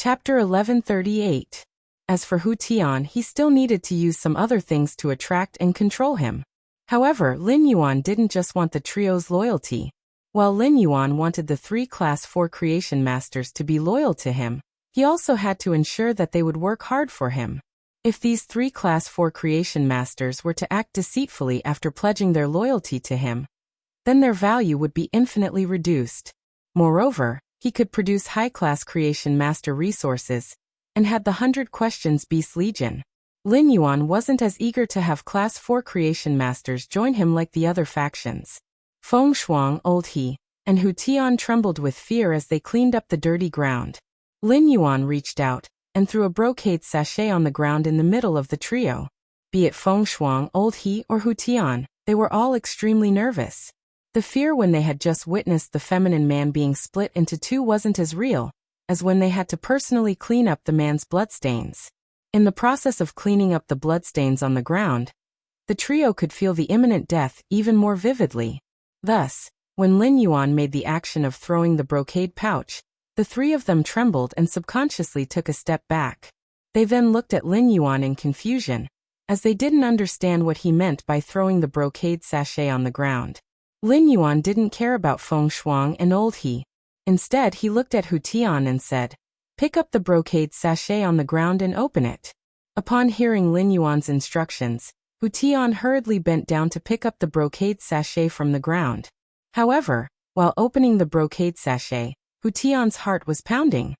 Chapter 1138. As for Hu Tian, he still needed to use some other things to attract and control him. However, Lin Yuan didn't just want the trio's loyalty. While Lin Yuan wanted the 3 Class 4 creation masters to be loyal to him, he also had to ensure that they would work hard for him. If these 3 Class 4 creation masters were to act deceitfully after pledging their loyalty to him, then their value would be infinitely reduced. Moreover, he could produce high-class creation master resources, and had the 100 Questions Beast Legion. Lin Yuan wasn't as eager to have Class 4 creation masters join him like the other factions. Feng Shuang, Old He, and Hu Tian trembled with fear as they cleaned up the dirty ground. Lin Yuan reached out and threw a brocade sachet on the ground in the middle of the trio. Be it Feng Shuang, Old He, or Hu Tian, they were all extremely nervous. The fear when they had just witnessed the feminine man being split into 2 wasn't as real as when they had to personally clean up the man's bloodstains. In the process of cleaning up the bloodstains on the ground, the trio could feel the imminent death even more vividly. Thus, when Lin Yuan made the action of throwing the brocade pouch, the 3 of them trembled and subconsciously took a step back. They then looked at Lin Yuan in confusion, as they didn't understand what he meant by throwing the brocade sachet on the ground. Lin Yuan didn't care about Feng Shuang and Old He. Instead, he looked at Hu Tian and said, "Pick up the brocade sachet on the ground and open it." Upon hearing Lin Yuan's instructions, Hu Tian hurriedly bent down to pick up the brocade sachet from the ground. However, while opening the brocade sachet, Hu Tian's heart was pounding.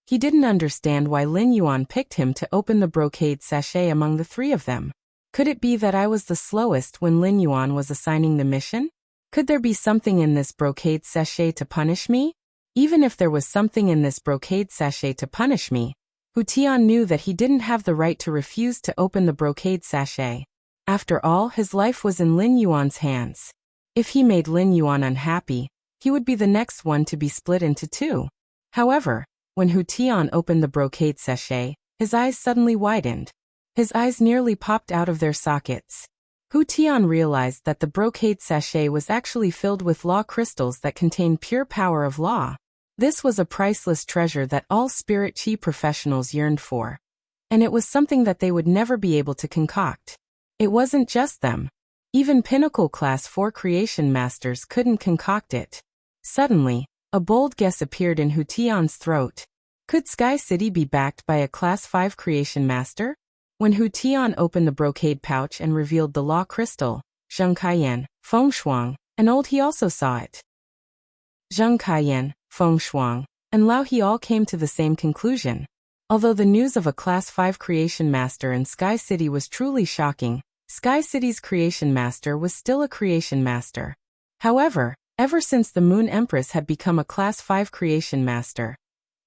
He didn't understand why Lin Yuan picked him to open the brocade sachet among the 3 of them. Could it be that I was the slowest when Lin Yuan was assigning the mission? Could there be something in this brocade sachet to punish me? Even if there was something in this brocade sachet to punish me, Hu Tian knew that he didn't have the right to refuse to open the brocade sachet. After all, his life was in Lin Yuan's hands. If he made Lin Yuan unhappy, he would be the next one to be split into 2. However, when Hu Tian opened the brocade sachet, his eyes suddenly widened. His eyes nearly popped out of their sockets. Hu Tian realized that the brocade sachet was actually filled with law crystals that contained pure power of law. This was a priceless treasure that all spirit chi professionals yearned for. And it was something that they would never be able to concoct. It wasn't just them. Even Pinnacle Class 4 creation masters couldn't concoct it. Suddenly, a bold guess appeared in Hu Tian's throat. Could Sky City be backed by a Class 5 creation master? When Hu Tian opened the brocade pouch and revealed the law crystal, Zheng Kaiyan, Feng Shuang, and Old He also saw it. Zheng Kaiyan, Feng Shuang, and Lao He all came to the same conclusion. Although the news of a Class 5 creation master in Sky City was truly shocking, Sky City's creation master was still a creation master. However, ever since the Moon Empress had become a Class 5 creation master,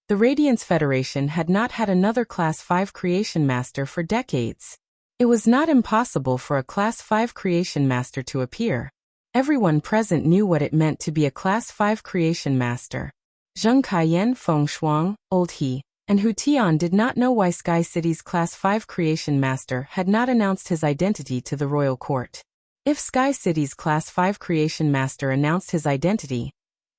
the Radiance Federation had not had another Class 5 creation master for decades. It was not impossible for a Class 5 creation master to appear. Everyone present knew what it meant to be a Class 5 creation master. Zheng Kaiyan, Feng Shuang, Old He, and Hu Tian did not know why Sky City's Class 5 creation master had not announced his identity to the royal court. If Sky City's Class 5 creation master announced his identity,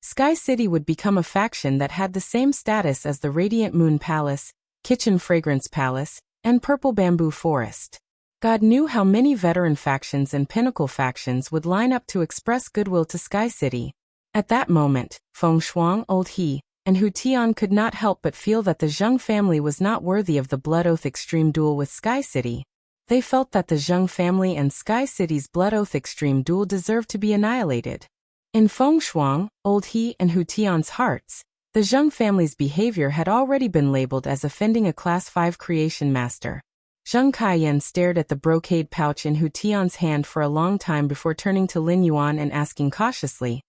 Sky City would become a faction that had the same status as the Radiant Moon Palace, Kitchen Fragrance Palace, and Purple Bamboo Forest. God knew how many veteran factions and pinnacle factions would line up to express goodwill to Sky City. At that moment, Feng Shuang, Old He, and Hu Tian could not help but feel that the Zheng family was not worthy of the Blood Oath Extreme Duel with Sky City. They felt that the Zheng family and Sky City's Blood Oath Extreme Duel deserved to be annihilated. In Feng Shuang, Old He, and Hu Tian's hearts, the Zheng family's behavior had already been labeled as offending a Class 5 creation master. Zheng Kaiyan stared at the brocade pouch in Hu Tian's hand for a long time before turning to Lin Yuan and asking cautiously,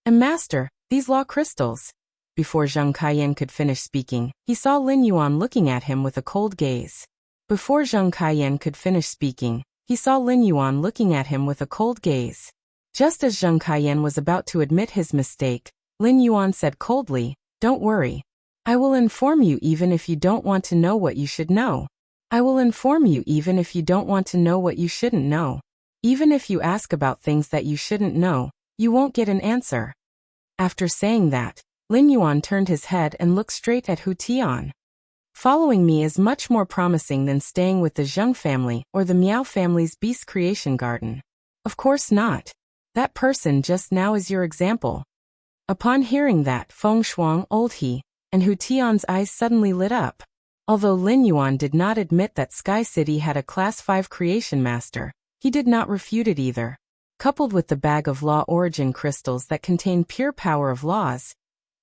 "Master, these law crystals?" Before Zheng Kaiyan could finish speaking, he saw Lin Yuan looking at him with a cold gaze. Before Zheng Kaiyan could finish speaking, he saw Lin Yuan looking at him with a cold gaze. Just as Zheng Kaiyan was about to admit his mistake, Lin Yuan said coldly, "Don't worry. I will inform you even if you don't want to know what you should know. I will inform you even if you don't want to know what you shouldn't know. Even if you ask about things that you shouldn't know, you won't get an answer." After saying that, Lin Yuan turned his head and looked straight at Hu Tian. Following me is much more promising than staying with the Zheng family or the Miao family's beast creation garden. Of course not. That person just now is your example. Upon hearing that, Feng Shuang, Old He, and Hu Tian's eyes suddenly lit up. Although Lin Yuan did not admit that Sky City had a Class 5 creation master, he did not refute it either. Coupled with the bag of law origin crystals that contained pure power of laws,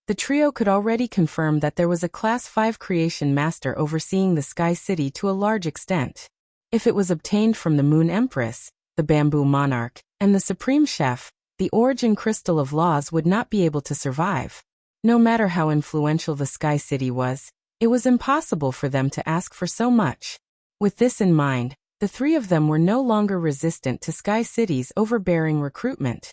the trio could already confirm that there was a Class 5 creation master overseeing the Sky City to a large extent. If it was obtained from the Moon Empress, the Bamboo Monarch, and the Supreme Chef, the origin crystal of laws would not be able to survive. No matter how influential the Sky City was, it was impossible for them to ask for so much. With this in mind, the three of them were no longer resistant to Sky City's overbearing recruitment.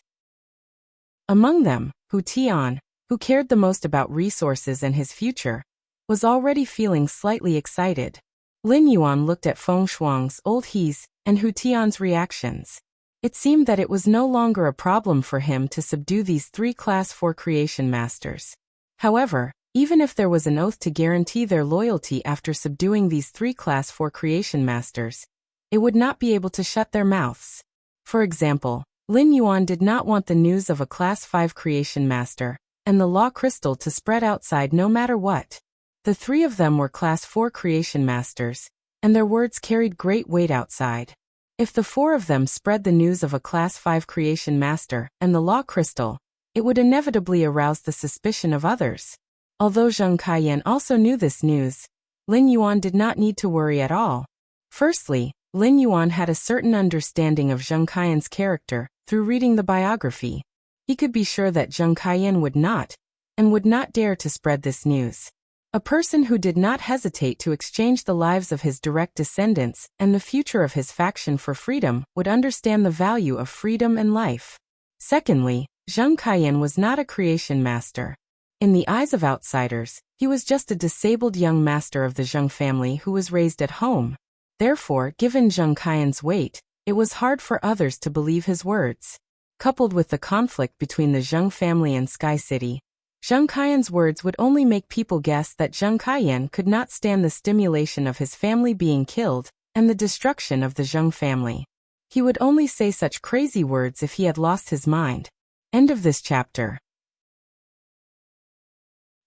Among them, Hu Tian, who cared the most about resources and his future, was already feeling slightly excited. Lin Yuan looked at Feng Shuang's, Old He's, and Hu Tian's reactions. It seemed that it was no longer a problem for him to subdue these three Class 4 creation masters. However, even if there was an oath to guarantee their loyalty after subduing these three Class 4 creation masters, it would not be able to shut their mouths. For example, Lin Yuan did not want the news of a Class 5 creation master and the law crystal to spread outside no matter what. The three of them were Class 4 creation masters, and their words carried great weight outside. If the four of them spread the news of a Class 5 creation master and the law crystal, it would inevitably arouse the suspicion of others. Although Zheng Kaiyan also knew this news, Lin Yuan did not need to worry at all. Firstly, Lin Yuan had a certain understanding of Zheng Kaiyan's character through reading the biography. He could be sure that Zheng Kaiyan would not dare to spread this news. A person who did not hesitate to exchange the lives of his direct descendants and the future of his faction for freedom would understand the value of freedom and life. Secondly, Zheng Kaiyan was not a creation master. In the eyes of outsiders, he was just a disabled young master of the Zheng family who was raised at home. Therefore, given Zheng Kaiyan's weight, it was hard for others to believe his words. Coupled with the conflict between the Zheng family and Sky City, Zheng Kaiyan's words would only make people guess that Zheng Kaiyan could not stand the stimulation of his family being killed and the destruction of the Zheng family. He would only say such crazy words if he had lost his mind. End of this chapter.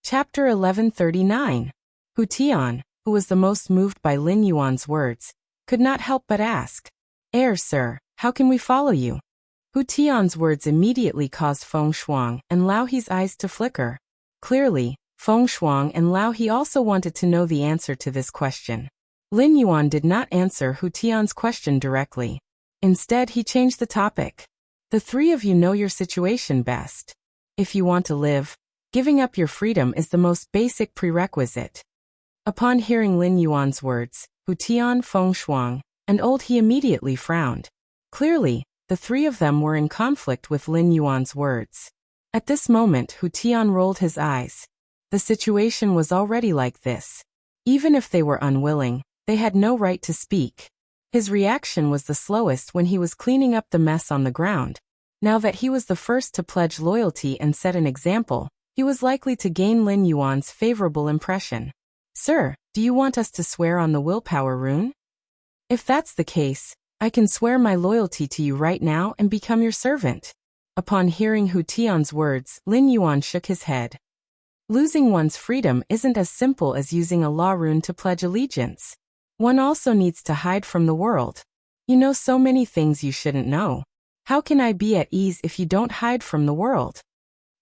Chapter 1139. Hu Tian, who was the most moved by Lin Yuan's words, could not help but ask, Sir, how can we follow you?" Hu Tian's words immediately caused Feng Shuang and Lao He's eyes to flicker. Clearly, Feng Shuang and Lao He also wanted to know the answer to this question. Lin Yuan did not answer Hu Tian's question directly. Instead, he changed the topic. "The three of you know your situation best. If you want to live, giving up your freedom is the most basic prerequisite." Upon hearing Lin Yuan's words, Hu Tian, Feng Shuang, and Old He immediately frowned. Clearly, the three of them were in conflict with Lin Yuan's words. At this moment, Hu Tian rolled his eyes. The situation was already like this. Even if they were unwilling, they had no right to speak. His reaction was the slowest when he was cleaning up the mess on the ground. Now that he was the first to pledge loyalty and set an example, he was likely to gain Lin Yuan's favorable impression. "Sir, do you want us to swear on the willpower rune? If that's the case, I can swear my loyalty to you right now and become your servant." Upon hearing Hu Tian's words, Lin Yuan shook his head. Losing one's freedom isn't as simple as using a law rune to pledge allegiance. One also needs to hide from the world. You know so many things you shouldn't know. How can I be at ease if you don't hide from the world?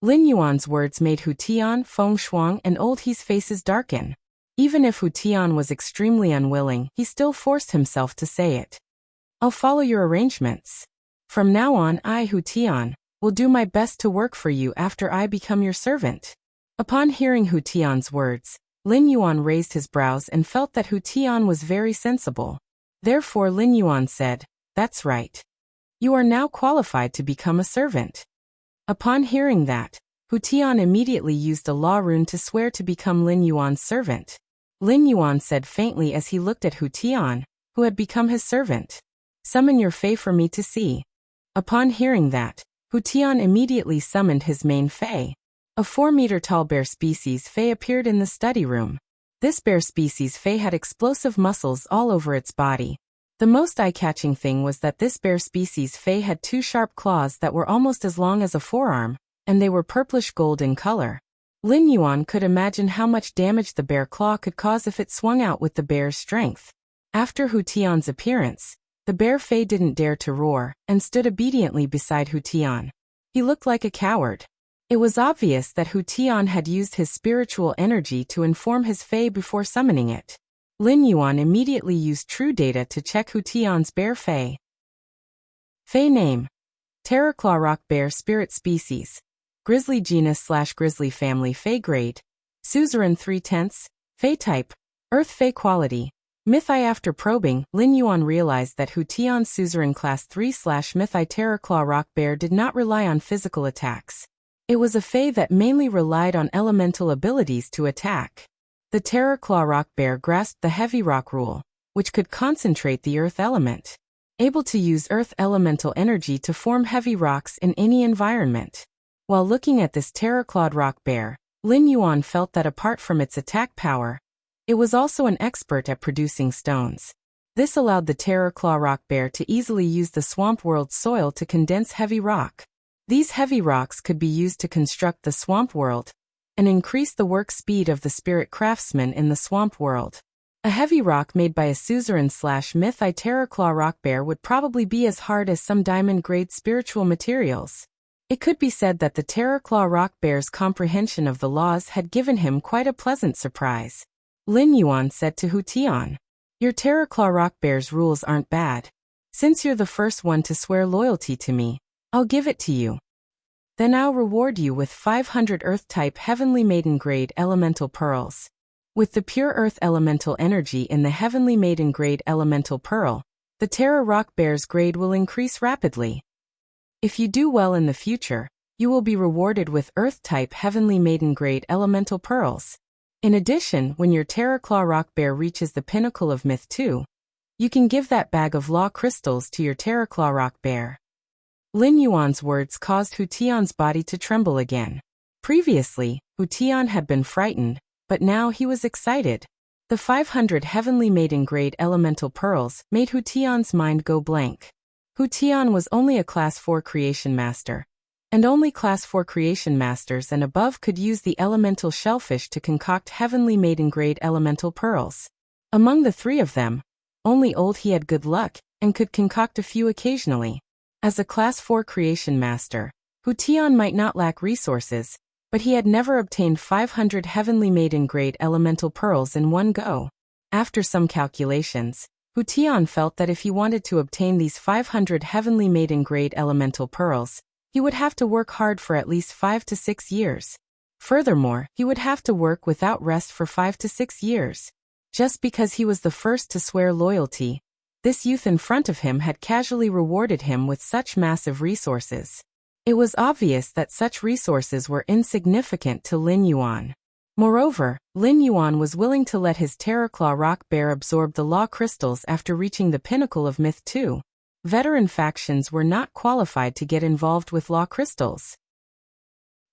Lin Yuan's words made Hu Tian, Feng Shuang, and Old He's faces darken. Even if Hu Tian was extremely unwilling, he still forced himself to say it. "I'll follow your arrangements. From now on, I, Hu Tian, will do my best to work for you after I become your servant." Upon hearing Hu Tian's words, Lin Yuan raised his brows and felt that Hu Tian was very sensible. Therefore Lin Yuan said, "That's right. You are now qualified to become a servant." Upon hearing that, Hu Tian immediately used a law rune to swear to become Lin Yuan's servant. Lin Yuan said faintly as he looked at Hu Tian, who had become his servant, "Summon your Fei for me to see." Upon hearing that, Hu Tian immediately summoned his main Fei. A 4-meter-tall bear species Fei appeared in the study room. This bear species Fei had explosive muscles all over its body. The most eye-catching thing was that this bear species Fei had 2 sharp claws that were almost as long as a forearm, and they were purplish gold in color. Lin Yuan could imagine how much damage the bear claw could cause if it swung out with the bear's strength. After Hu Tian's appearance, the bear Fei didn't dare to roar, and stood obediently beside Hu Tian. He looked like a coward. It was obvious that Hu Tian had used his spiritual energy to inform his Fei before summoning it. Lin Yuan immediately used true data to check Hu Tian's bear Fei. Fei name: Terraclaw rock bear spirit species. Grizzly genus/grizzly family Fei grade. Suzerain 3/10. Fei type: Earth Fei quality. Mythi. After probing, Lin Yuan realized that Hu Tian's suzerain class 3/Mythi Terraclaw rock bear did not rely on physical attacks. It was a Fei that mainly relied on elemental abilities to attack. The Terraclaw rock bear grasped the heavy rock rule, which could concentrate the earth element, able to use earth elemental energy to form heavy rocks in any environment. While looking at this Terraclawed rock bear, Lin Yuan felt that apart from its attack power, it was also an expert at producing stones. This allowed the Terraclaw rock bear to easily use the swamp world soil to condense heavy rock. These heavy rocks could be used to construct the swamp world and increase the work speed of the spirit craftsman in the swamp world. A heavy rock made by a suzerain/Mythi Terraclaw rock bear would probably be as hard as some diamond-grade spiritual materials. It could be said that the Terraclaw rock bear's comprehension of the laws had given him quite a pleasant surprise. Lin Yuan said to Hu Tian, "Your Terraclaw rock bear's rules aren't bad. Since you're the first one to swear loyalty to me, I'll give it to you. Then I'll reward you with 500 Earth-type Heavenly Maiden grade elemental pearls." With the pure Earth elemental energy in the Heavenly Maiden grade elemental pearl, the Terra rock bear's grade will increase rapidly. If you do well in the future, you will be rewarded with Earth-type Heavenly Maiden grade elemental pearls. In addition, when your Terraclaw rock bear reaches the pinnacle of Myth 2, you can give that bag of law crystals to your Terraclaw rock bear. Lin Yuan's words caused Hu Tian's body to tremble again. Previously, Hu Tian had been frightened, but now he was excited. The 500 Heavenly Maiden grade elemental pearls made Hu Tian's mind go blank. Hu Tian was only a Class 4 creation master, and only Class 4 creation masters and above could use the elemental shellfish to concoct Heavenly Maiden grade elemental pearls. Among the 3 of them, only Old He had good luck and could concoct a few occasionally. As a Class 4 creation master, Hu Tian might not lack resources, but he had never obtained 500 Heavenly Maiden grade elemental pearls in one go. After some calculations, Hu Tian felt that if he wanted to obtain these 500 Heavenly Maiden grade elemental pearls, he would have to work hard for at least 5 to 6 years. Furthermore, he would have to work without rest for 5 to 6 years. Just because he was the first to swear loyalty, this youth in front of him had casually rewarded him with such massive resources. It was obvious that such resources were insignificant to Lin Yuan. Moreover, Lin Yuan was willing to let his Terraclaw rock bear absorb the law crystals after reaching the pinnacle of Myth 2. Veteran factions were not qualified to get involved with law crystals.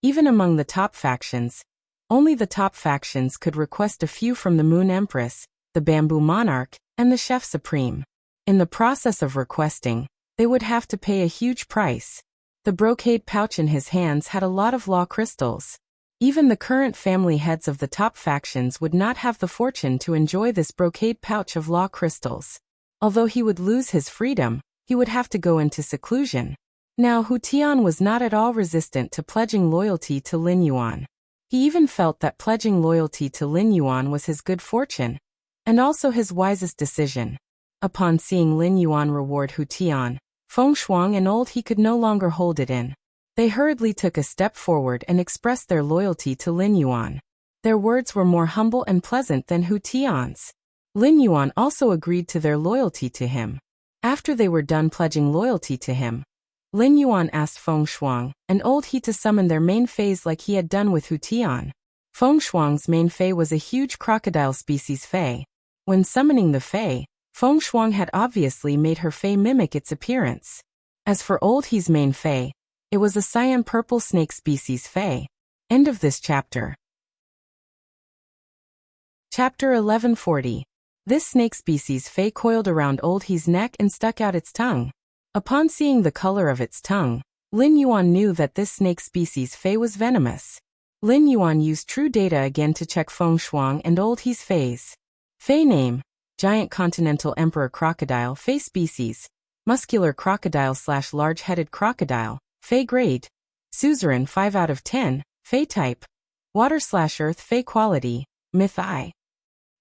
Even among the top factions, only the top factions could request a few from the Moon Empress, the Bamboo Monarch, and the Chef Supreme. In the process of requesting, they would have to pay a huge price. The brocade pouch in his hands had a lot of law crystals. Even the current family heads of the top factions would not have the fortune to enjoy this brocade pouch of law crystals. Although he would lose his freedom, he would have to go into seclusion. Now Hu Tian was not at all resistant to pledging loyalty to Lin Yuan. He even felt that pledging loyalty to Lin Yuan was his good fortune, and also his wisest decision. Upon seeing Lin Yuan reward Hu Tian, Feng Shuang and Old He could no longer hold it in. They hurriedly took a step forward and expressed their loyalty to Lin Yuan. Their words were more humble and pleasant than Hu Tian's. Lin Yuan also agreed to their loyalty to him. After they were done pledging loyalty to him, Lin Yuan asked Feng Shuang and Old He to summon their main Feis like he had done with Hu Tian. Feng Shuang's main Fei was a huge crocodile species Fei. When summoning the Fei, Feng Shuang had obviously made her Fei mimic its appearance. As for Old He's main Fei, it was a cyan purple snake species Fei. End of this chapter. Chapter 1140. This snake species Fei coiled around Old He's neck and stuck out its tongue. Upon seeing the color of its tongue, Lin Yuan knew that this snake species Fei was venomous. Lin Yuan used true data again to check Feng Shuang and Old He's Fei's. Fei name: Giant Continental Emperor Crocodile. Fei species: Muscular crocodile/large-headed crocodile. Fei grade: Suzerain 5 out of 10. Fei type: Water/Earth. Fei quality: Myth I.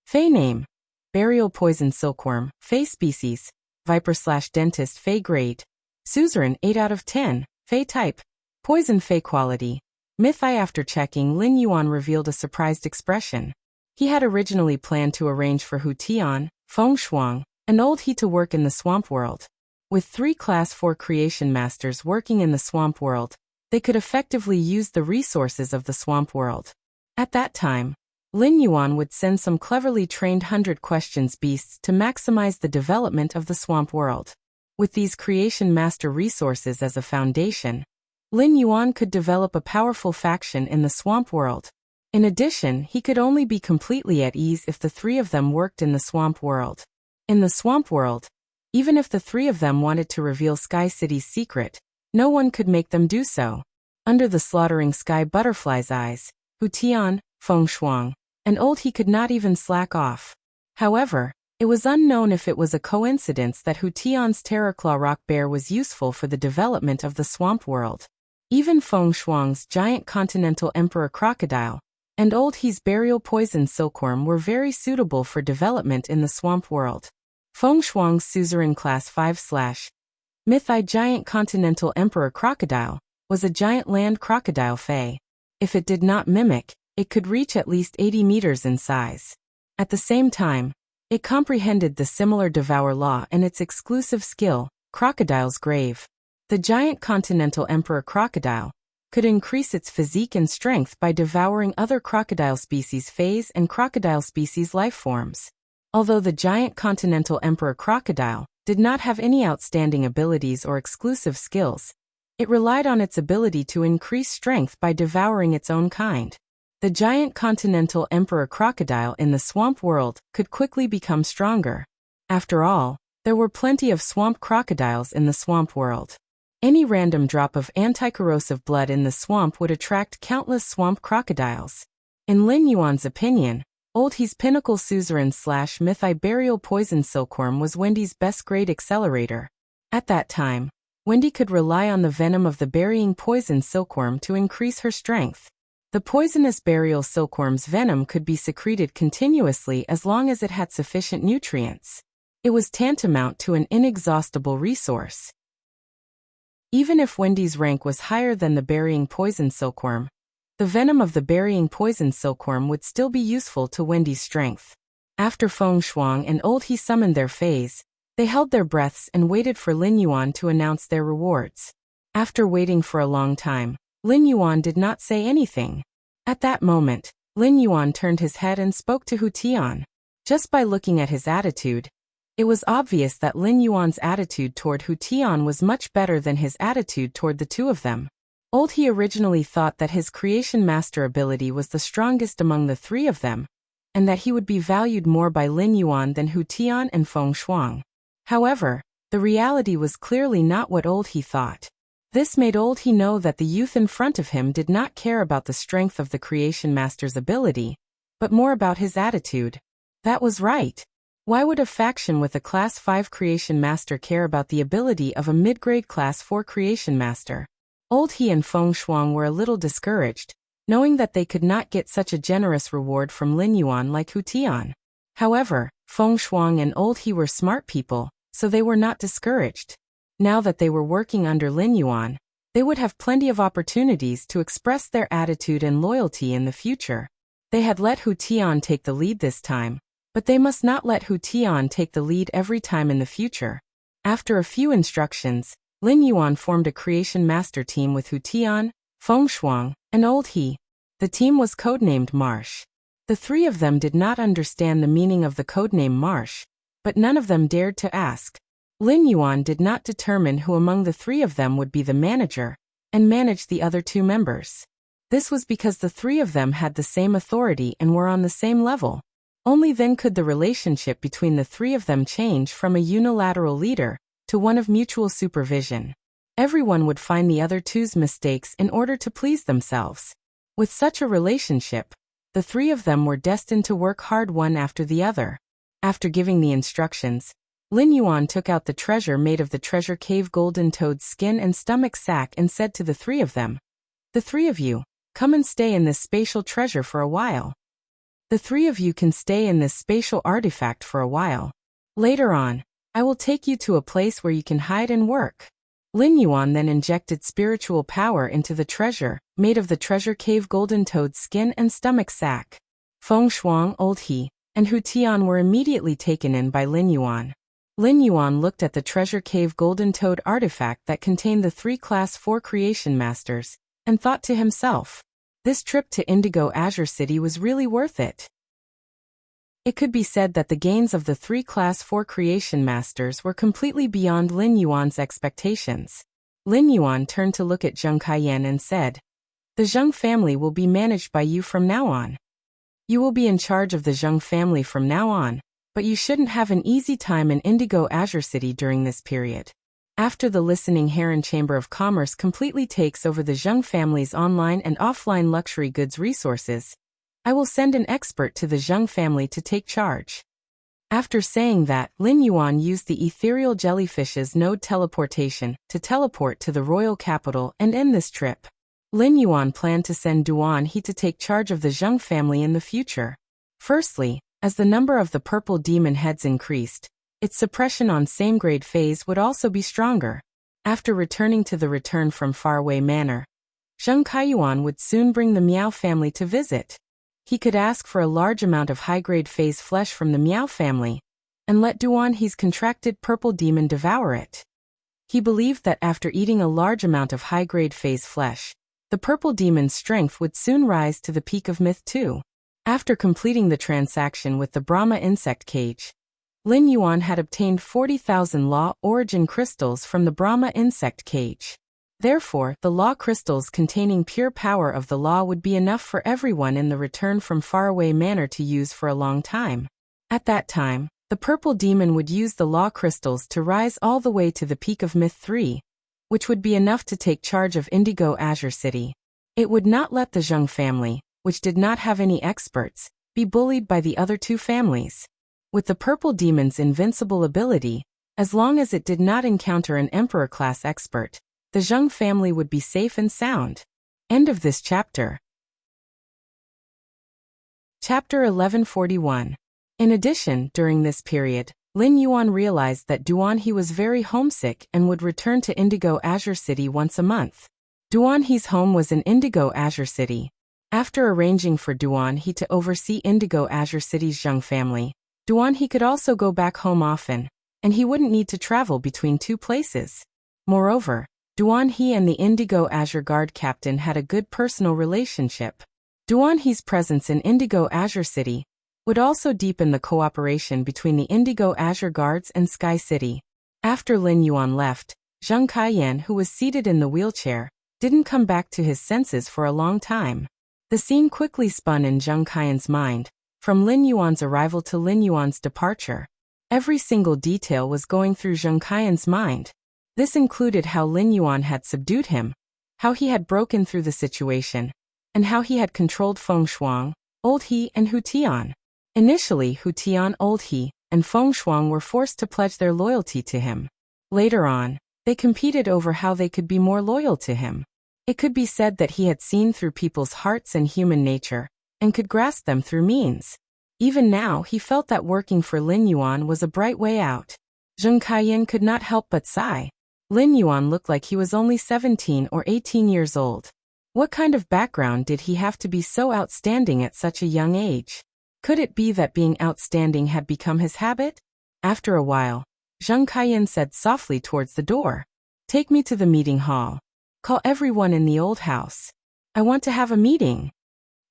Fei name: Burial Poison Silkworm. Fei species: Viper/Dentist. Fei grade: Suzerain 8 out of 10. Fei type: Poison. Fei quality: Myth I. After checking, Lin Yuan revealed a surprised expression. He had originally planned to arrange for Hu Tian, Feng Shuang, and Old He to work in the Swamp World. With 3 Class 4 Creation Masters working in the Swamp World, they could effectively use the resources of the Swamp World. At that time, Lin Yuan would send some cleverly trained 100 questions beasts to maximize the development of the Swamp World. With these Creation Master resources as a foundation, Lin Yuan could develop a powerful faction in the Swamp World. In addition, he could only be completely at ease if the 3 of them worked in the Swamp World. In the Swamp World, even if the 3 of them wanted to reveal Sky City's secret, no one could make them do so. Under the slaughtering sky butterfly's eyes, Hu Tian, Feng Shuang, and Old He could not even slack off. However, it was unknown if it was a coincidence that Hu Tian's Terrorclaw Rock Bear was useful for the development of the Swamp World. Even Feng Shuang's Giant Continental Emperor Crocodile and Old He's Burial Poison Silkworm were very suitable for development in the Swamp World. Feng Shuang's Suzerain Class 5/ Myth I Giant Continental Emperor Crocodile was a giant land crocodile Fei. If it did not mimic, it could reach at least 80 meters in size. At the same time, it comprehended the similar Devour Law and its exclusive skill, Crocodile's Grave. The Giant Continental Emperor Crocodile could increase its physique and strength by devouring other crocodile species Feis and crocodile species life forms. Although the Giant Continental Emperor Crocodile did not have any outstanding abilities or exclusive skills, it relied on its ability to increase strength by devouring its own kind. The Giant Continental Emperor Crocodile in the Swamp World could quickly become stronger. After all, there were plenty of swamp crocodiles in the Swamp World. Any random drop of anti-corrosive blood in the swamp would attract countless swamp crocodiles. In Lin Yuan's opinion, Old He's Pinnacle Suzerain/Myth I Burial Poison Silkworm was Wendy's best grade accelerator. At that time, Wendy could rely on the venom of the burying poison silkworm to increase her strength. The poisonous burial silkworm's venom could be secreted continuously as long as it had sufficient nutrients. It was tantamount to an inexhaustible resource. Even if Wendy's rank was higher than the burying poison silkworm, the venom of the burying poison silkworm would still be useful to Wendy's strength. After Feng Shuang and Old He summoned their Feis, they held their breaths and waited for Lin Yuan to announce their rewards. After waiting for a long time, Lin Yuan did not say anything. At that moment, Lin Yuan turned his head and spoke to Hu Tian. Just by looking at his attitude, it was obvious that Lin Yuan's attitude toward Hu Tian was much better than his attitude toward the 2 of them. Old He originally thought that his Creation Master ability was the strongest among the 3 of them, and that he would be valued more by Lin Yuan than Hu Tian and Feng Shuang. However, the reality was clearly not what Old He thought. This made Old He know that the youth in front of him did not care about the strength of the Creation Master's ability, but more about his attitude. That was right. Why would a faction with a Class 5 Creation Master care about the ability of a mid-grade Class 4 Creation Master? Old He and Feng Shuang were a little discouraged, knowing that they could not get such a generous reward from Lin Yuan like Hu Tian. However, Feng Shuang and Old He were smart people, so they were not discouraged. Now that they were working under Lin Yuan, they would have plenty of opportunities to express their attitude and loyalty in the future. They had let Hu Tian take the lead this time, but they must not let Hu Tian take the lead every time in the future. After a few instructions, Lin Yuan formed a Creation Master team with Hu Tian, Feng Shuang, and Old He. The team was codenamed Marsh. The 3 of them did not understand the meaning of the codename Marsh, but none of them dared to ask. Lin Yuan did not determine who among the 3 of them would be the manager and manage the other 2 members. This was because the 3 of them had the same authority and were on the same level. Only then could the relationship between the three of them change from a unilateral leader to one of mutual supervision. Everyone would find the other two's mistakes in order to please themselves. With such a relationship, the three of them were destined to work hard one after the other. After giving the instructions, Lin Yuan took out the treasure made of the treasure cave golden toad's skin and stomach sack and said to the three of them, "The three of you, come and stay in this spatial treasure for a while. The three of you can stay in this spatial artifact for a while. Later on, I will take you to a place where you can hide and work." Lin Yuan then injected spiritual power into the treasure, made of the treasure cave golden toad's skin and stomach sack. Feng Shuang, Old He, and Hu Tian were immediately taken in by Lin Yuan. Lin Yuan looked at the treasure cave golden toad artifact that contained the 3 Class 4 creation masters, and thought to himself, this trip to Indigo Azure City was really worth it. It could be said that the gains of the 3 Class 4 creation masters were completely beyond Lin Yuan's expectations. Lin Yuan turned to look at Zheng Kaiyan and said, "The Zheng family will be managed by you from now on. You will be in charge of the Zheng family from now on, but you shouldn't have an easy time in Indigo Azure City during this period. After the Listening Heron Chamber of Commerce completely takes over the Zheng family's online and offline luxury goods resources, I will send an expert to the Zheng family to take charge." After saying that, Lin Yuan used the ethereal jellyfish's node teleportation to teleport to the royal capital and end this trip. Lin Yuan planned to send Duan He to take charge of the Zheng family in the future. Firstly, as the number of the purple demon heads increased, its suppression on same-grade phase would also be stronger. After returning to the Return from Faraway Manor, Zheng Kaiyuan would soon bring the Miao family to visit. He could ask for a large amount of high-grade phase flesh from the Miao family, and let Duan He's contracted purple demon devour it. He believed that after eating a large amount of high-grade phase flesh, the purple demon's strength would soon rise to the peak of myth 2. After completing the transaction with the Brahma insect cage, Lin Yuan had obtained 40,000 law origin crystals from the Brahma insect cage. Therefore, the law crystals containing pure power of the law would be enough for everyone in the Return from Faraway Manor to use for a long time. At that time, the purple demon would use the law crystals to rise all the way to the peak of myth 3, which would be enough to take charge of Indigo Azure City. It would not let the Zheng family, which did not have any experts, be bullied by the other 2 families. With the purple demon's invincible ability, as long as it did not encounter an Emperor-class expert, the Zheng family would be safe and sound. End of this chapter. Chapter 1141. In addition, during this period, Lin Yuan realized that Duan He was very homesick and would return to Indigo Azure City once a month. Duan He's home was in Indigo Azure City. After arranging for Duan He to oversee Indigo Azure City's Zheng family, Duan He could also go back home often, and he wouldn't need to travel between 2 places. Moreover, Duan He and the Indigo Azure Guard captain had a good personal relationship. Duan He's presence in Indigo Azure City would also deepen the cooperation between the Indigo Azure Guards and Sky City. After Lin Yuan left, Zheng Kaiyan, who was seated in the wheelchair, didn't come back to his senses for a long time. The scene quickly spun in Zheng Kaiyan's mind, from Lin Yuan's arrival to Lin Yuan's departure. Every single detail was going through Zheng Kaiyan's mind. This included how Lin Yuan had subdued him, how he had broken through the situation, and how he had controlled Feng Shuang, Old He, and Hu Tian. Initially, Hu Tian, Old He, and Feng Shuang were forced to pledge their loyalty to him. Later on, they competed over how they could be more loyal to him. It could be said that he had seen through people's hearts and human nature, and could grasp them through means. Even now, he felt that working for Lin Yuan was a bright way out. Zheng Kaiyan could not help but sigh. Lin Yuan looked like he was only 17 or 18 years old. What kind of background did he have to be so outstanding at such a young age? Could it be that being outstanding had become his habit? After a while, Zheng Kaiyan said softly towards the door, "Take me to the meeting hall. Call everyone in the old house. I want to have a meeting."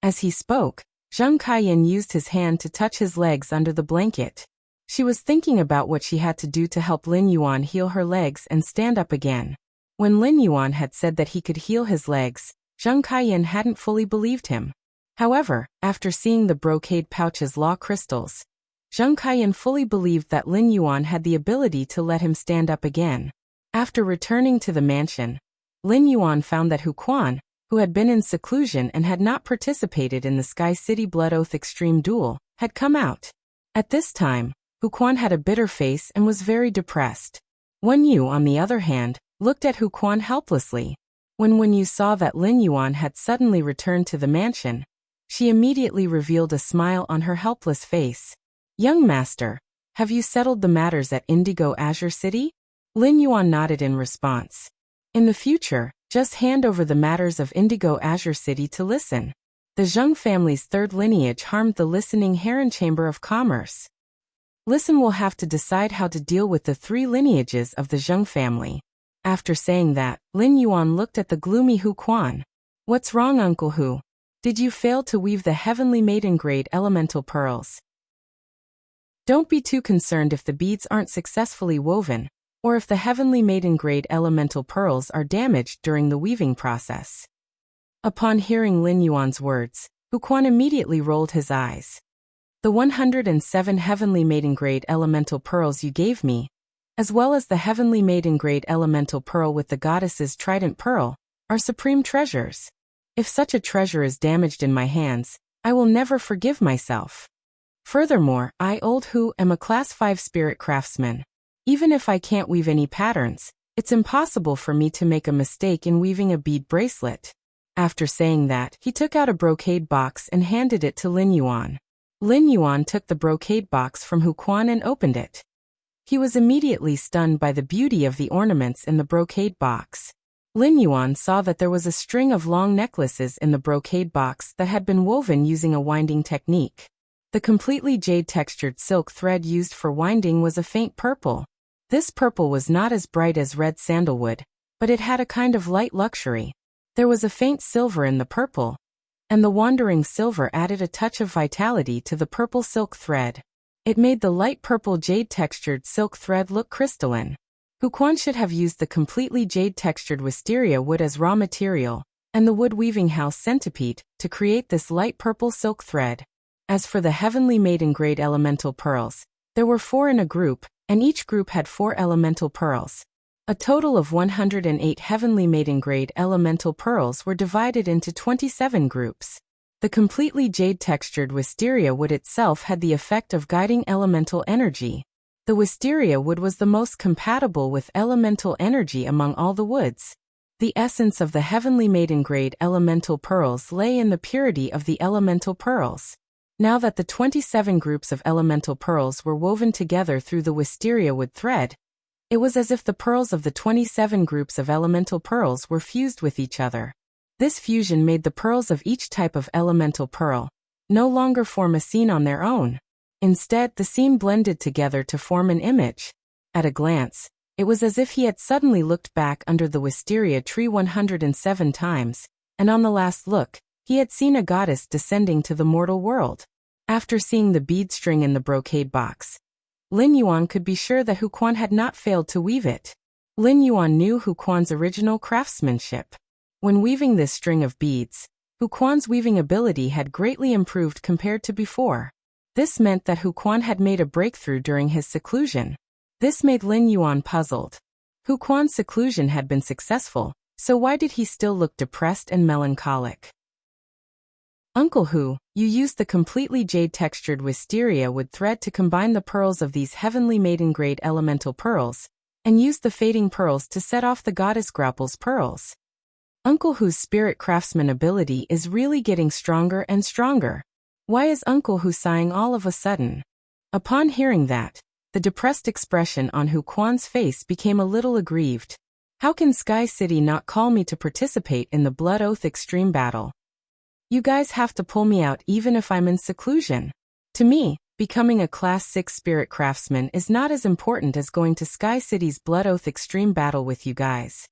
As he spoke, Zheng Kaiyan used his hand to touch his legs under the blanket. She was thinking about what she had to do to help Lin Yuan heal her legs and stand up again. When Lin Yuan had said that he could heal his legs, Zheng Kaiyan hadn't fully believed him. However, after seeing the brocade pouch's law crystals, Zheng Kaiyan fully believed that Lin Yuan had the ability to let him stand up again. After returning to the mansion, Lin Yuan found that Hu Quan, who had been in seclusion and had not participated in the Sky City Blood Oath Extreme Duel, had come out. At this time, Hu Quan had a bitter face and was very depressed. Wen Yu, on the other hand, looked at Hu Quan helplessly. When Wen Yu saw that Lin Yuan had suddenly returned to the mansion, she immediately revealed a smile on her helpless face. "Young master, have you settled the matters at Indigo Azure City?" Lin Yuan nodded in response. "In the future, just hand over the matters of Indigo Azure City to listen. The Zheng family's third lineage harmed the listening Heron Chamber of Commerce. Listen will have to decide how to deal with the three lineages of the Zheng family." After saying that, Lin Yuan looked at the gloomy Hu Quan. "What's wrong, Uncle Hu? Did you fail to weave the heavenly maiden grade elemental pearls? Don't be too concerned if the beads aren't successfully woven, or if the heavenly maiden grade elemental pearls are damaged during the weaving process." Upon hearing Lin Yuan's words, Hu Quan immediately rolled his eyes. "The 107 heavenly maiden grade elemental pearls you gave me, as well as the heavenly maiden grade elemental pearl with the goddess's trident pearl, are supreme treasures. If such a treasure is damaged in my hands, I will never forgive myself. Furthermore, I, Old Hu, am a Class 5 spirit craftsman. Even if I can't weave any patterns, it's impossible for me to make a mistake in weaving a bead bracelet." After saying that, he took out a brocade box and handed it to Lin Yuan. Lin Yuan took the brocade box from Hu Quan and opened it. He was immediately stunned by the beauty of the ornaments in the brocade box. Lin Yuan saw that there was a string of long necklaces in the brocade box that had been woven using a winding technique. The completely jade-textured silk thread used for winding was a faint purple. This purple was not as bright as red sandalwood, but it had a kind of light luxury. There was a faint silver in the purple, and the wandering silver added a touch of vitality to the purple silk thread. It made the light purple jade-textured silk thread look crystalline. Hu Quan should have used the completely jade-textured wisteria wood as raw material, and the wood weaving house centipede, to create this light purple silk thread. As for the heavenly maiden grade elemental pearls, there were 4 in a group, and each group had 4 elemental pearls. A total of 108 heavenly maiden grade elemental pearls were divided into 27 groups. The completely jade-textured wisteria wood itself had the effect of guiding elemental energy. The wisteria wood was the most compatible with elemental energy among all the woods. The essence of the heavenly maiden grade elemental pearls lay in the purity of the elemental pearls. Now that the 27 groups of elemental pearls were woven together through the wisteria wood thread, it was as if the pearls of the 27 groups of elemental pearls were fused with each other. This fusion made the pearls of each type of elemental pearl no longer form a scene on their own. Instead, the scene blended together to form an image. At a glance, it was as if he had suddenly looked back under the wisteria tree 107 times, and on the last look, he had seen a goddess descending to the mortal world. After seeing the bead string in the brocade box, Lin Yuan could be sure that Hu Quan had not failed to weave it. Lin Yuan knew Hu Quan's original craftsmanship. When weaving this string of beads, Hu Quan's weaving ability had greatly improved compared to before. This meant that Hu Quan had made a breakthrough during his seclusion. This made Lin Yuan puzzled. Hu Quan's seclusion had been successful, so why did he still look depressed and melancholic? "Uncle Hu, you used the completely jade-textured wisteria wood thread to combine the pearls of these heavenly maiden-grade elemental pearls, and used the fading pearls to set off the goddess Grapple's pearls. Uncle Hu's spirit craftsman ability is really getting stronger and stronger. Why is Uncle Hu sighing all of a sudden?" Upon hearing that, the depressed expression on Hu Quan's face became a little aggrieved. "How can Sky City not call me to participate in the Blood Oath Extreme Battle? You guys have to pull me out even if I'm in seclusion. To me, becoming a Class 6 spirit craftsman is not as important as going to Sky City's Blood Oath Extreme Battle with you guys."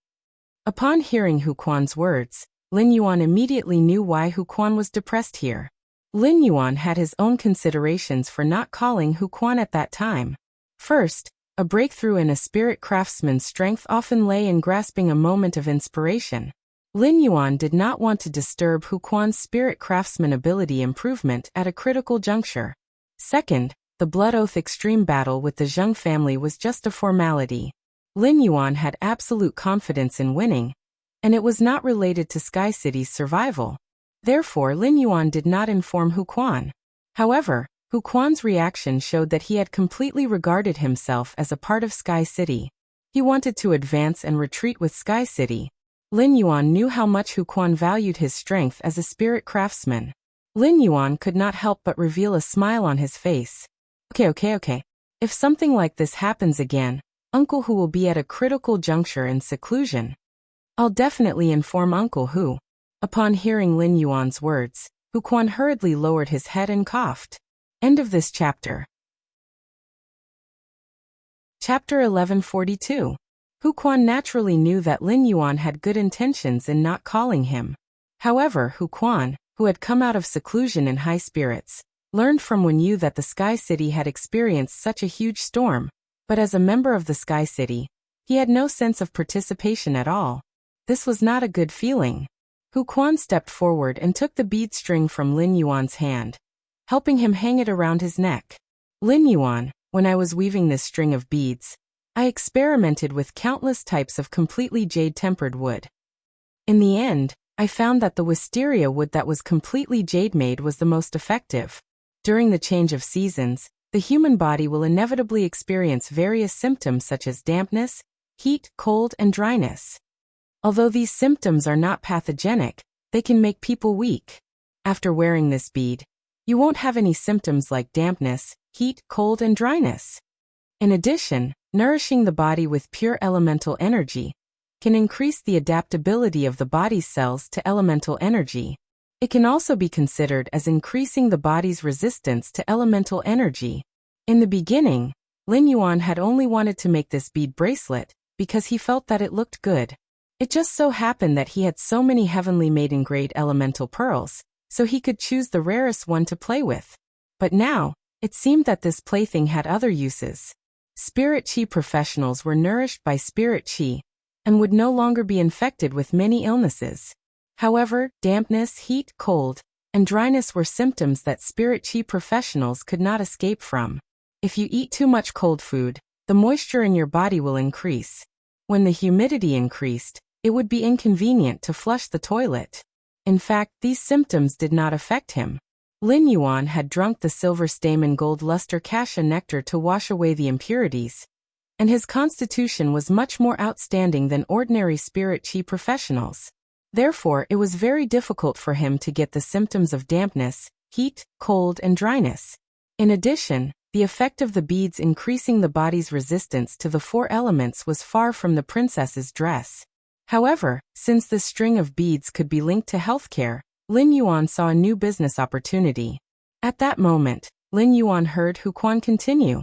Upon hearing Hu Quan's words, Lin Yuan immediately knew why Hu Quan was depressed here. Lin Yuan had his own considerations for not calling Hu Quan at that time. First, a breakthrough in a spirit craftsman's strength often lay in grasping a moment of inspiration. Lin Yuan did not want to disturb Hu Quan's spirit craftsman ability improvement at a critical juncture. Second, the Blood Oath extreme battle with the Zheng family was just a formality. Lin Yuan had absolute confidence in winning, and it was not related to Sky City's survival. Therefore, Lin Yuan did not inform Hu Quan. However, Hu Quan's reaction showed that he had completely regarded himself as a part of Sky City. He wanted to advance and retreat with Sky City. Lin Yuan knew how much Hu Quan valued his strength as a spirit craftsman. Lin Yuan could not help but reveal a smile on his face. Okay. If something like this happens again, Uncle Hu will be at a critical juncture in seclusion. I'll definitely inform Uncle Hu. Upon hearing Lin Yuan's words, Hu Quan hurriedly lowered his head and coughed. End of this chapter. Chapter 1142. Hu Quan naturally knew that Lin Yuan had good intentions in not calling him. However, Hu Quan, who had come out of seclusion in high spirits, learned from Wen Yu that the Sky City had experienced such a huge storm, but as a member of the Sky City, he had no sense of participation at all. This was not a good feeling. Hu Quan stepped forward and took the bead string from Lin Yuan's hand, helping him hang it around his neck. Lin Yuan, when I was weaving this string of beads, I experimented with countless types of completely jade-tempered wood. In the end, I found that the wisteria wood that was completely jade-made was the most effective. During the change of seasons, the human body will inevitably experience various symptoms such as dampness, heat, cold, and dryness. Although these symptoms are not pathogenic, they can make people weak. After wearing this bead, you won't have any symptoms like dampness, heat, cold, and dryness. In addition, nourishing the body with pure elemental energy can increase the adaptability of the body's cells to elemental energy. It can also be considered as increasing the body's resistance to elemental energy. In the beginning, Lin Yuan had only wanted to make this bead bracelet because he felt that it looked good. It just so happened that he had so many heavenly maiden-grade elemental pearls, so he could choose the rarest one to play with. But now, it seemed that this plaything had other uses. Spirit Chi professionals were nourished by Spirit Chi and would no longer be infected with many illnesses. However, dampness, heat, cold, and dryness were symptoms that Spirit Chi professionals could not escape from. If you eat too much cold food, the moisture in your body will increase. When the humidity increased, it would be inconvenient to flush the toilet. In fact, these symptoms did not affect him. Lin Yuan had drunk the silver stamen gold luster cassia nectar to wash away the impurities, and his constitution was much more outstanding than ordinary Spirit Chi professionals. Therefore, it was very difficult for him to get the symptoms of dampness, heat, cold, and dryness. In addition, the effect of the beads increasing the body's resistance to the 4 elements was far from the princess's dress. However, since the string of beads could be linked to healthcare, Lin Yuan saw a new business opportunity. At that moment, Lin Yuan heard Hu Quan continue.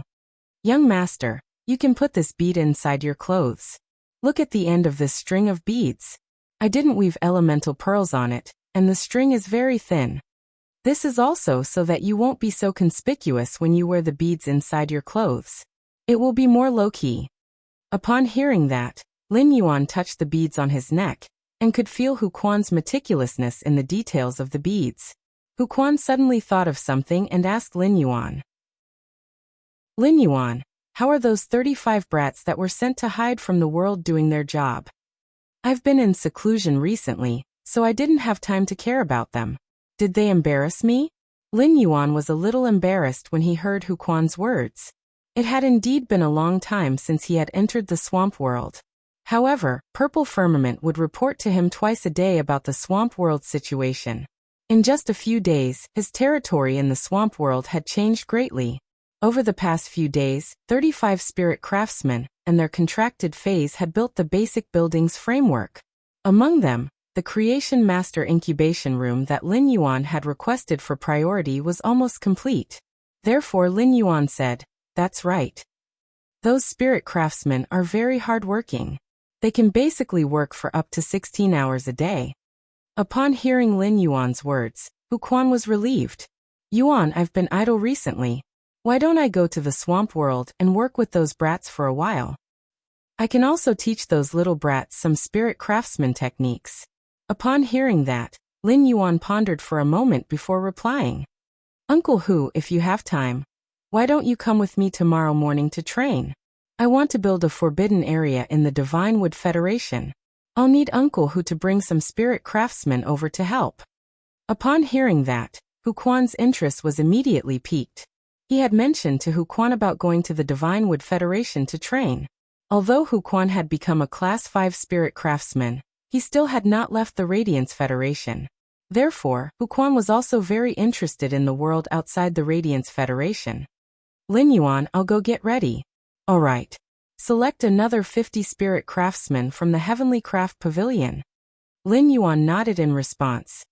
"Young master, you can put this bead inside your clothes. Look at the end of this string of beads. I didn't weave elemental pearls on it, and the string is very thin. This is also so that you won't be so conspicuous when you wear the beads inside your clothes. It will be more low-key." Upon hearing that, Lin Yuan touched the beads on his neck, and could feel Hu Quan's meticulousness in the details of the beads. Hu Quan suddenly thought of something and asked Lin Yuan. "Lin Yuan, how are those 35 brats that were sent to hide from the world doing their job? I've been in seclusion recently, so I didn't have time to care about them. Did they embarrass me?" Lin Yuan was a little embarrassed when he heard Hu Quan's words. It had indeed been a long time since he had entered the swamp world. However, Purple Firmament would report to him twice a day about the swamp world situation. In just a few days, his territory in the swamp world had changed greatly. Over the past few days, 35 spirit craftsmen and their contracted phase had built the basic building's framework. Among them, the Creation Master incubation room that Lin Yuan had requested for priority was almost complete. Therefore Lin Yuan said, "That's right. Those spirit craftsmen are very hardworking. They can basically work for up to 16 hours a day." Upon hearing Lin Yuan's words, Hu Quan was relieved. "Yuan, I've been idle recently. Why don't I go to the swamp world and work with those brats for a while? I can also teach those little brats some spirit craftsman techniques." Upon hearing that, Lin Yuan pondered for a moment before replying. Uncle Hu, if you have time, why don't you come with me tomorrow morning to train? I want to build a forbidden area in the Divine Wood Federation. I'll need Uncle Hu to bring some spirit craftsmen over to help. Upon hearing that, Hu Quan's interest was immediately piqued. He had mentioned to Hu Quan about going to the Divine Wood Federation to train. Although Hu Quan had become a Class 5 spirit craftsman, he still had not left the Radiance Federation. Therefore, Hu Quan was also very interested in the world outside the Radiance Federation. Lin Yuan, I'll go get ready. All right. Select another 50 spirit craftsmen from the Heavenly Craft Pavilion. Lin Yuan nodded in response.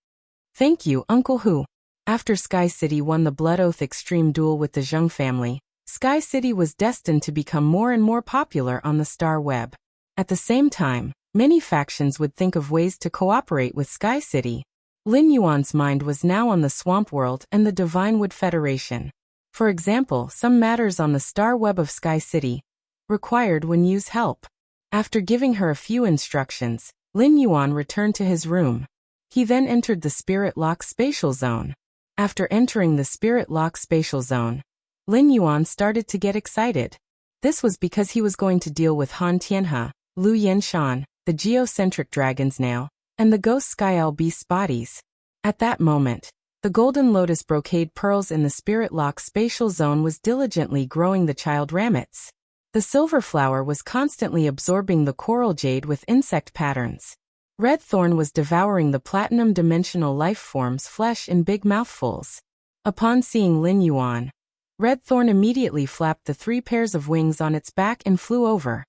Thank you, Uncle Hu. After Sky City won the Blood Oath Extreme Duel with the Zheng family, Sky City was destined to become more and more popular on the Star Web. At the same time, many factions would think of ways to cooperate with Sky City. Lin Yuan's mind was now on the Swamp World and the Divine Wood Federation. For example, some matters on the Star Web of Sky City required Wen-Yu's help. After giving her a few instructions, Lin Yuan returned to his room. He then entered the Spirit Lock Spatial Zone. After entering the Spirit Lock Spatial Zone, Lin Yuan started to get excited. This was because he was going to deal with Han Tianhe, Lu Yenshan, the geocentric dragon's nail, and the ghost Sky Owl Beast's bodies. At that moment, the golden lotus brocade pearls in the Spirit Lock Spatial Zone was diligently growing the child rabbits. The silver flower was constantly absorbing the coral jade with insect patterns. Red Thorn was devouring the platinum dimensional life form's flesh in big mouthfuls. Upon seeing Lin Yuan, Red Thorn immediately flapped the 3 pairs of wings on its back and flew over.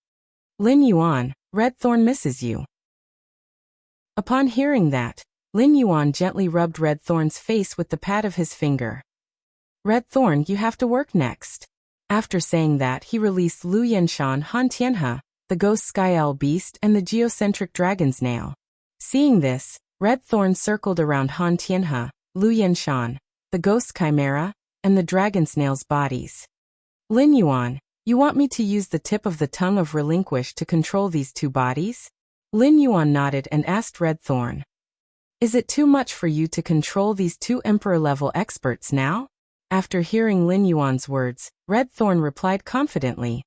Lin Yuan, Red Thorn misses you. Upon hearing that, Lin Yuan gently rubbed Red Thorn's face with the pad of his finger. Red Thorn, you have to work next. After saying that, he released Lu Yenshan, Han Tianhe, the ghost Sky Owl Beast, and the geocentric dragon's nail. Seeing this, Red Thorn circled around Han Tianhe, Lu Yenshan, the ghost chimera, and the dragon snail's bodies. Lin Yuan, you want me to use the tip of the tongue of relinquish to control these 2 bodies? Lin Yuan nodded and asked Red Thorn. Is it too much for you to control these 2 emperor-level experts now? After hearing Lin Yuan's words, Red Thorn replied confidently.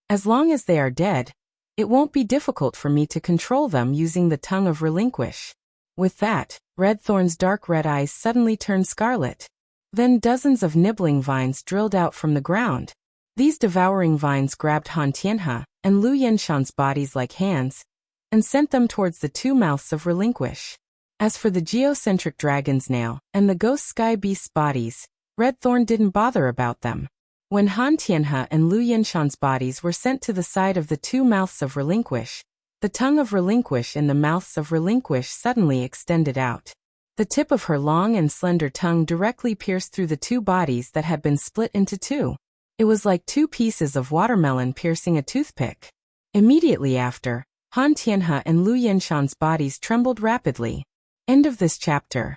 As long as they are dead, it won't be difficult for me to control them using the tongue of relinquish. With that, Red Thorn's dark red eyes suddenly turned scarlet. Then dozens of nibbling vines drilled out from the ground. These devouring vines grabbed Han Tianhe and Lu Yenshan's bodies like hands and sent them towards the 2 mouths of relinquish. As for the geocentric dragon's nail and the ghost sky beast's bodies, Red Thorn didn't bother about them. When Han Tianhe and Lu Yenshan's bodies were sent to the side of the 2 mouths of relinquish, the tongue of relinquish in the mouths of relinquish suddenly extended out. The tip of her long and slender tongue directly pierced through the 2 bodies that had been split into 2. It was like 2 pieces of watermelon piercing a toothpick. Immediately after, Han Tianhe and Lu Yenshan's bodies trembled rapidly. End of this chapter.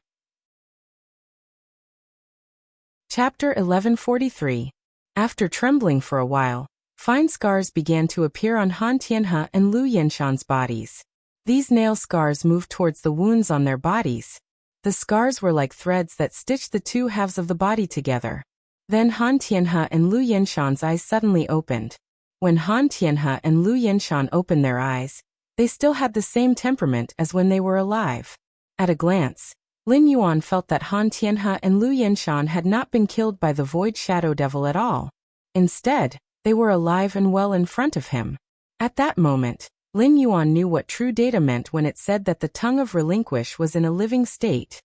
Chapter 1143. After trembling for a while, fine scars began to appear on Han Tianhe and Lu Yenshan's bodies. These nail scars moved towards the wounds on their bodies. The scars were like threads that stitched the 2 halves of the body together. Then Han Tianhe and Lu Yenshan's eyes suddenly opened. When Han Tianhe and Lu Yenshan opened their eyes, they still had the same temperament as when they were alive. At a glance, Lin Yuan felt that Han Tianhe and Lu Yenshan had not been killed by the Void Shadow Devil at all. Instead, they were alive and well in front of him. At that moment, Lin Yuan knew what true data meant when it said that the tongue of relinquish was in a living state.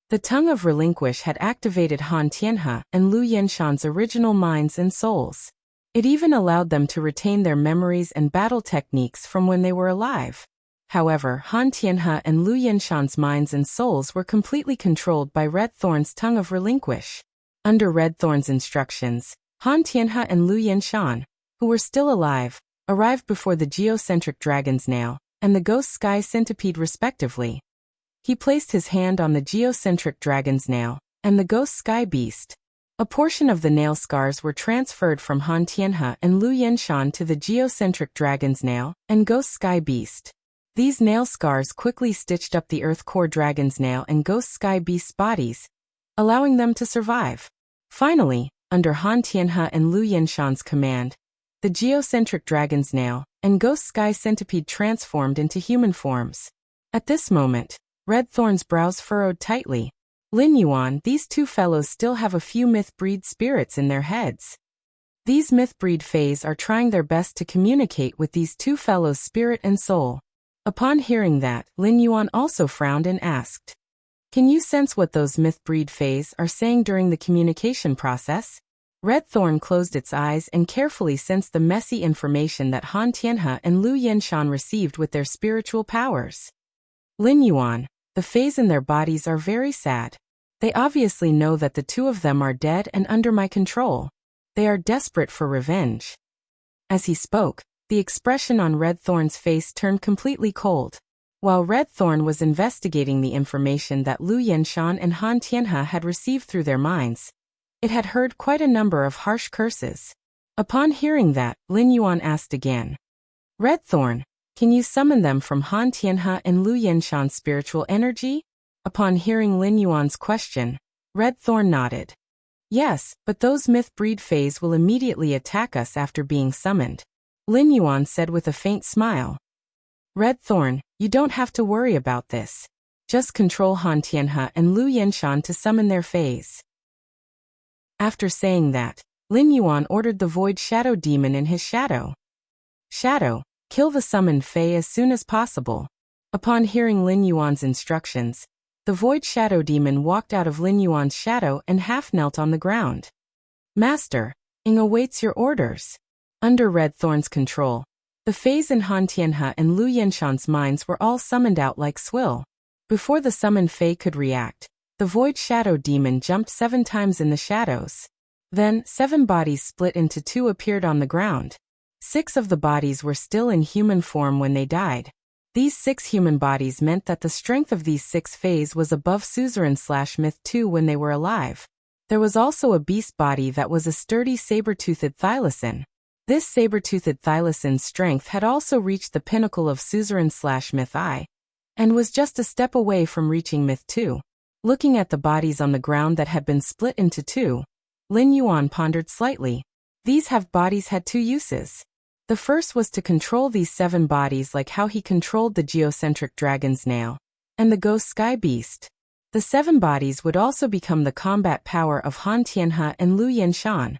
The tongue of relinquish had activated Han Tianhe and Lu Yenshan's original minds and souls. It even allowed them to retain their memories and battle techniques from when they were alive. However, Han Tianhe and Lu Yenshan's minds and souls were completely controlled by Red Thorn's tongue of relinquish. Under Red Thorn's instructions, Han Tianhe and Lu Yenshan, who were still alive, arrived before the geocentric dragon's nail and the ghost sky centipede respectively. He placed his hand on the geocentric dragon's nail and the ghost sky beast. A portion of the nail scars were transferred from Han Tianhe and Lu Yenshan to the geocentric dragon's nail and ghost sky beast. These nail scars quickly stitched up the Earth Core Dragon's nail and Ghost Sky Beast's bodies, allowing them to survive. Finally, under Han Tianhe and Lu Yenshan's command, the geocentric Dragon's nail and Ghost Sky Centipede transformed into human forms. At this moment, Red Thorn's brows furrowed tightly. Lin Yuan, these two fellows still have a few myth-breed spirits in their heads. These myth-breed fays are trying their best to communicate with these two fellows' spirit and soul. Upon hearing that, Lin Yuan also frowned and asked, "Can you sense what those myth-breed fays are saying during the communication process?" Red Thorn closed its eyes and carefully sensed the messy information that Han Tianhe and Lu Yenshan received with their spiritual powers. Lin Yuan, the fays in their bodies are very sad. They obviously know that the two of them are dead and under my control. They are desperate for revenge. As he spoke, the expression on Red Thorn's face turned completely cold. While Red Thorn was investigating the information that Lu Yenshan and Han Tianhe had received through their minds, it had heard quite a number of harsh curses. Upon hearing that, Lin Yuan asked again, "Red Thorn, can you summon them from Han Tianhe and Lu Yenshan's spiritual energy?" Upon hearing Lin Yuan's question, Red Thorn nodded. "Yes, but those myth-breed fays will immediately attack us after being summoned," Lin Yuan said with a faint smile. "Red Thorn, you don't have to worry about this. Just control Han Tianhe and Lu Yenshan to summon their fays." After saying that, Lin Yuan ordered the Void Shadow Demon in his shadow. "Shadow, kill the summoned fae as soon as possible." Upon hearing Lin Yuan's instructions, the Void Shadow Demon walked out of Lin Yuan's shadow and half knelt on the ground. "Master, Ing awaits your orders." Under Red Thorn's control, the fays in Han Tianhe and Lu Yenshan's minds were all summoned out like swill. Before the summoned fae could react, the Void Shadow Demon jumped 7 times in the shadows. Then, 7 bodies split into 2 appeared on the ground. 6 of the bodies were still in human form when they died. These 6 human bodies meant that the strength of these 6 fays was above Suzerain/Myth 2 when they were alive. There was also a beast body that was a sturdy saber-toothed thylacine. This saber-toothed thylacine's strength had also reached the pinnacle of Suzerain/Myth I, and was just a step away from reaching Myth 2. Looking at the bodies on the ground that had been split into 2, Lin Yuan pondered slightly. These bodies had 2 uses. The first was to control these 7 bodies like how he controlled the geocentric Dragon's nail and the Ghost Sky Beast. The 7 bodies would also become the combat power of Han Tianhe and Lu Yenshan,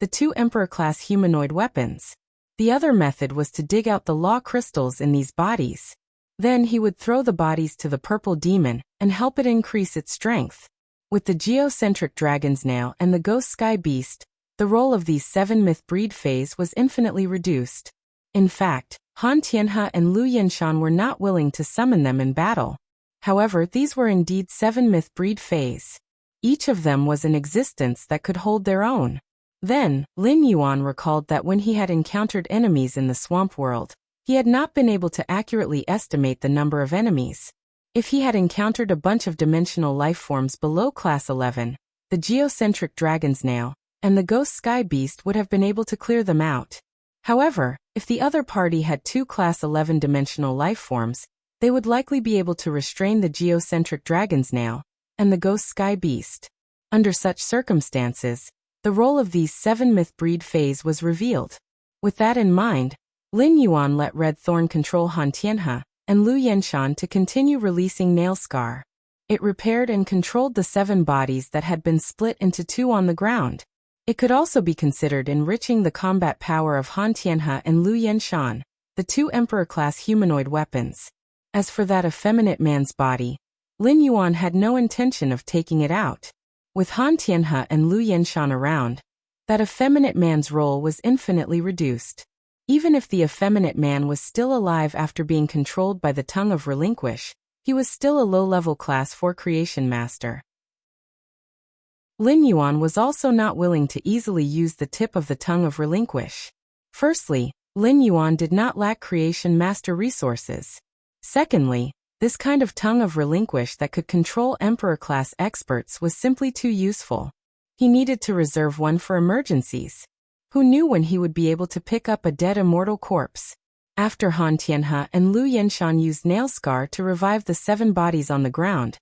the 2 Emperor-class humanoid weapons. The other method was to dig out the law crystals in these bodies. Then he would throw the bodies to the purple demon and help it increase its strength. With the geocentric Dragon's nail and the Ghost Sky Beast, the role of these 7 myth-breed fays was infinitely reduced. In fact, Han Tianhe and Lu Yenshan were not willing to summon them in battle. However, these were indeed 7 myth-breed fays. Each of them was an existence that could hold their own. Then, Lin Yuan recalled that when he had encountered enemies in the swamp world, he had not been able to accurately estimate the number of enemies. If he had encountered a bunch of dimensional life forms below Class 11, the geocentric Dragon's nail and the Ghost Sky Beast would have been able to clear them out. However, if the other party had 2 Class 11 dimensional life forms, they would likely be able to restrain the geocentric Dragon's nail and the Ghost Sky Beast. Under such circumstances, the role of these 7 myth-breed fays was revealed. With that in mind, Lin Yuan let Red Thorn control Han Tianhe and Lu Yenshan to continue releasing Nail Scar. It repaired and controlled the 7 bodies that had been split into 2 on the ground. It could also be considered enriching the combat power of Han Tianhe and Lu Yenshan, the 2 Emperor-class humanoid weapons. As for that effeminate man's body, Lin Yuan had no intention of taking it out. With Han Tianhe and Lu Yenshan around, that effeminate man's role was infinitely reduced. Even if the effeminate man was still alive after being controlled by the Tongue of Relinquish, he was still a low-level Class 4 creation master. Lin Yuan was also not willing to easily use the tip of the Tongue of Relinquish. Firstly, Lin Yuan did not lack creation master resources. Secondly, this kind of Tongue of Relinquish that could control Emperor-class experts was simply too useful. He needed to reserve one for emergencies. Who knew when he would be able to pick up a dead immortal corpse? After Han Tianhe and Lu Yenshan used Nail Scar to revive the 7 bodies on the ground,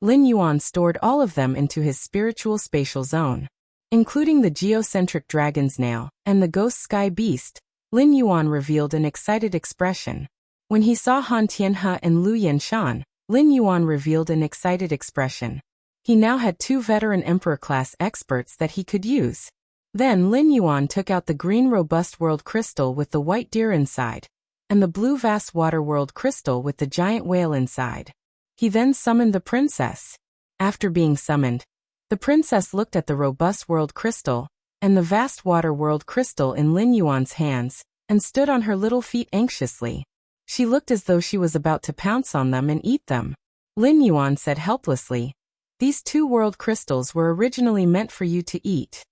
Lin Yuan stored all of them into his spiritual spatial zone. Including the geocentric dragon's nail and the ghost sky beast, Lin Yuan revealed an excited expression. When he saw Han Tianhe and Lu Yenshan, Lin Yuan revealed an excited expression. He now had 2 veteran Emperor-class experts that he could use. Then Lin Yuan took out the green robust world crystal with the white deer inside, and the blue vast water world crystal with the giant whale inside. He then summoned the princess. After being summoned, the princess looked at the robust world crystal and the vast water world crystal in Lin Yuan's hands and stood on her little feet anxiously. She looked as though she was about to pounce on them and eat them. Lin Yuan said helplessly, "These 2 world crystals were originally meant for you to eat.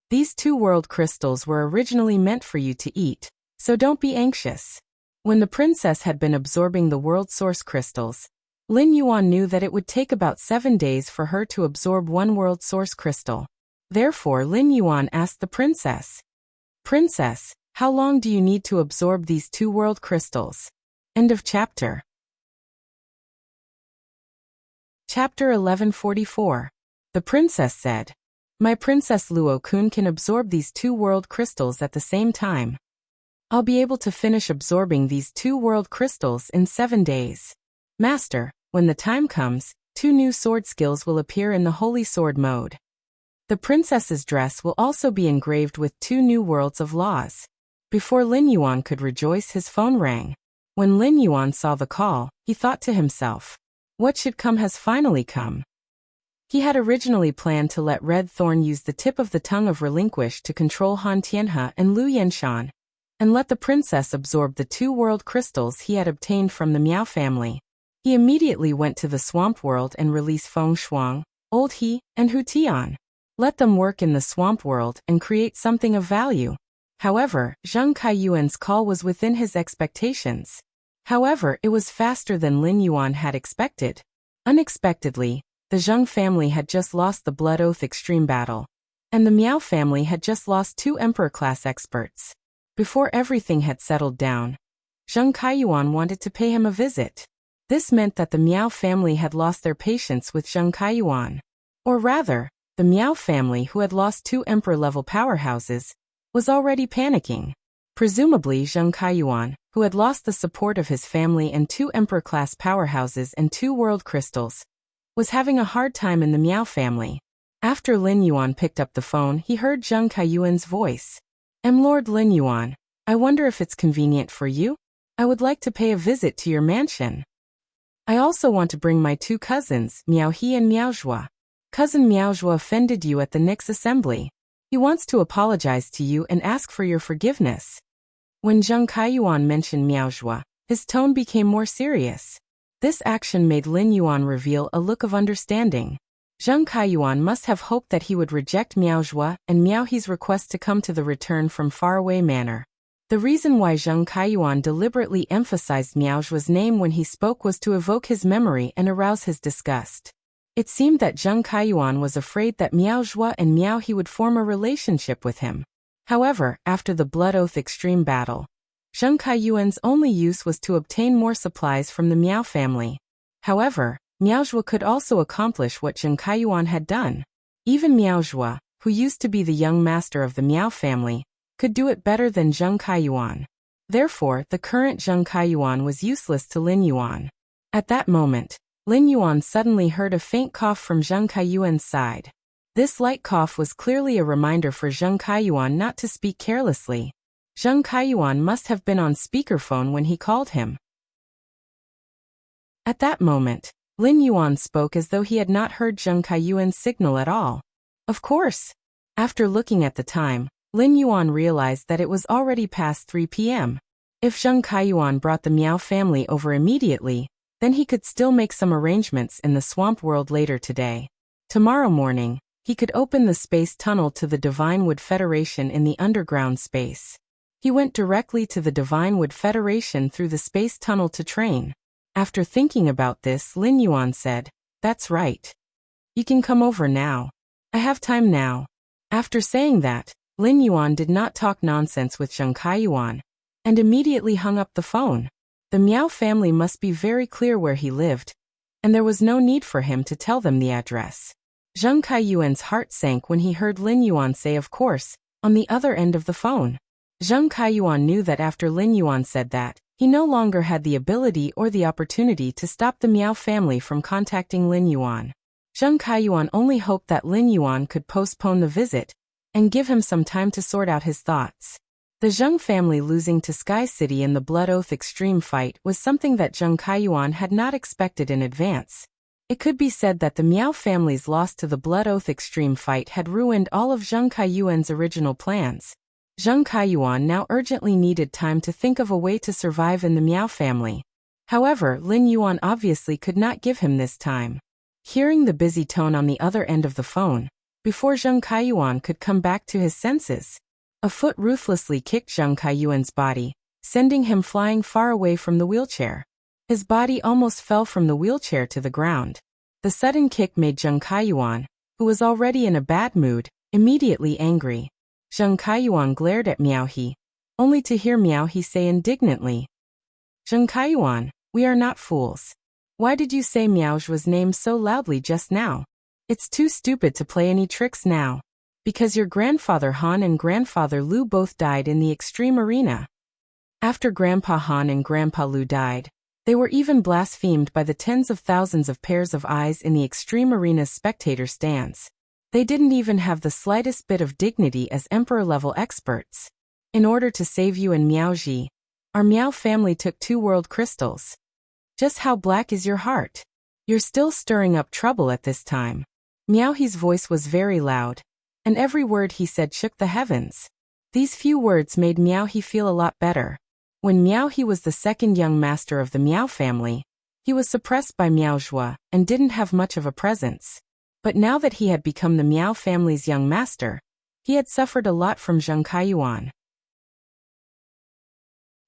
These 2 world crystals were originally meant for you to eat, so don't be anxious." When the princess had been absorbing the world source crystals, Lin Yuan knew that it would take about 7 days for her to absorb 1 world source crystal. Therefore Lin Yuan asked the princess, "Princess, how long do you need to absorb these 2 world crystals?" End of chapter. Chapter 1144. The princess said, "My Princess Luo-kun can absorb these 2 world crystals at the same time. I'll be able to finish absorbing these 2 world crystals in 7 days. Master, when the time comes, 2 new sword skills will appear in the Holy Sword mode. The princess's dress will also be engraved with 2 new worlds of laws." Before Lin Yuan could rejoice, his phone rang. When Lin Yuan saw the call, he thought to himself, what should come has finally come. He had originally planned to let Red Thorn use the tip of the tongue of Relinquish to control Han Tianhe and Lu Yenshan, and let the princess absorb the 2 world crystals he had obtained from the Miao family. He immediately went to the swamp world and released Feng Shuang, Old He, and Hu Tian. Let them work in the swamp world and create something of value. However, Zheng Kaiyuan's call was within his expectations. However, it was faster than Lin Yuan had expected. Unexpectedly, the Zheng family had just lost the Blood Oath Extreme Battle, and the Miao family had just lost 2 Emperor-class experts. Before everything had settled down, Zheng Kaiyuan wanted to pay him a visit. This meant that the Miao family had lost their patience with Zheng Kaiyuan. Or rather, the Miao family, who had lost 2 Emperor-level powerhouses, was already panicking. Presumably Zheng Kaiyuan, who had lost the support of his family and 2 Emperor-class powerhouses and 2 world crystals, was having a hard time in the Miao family. After Lin Yuan picked up the phone, he heard Zheng Kaiyuan's voice. Lord Lin Yuan, I wonder if it's convenient for you? I would like to pay a visit to your mansion. I also want to bring my 2 cousins, Miao He and Miao Zhua. Cousin Miao Zhua offended you at the Nix assembly. He wants to apologize to you and ask for your forgiveness. When Zheng Kaiyuan mentioned Miao Zhua, his tone became more serious. This action made Lin Yuan reveal a look of understanding. Zheng Kaiyuan must have hoped that he would reject Miao Zhua and Miao He's request to come to the return from faraway manor. The reason why Zheng Kaiyuan deliberately emphasized Miao Zhua's name when he spoke was to evoke his memory and arouse his disgust. It seemed that Zheng Kaiyuan was afraid that Miao Zhua and Miao He would form a relationship with him. However, after the Blood Oath Extreme Battle, Zheng Kaiyuan's only use was to obtain more supplies from the Miao family. However, Miao Zhua could also accomplish what Zheng Kaiyuan had done. Even Miao Zhua, who used to be the young master of the Miao family, could do it better than Zheng Kaiyuan. Therefore, the current Zheng Kaiyuan was useless to Lin Yuan. At that moment, Lin Yuan suddenly heard a faint cough from Zheng Kaiyuan's side. This light cough was clearly a reminder for Zheng Kaiyuan not to speak carelessly. Zheng Kaiyuan must have been on speakerphone when he called him. At that moment, Lin Yuan spoke as though he had not heard Zheng Kaiyuan's signal at all. Of course. After looking at the time, Lin Yuan realized that it was already past 3 p.m. If Zheng Kaiyuan brought the Miao family over immediately, then he could still make some arrangements in the swamp world later today. Tomorrow morning, he could open the space tunnel to the Divine Wood Federation in the underground space. He went directly to the Divine Wood Federation through the space tunnel to train. After thinking about this, Lin Yuan said, "That's right. You can come over now. I have time now." After saying that, Lin Yuan did not talk nonsense with Zheng Kaiyuan. and immediately hung up the phone. The Miao family must be very clear where he lived, and there was no need for him to tell them the address. Zheng Kaiyuan's heart sank when he heard Lin Yuan say of course, on the other end of the phone. Zheng Kaiyuan knew that after Lin Yuan said that, he no longer had the ability or the opportunity to stop the Miao family from contacting Lin Yuan. Zheng Kaiyuan only hoped that Lin Yuan could postpone the visit and give him some time to sort out his thoughts. The Zheng family losing to Sky City in the Blood Oath Extreme fight was something that Zheng Kaiyuan had not expected in advance. It could be said that the Miao family's loss to the Blood Oath Extreme fight had ruined all of Zheng Kaiyuan's original plans. Zheng Kaiyuan now urgently needed time to think of a way to survive in the Miao family. However, Lin Yuan obviously could not give him this time. Hearing the busy tone on the other end of the phone, before Zheng Kaiyuan could come back to his senses, a foot ruthlessly kicked Zheng Kaiyuan's body, sending him flying far away from the wheelchair. His body almost fell from the wheelchair to the ground. The sudden kick made Zheng Kaiyuan, who was already in a bad mood, immediately angry. Zheng Kaiyuan glared at Miao He, only to hear Miao He say indignantly, "Zheng Kaiyuan, we are not fools. Why did you say Miao Zhua's name so loudly just now? It's too stupid to play any tricks now. Because your grandfather Han and grandfather Lu both died in the extreme arena. After Grandpa Han and Grandpa Lu died, they were even blasphemed by the tens of thousands of pairs of eyes in the extreme arena's spectator stands. They didn't even have the slightest bit of dignity as emperor-level experts. In order to save you and Miao Ji, our Miao family took 2 world crystals. Just how black is your heart? You're still stirring up trouble at this time." Miao He's voice was very loud, and every word he said shook the heavens. These few words made Miao He feel a lot better. When Miao He was the second young master of the Miao family, he was suppressed by Miao Zhua and didn't have much of a presence. But now that he had become the Miao family's young master, he had suffered a lot from Zheng Kaiyuan.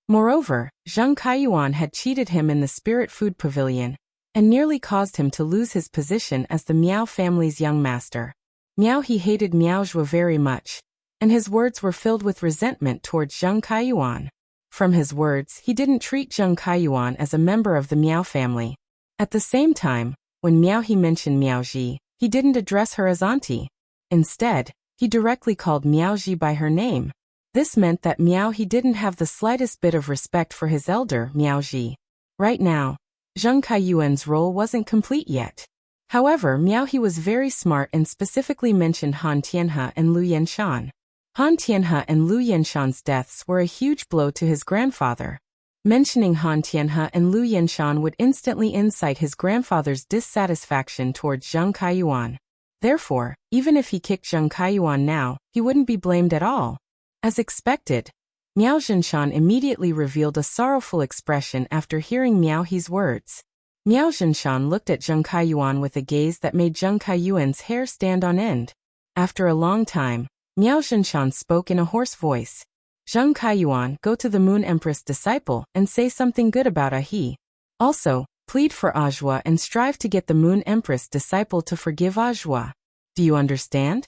Moreover, Zheng Kaiyuan had cheated him in the Spirit Food Pavilion and nearly caused him to lose his position as the Miao family's young master. Miao He hated Miao Zhua very much, and his words were filled with resentment towards Zheng Kaiyuan. From his words, he didn't treat Zheng Kaiyuan as a member of the Miao family. At the same time, when Miao He mentioned Miao Ji, he didn't address her as auntie. Instead, he directly called Miao Ji by her name. This meant that Miao He didn't have the slightest bit of respect for his elder, Miao Ji. Right now, Zheng Kaiyuan's role wasn't complete yet. However, Miao He was very smart and specifically mentioned Han Tianhe and Lu Yanshan. Han Tianhe and Lu Yanshan's deaths were a huge blow to his grandfather. Mentioning Han Tianhe and Lu Yanshan would instantly incite his grandfather's dissatisfaction towards Zheng Kaiyuan. Therefore, even if he kicked Zheng Kaiyuan now, he wouldn't be blamed at all. As expected, Miao Zhenshan immediately revealed a sorrowful expression after hearing Miao He's words. Miao Zhenshan looked at Zheng Kaiyuan with a gaze that made Zheng Kaiyuan's hair stand on end. After a long time, Miao Zhenshan spoke in a hoarse voice. "Zheng Kaiyuan, go to the Moon Empress disciple and say something good about Ahi. Also, plead for Ajua and strive to get the Moon Empress disciple to forgive Ajua. Do you understand?"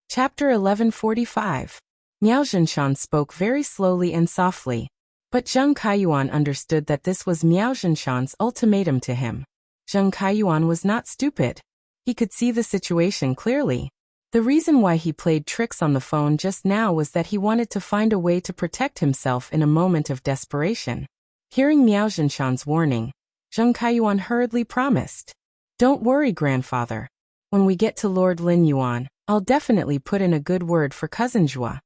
Chapter 1145. Miao Zhenshan spoke very slowly and softly, but Zheng Kaiyuan understood that this was Miao Zhenshan's ultimatum to him. Zheng Kaiyuan was not stupid. He could see the situation clearly. The reason why he played tricks on the phone just now was that he wanted to find a way to protect himself in a moment of desperation. Hearing Miao Zhenshan's warning, Zheng Kaiyuan hurriedly promised, "Don't worry, grandfather. When we get to Lord Lin Yuan, I'll definitely put in a good word for cousin Zhua.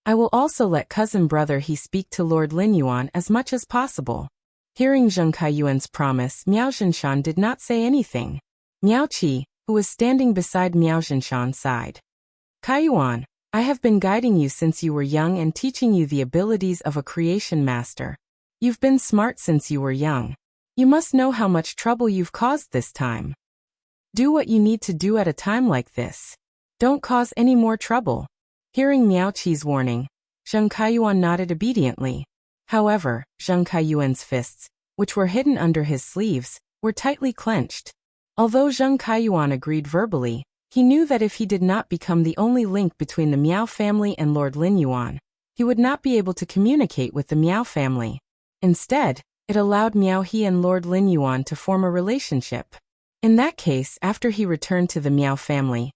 I will also let cousin brother He speak to Lord Lin Yuan as much as possible." Hearing Zheng Kaiyuan's promise, Miao Zhenshan did not say anything. Miao Qi, who was standing beside Miao Zhenshan's side. "Kaiyuan, I have been guiding you since you were young and teaching you the abilities of a creation master. You've been smart since you were young. You must know how much trouble you've caused this time. Do what you need to do at a time like this. Don't cause any more trouble." Hearing Miao Qi's warning, Zheng Kaiyuan nodded obediently. However, Zheng Kaiyuan's fists, which were hidden under his sleeves, were tightly clenched. Although Zheng Kaiyuan agreed verbally, He knew that if he did not become the only link between the Miao family and Lord Lin Yuan, he would not be able to communicate with the Miao family. Instead, it allowed Miao He and Lord Lin Yuan to form a relationship. In that case, after he returned to the Miao family,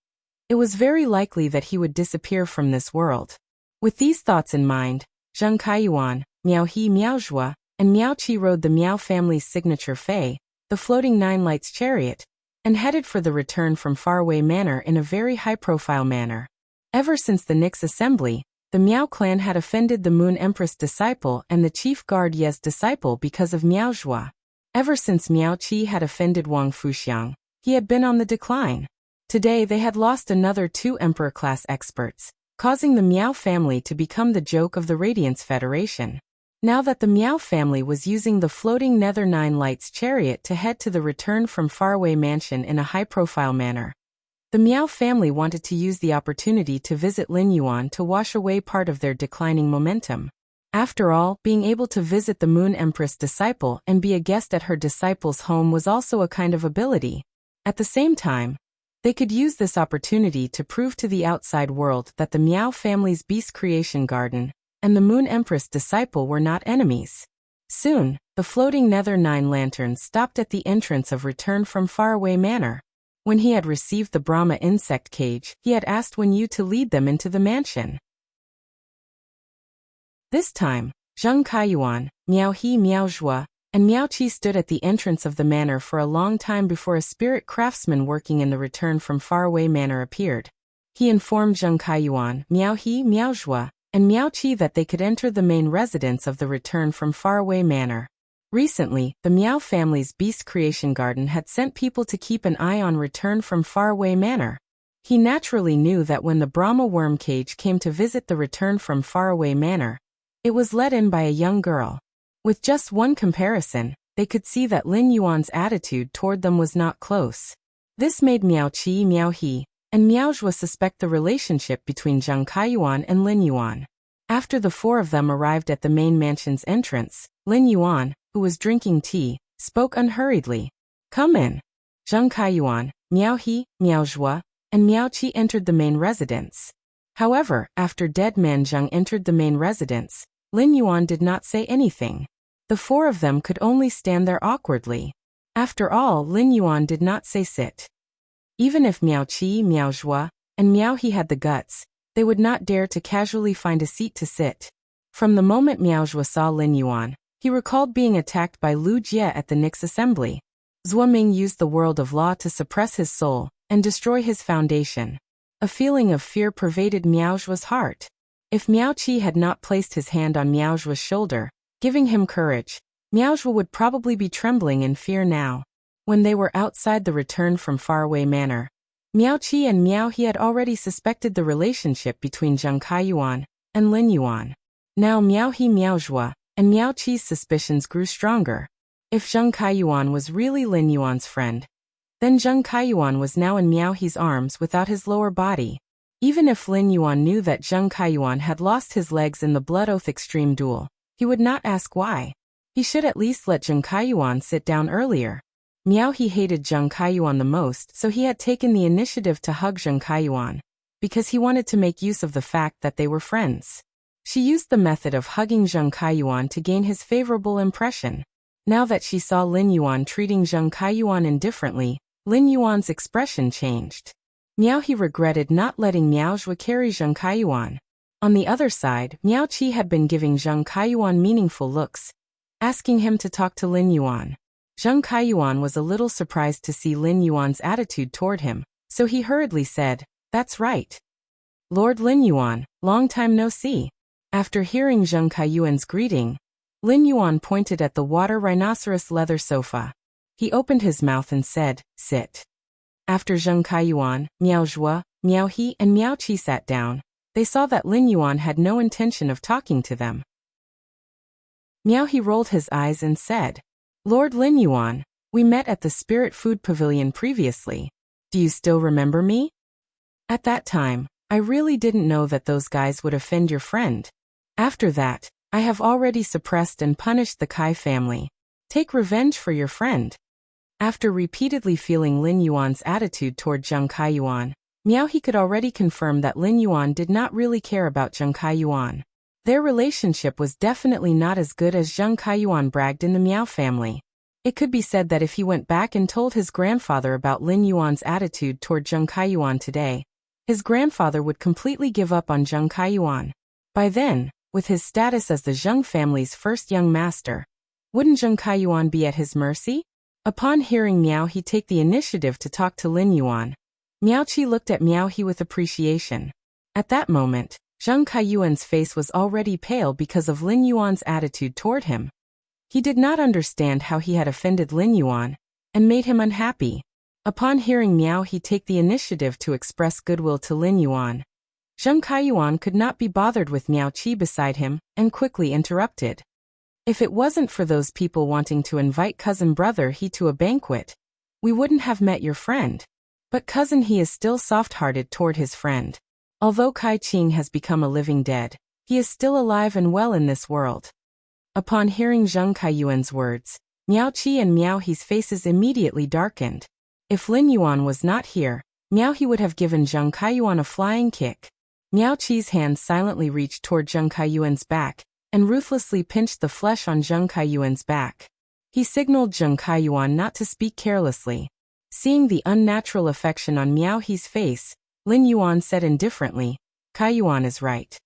it was very likely that he would disappear from this world. With these thoughts in mind, Zheng Kaiyuan, Miao He, Miao Zhua, and Miao Qi rode the Miao family's signature fei, the floating nine lights chariot, and headed for the return from faraway manor in a very high-profile manner. Ever since the Nix assembly, the Miao clan had offended the Moon Empress disciple and the chief guard Ye's disciple because of Miao Zhua. Ever since Miao Qi had offended Wang Fuxiang, he had been on the decline. Today they had lost another 2 emperor-class experts, causing the Miao family to become the joke of the Radiance Federation. Now that the Miao family was using the floating Nether Nine Lights chariot to head to the return from faraway mansion in a high-profile manner, the Miao family wanted to use the opportunity to visit Lin Yuan to wash away part of their declining momentum. After all, being able to visit the Moon Empress disciple and be a guest at her disciple's home was also a kind of ability. At the same time, they could use this opportunity to prove to the outside world that the Miao family's Beast Creation Garden and the Moon Empress disciple were not enemies. Soon, the floating Nether Nine Lanterns stopped at the entrance of Return from Faraway Manor. When he had received the Brahma insect cage, he had asked Wen Yu to lead them into the mansion. This time, Zheng Kaiyuan, Miao He, Miao Zhua, and Miao Qi stood at the entrance of the manor for a long time before a spirit craftsman working in the Return from Faraway Manor appeared. He informed Zheng Kaiyuan, Miao He, Miao Zhua, and Miao Qi that they could enter the main residence of the Return from Faraway Manor. Recently, the Miao family's Beast Creation Garden had sent people to keep an eye on Return from Faraway Manor. He naturally knew that when the Brahma worm cage came to visit the Return from Faraway Manor, it was let in by a young girl. With just one comparison, they could see that Lin Yuan's attitude toward them was not close. This made Miao Qi, Miao He, and Miao Zhua suspect the relationship between Zheng Kaiyuan and Lin Yuan. After the 4 of them arrived at the main mansion's entrance, Lin Yuan, who was drinking tea, spoke unhurriedly. "Come in." Zheng Kaiyuan, Miao He, Miao Zhua, and Miao Qi entered the main residence. However, after Dead Man Zheng entered the main residence, Lin Yuan did not say anything. The 4 of them could only stand there awkwardly. After all, Lin Yuan did not say sit. Even if Miao Qi, Miao Zhua, and Miao He had the guts, they would not dare to casually find a seat to sit. From the moment Miao Zhua saw Lin Yuan, he recalled being attacked by Lu Jie at the Nix assembly. Zhuo Ming used the world of law to suppress his soul and destroy his foundation. A feeling of fear pervaded Miao Zhua's heart. If Miao Qi had not placed his hand on Miao Zhua's shoulder, giving him courage, Miao Zhua would probably be trembling in fear now. When they were outside the Return from Faraway Manor, Miao Qi and Miao He had already suspected the relationship between Zheng Kaiyuan and Lin Yuan. Now Miao He, Miao Zhua, and Miao Qi's suspicions grew stronger. If Zheng Kaiyuan was really Lin Yuan's friend, then Zheng Kaiyuan was now in Miao He's arms without his lower body. Even if Lin Yuan knew that Zheng Kaiyuan had lost his legs in the Blood Oath Extreme Duel, he would not ask why. He should at least let Zheng Kaiyuan sit down earlier. Miao He hated Zheng Kaiyuan the most, so he had taken the initiative to hug Zheng Kaiyuan, because he wanted to make use of the fact that they were friends. She used the method of hugging Zheng Kaiyuan to gain his favorable impression. Now that she saw Lin Yuan treating Zheng Kaiyuan indifferently, Lin Yuan's expression changed. Miao He regretted not letting Miao Zhua carry Zheng Kaiyuan. On the other side, Miao Qi had been giving Zheng Kaiyuan meaningful looks, asking him to talk to Lin Yuan. Zheng Kaiyuan was a little surprised to see Lin Yuan's attitude toward him, so he hurriedly said, "That's right. Lord Lin Yuan, long time no see." After hearing Zheng Kaiyuan's greeting, Lin Yuan pointed at the water rhinoceros leather sofa. He opened his mouth and said, "Sit." After Zheng Kaiyuan, Miao Zhua, Miao He, and Miao Qi sat down, they saw that Lin Yuan had no intention of talking to them. Miao He rolled his eyes and said, "Lord Lin Yuan, we met at the Spirit Food Pavilion previously. Do you still remember me? At that time, I really didn't know that those guys would offend your friend. After that, I have already suppressed and punished the Kai family. Take revenge for your friend." After repeatedly feeling Lin Yuan's attitude toward Zheng Kaiyuan, Miao He could already confirm that Lin Yuan did not really care about Zheng Kaiyuan. Their relationship was definitely not as good as Zheng Kaiyuan bragged in the Miao family. It could be said that if he went back and told his grandfather about Lin Yuan's attitude toward Zheng Kaiyuan today, his grandfather would completely give up on Zheng Kaiyuan. By then, with his status as the Zheng family's first young master, wouldn't Zheng Kaiyuan be at his mercy? Upon hearing Miao He take the initiative to talk to Lin Yuan, Miao Qi looked at Miao He with appreciation. At that moment, Zheng Kaiyuan's face was already pale because of Lin Yuan's attitude toward him. He did not understand how he had offended Lin Yuan and made him unhappy. Upon hearing Miao He take the initiative to express goodwill to Lin Yuan, Zheng Kaiyuan could not be bothered with Miao Qi beside him and quickly interrupted. If it wasn't for those people wanting to invite cousin brother He to a banquet, we wouldn't have met your friend. But cousin He is still soft-hearted toward his friend. Although Kai Qing has become a living dead, he is still alive and well in this world. Upon hearing Zheng Kaiyuan's words, Miao Qi and Miao He's faces immediately darkened. If Lin Yuan was not here, Miao He would have given Zheng Kaiyuan a flying kick. Miao Qi's hand silently reached toward Zheng Kaiyuan's back and ruthlessly pinched the flesh on Zheng Kaiyuan's back. He signaled Zheng Kaiyuan not to speak carelessly. Seeing the unnatural affection on Miao He's face, Lin Yuan said indifferently, "Kaiyuan is right.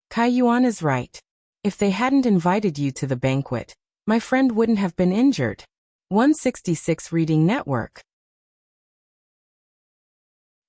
Kaiyuan is right. If they hadn't invited you to the banquet, my friend wouldn't have been injured." 166 Reading Network.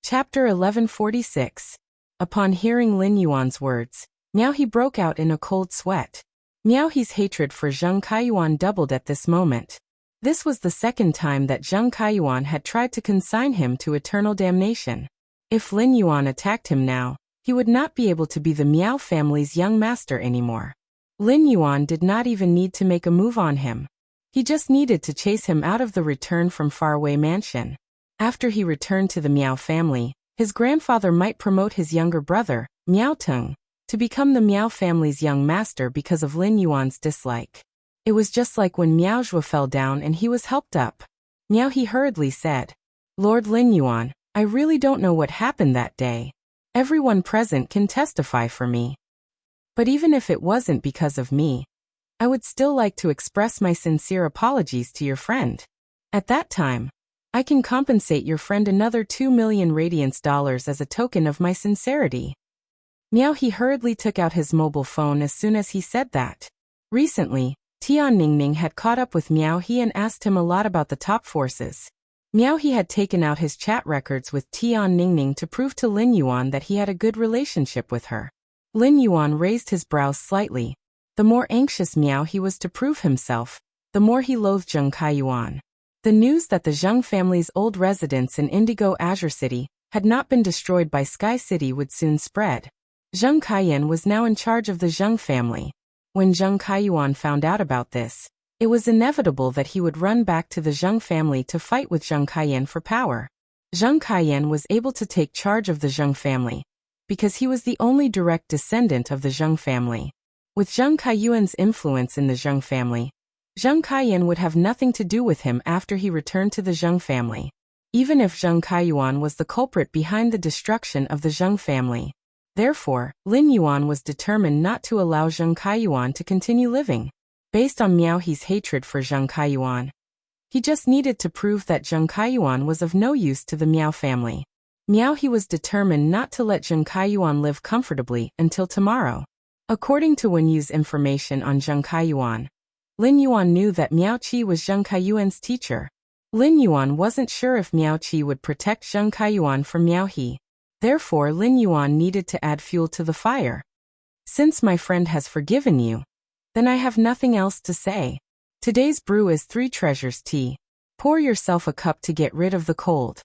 Chapter 1146. Upon hearing Lin Yuan's words, Miao He broke out in a cold sweat. Miao He's hatred for Zheng Kaiyuan doubled at this moment. This was the second time that Zheng Kaiyuan had tried to consign him to eternal damnation. If Lin Yuan attacked him now, he would not be able to be the Miao family's young master anymore. Lin Yuan did not even need to make a move on him. He just needed to chase him out of the return from faraway mansion. After he returned to the Miao family, his grandfather might promote his younger brother, Miao Teng, to become the Miao family's young master because of Lin Yuan's dislike. It was just like when Miao Zhuo fell down and he was helped up. Miao He hurriedly said, "Lord Lin Yuan, I really don't know what happened that day. Everyone present can testify for me. But even if it wasn't because of me, I would still like to express my sincere apologies to your friend. At that time, I can compensate your friend another 2 million radiance dollars as a token of my sincerity." Miao He hurriedly took out his mobile phone as soon as he said that. Recently, Tian Ningning had caught up with Miao He and asked him a lot about the top forces. Miao He had taken out his chat records with Tian Ningning to prove to Lin Yuan that he had a good relationship with her. Lin Yuan raised his brows slightly. The more anxious Miao He was to prove himself, the more he loathed Zheng Kaiyuan. The news that the Zheng family's old residence in Indigo Azure City had not been destroyed by Sky City would soon spread. Zheng Kaiyan was now in charge of the Zheng family. When Zheng Kaiyuan found out about this, it was inevitable that he would run back to the Zheng family to fight with Zheng Kaiyan for power. Zheng Kaiyan was able to take charge of the Zheng family because he was the only direct descendant of the Zheng family. With Zheng Kaiyuan's influence in the Zheng family, Zheng Kaiyan would have nothing to do with him after he returned to the Zheng family. Even if Zheng Kaiyuan was the culprit behind the destruction of the Zheng family. Therefore, Lin Yuan was determined not to allow Zheng Kaiyuan to continue living. Based on Miao He's hatred for Zheng Kaiyuan, he just needed to prove that Zheng Kaiyuan was of no use to the Miao family. Miao He was determined not to let Zheng Kaiyuan live comfortably until tomorrow. According to Wen Yu's information on Zheng Kaiyuan, Lin Yuan knew that Miao Qi was Zheng Kaiyuan's teacher. Lin Yuan wasn't sure if Miao Qi would protect Zheng Kaiyuan from Miao He. Therefore, Lin Yuan needed to add fuel to the fire. "Since my friend has forgiven you, then I have nothing else to say. Today's brew is 3 treasures tea. Pour yourself a cup to get rid of the cold."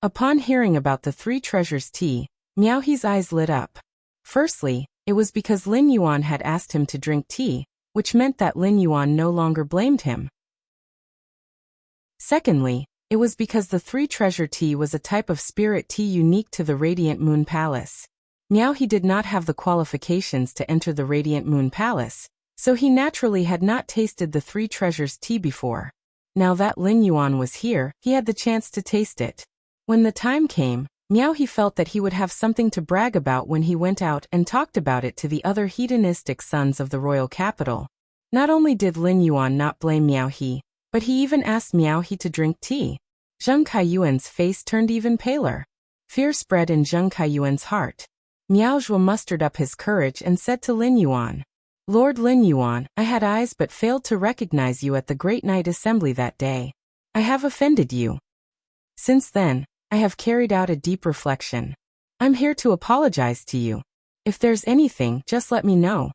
Upon hearing about the 3 treasures tea, Miao He's eyes lit up. Firstly, it was because Lin Yuan had asked him to drink tea, which meant that Lin Yuan no longer blamed him. Secondly, it was because the 3 treasure tea was a type of spirit tea unique to the Radiant Moon Palace. Miao He did not have the qualifications to enter the Radiant Moon Palace, so he naturally had not tasted the 3 treasures tea before. Now that Lin Yuan was here, he had the chance to taste it. When the time came, Miao He felt that he would have something to brag about when he went out and talked about it to the other hedonistic sons of the royal capital. Not only did Lin Yuan not blame Miao He, but he even asked Miao He to drink tea. Zheng Kaiyuan's face turned even paler. Fear spread in Zheng Kaiyuan's heart. Miao Zhuo mustered up his courage and said to Lin Yuan, "Lord Lin Yuan, I had eyes but failed to recognize you at the Great Night Assembly that day. I have offended you. Since then, I have carried out a deep reflection. I'm here to apologize to you. If there's anything, just let me know.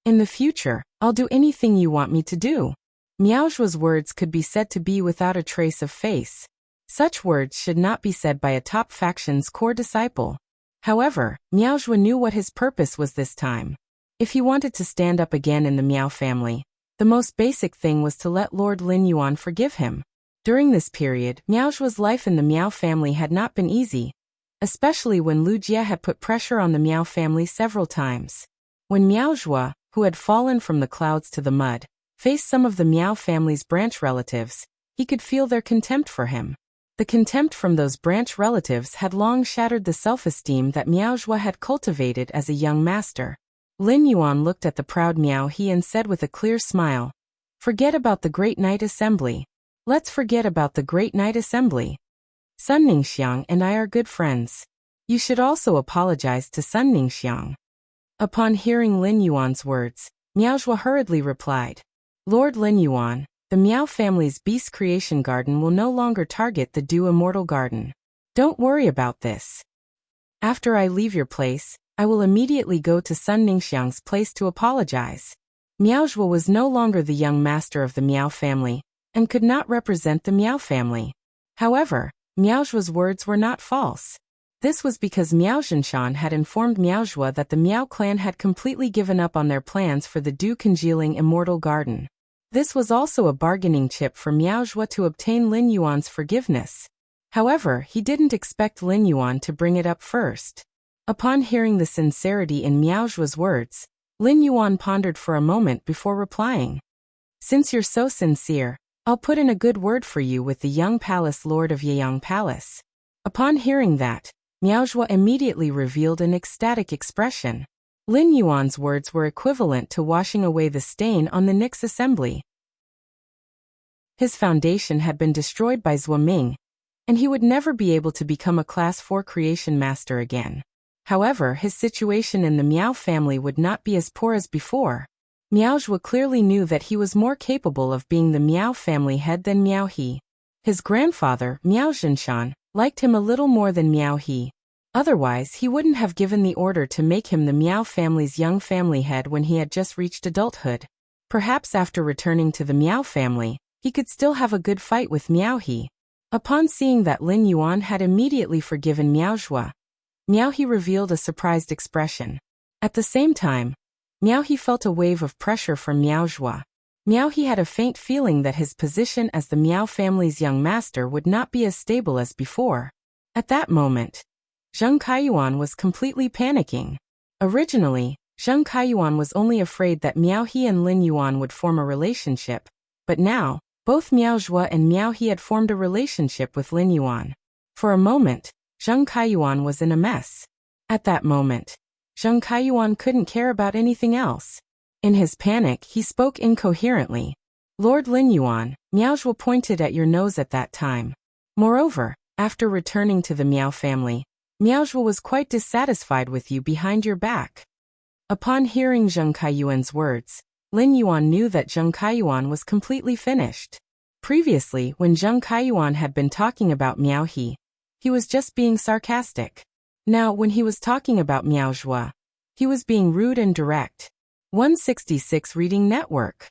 In the future, I'll do anything you want me to do." Miao Zhuo's words could be said to be without a trace of face. Such words should not be said by a top faction's core disciple. However, Miao Zhuo knew what his purpose was this time. If he wanted to stand up again in the Miao family, the most basic thing was to let Lord Lin Yuan forgive him. During this period, Miao Zhuo's life in the Miao family had not been easy, especially when Lu Jie had put pressure on the Miao family several times. When Miao Zhuo, who had fallen from the clouds to the mud, faced some of the Miao family's branch relatives, he could feel their contempt for him. The contempt from those branch relatives had long shattered the self-esteem that Miao Zhuo had cultivated as a young master. Lin Yuan looked at the proud Miao He and said with a clear smile, "Forget about the Great Night Assembly. Let's forget about the Great Night Assembly. Sun Ningxiang and I are good friends. You should also apologize to Sun Ningxiang." Upon hearing Lin Yuan's words, Miao Zhuo hurriedly replied, "Lord Lin Yuan, the Miao family's Beast Creation Garden will no longer target the Du Immortal Garden. Don't worry about this. After I leave your place, I will immediately go to Sun Ningxiang's place to apologize." Miao Zhuo was no longer the young master of the Miao family, and could not represent the Miao family. However, Miao Zhuo's words were not false. This was because Miao Zhenshan had informed Miao Zhuo that the Miao clan had completely given up on their plans for the Du Congealing Immortal Garden. This was also a bargaining chip for Miao Zhuo to obtain Lin Yuan's forgiveness. However, he didn't expect Lin Yuan to bring it up first. Upon hearing the sincerity in Miao Zhuo's words, Lin Yuan pondered for a moment before replying, "Since you're so sincere, I'll put in a good word for you with the young palace lord of Yeyang Palace." Upon hearing that, Miao Zhuo immediately revealed an ecstatic expression. Lin Yuan's words were equivalent to washing away the stain on the Nix assembly. His foundation had been destroyed by Zhuo Ming, and he would never be able to become a Class 4 creation master again. However, his situation in the Miao family would not be as poor as before. Miao Zhuo clearly knew that he was more capable of being the Miao family head than Miao He. His grandfather, Miao Zhenshan, liked him a little more than Miao He. Otherwise, he wouldn't have given the order to make him the Miao family's young family head when he had just reached adulthood. Perhaps after returning to the Miao family, he could still have a good fight with Miao He. Upon seeing that Lin Yuan had immediately forgiven Miao Zhuo, Miao He revealed a surprised expression. At the same time, Miao He felt a wave of pressure from Miao Zhuo. Miao He had a faint feeling that his position as the Miao family's young master would not be as stable as before. At that moment, Zheng Kaiyuan was completely panicking. Originally, Zheng Kaiyuan was only afraid that Miao He and Lin Yuan would form a relationship, but now, both Miao Zhuo and Miao He had formed a relationship with Lin Yuan. For a moment, Zheng Kaiyuan was in a mess. At that moment, Zheng Kaiyuan couldn't care about anything else. In his panic, he spoke incoherently. "Lord Lin Yuan, Miao Zhuo pointed at your nose at that time. Moreover, after returning to the Miao family, Miao Zhuo was quite dissatisfied with you behind your back." Upon hearing Zheng Kaiyuan's words, Lin Yuan knew that Zheng Kaiyuan was completely finished. Previously, when Zheng Kaiyuan had been talking about Miao He was just being sarcastic. Now, when he was talking about Miao Zhuo, he was being rude and direct. 166 Reading Network.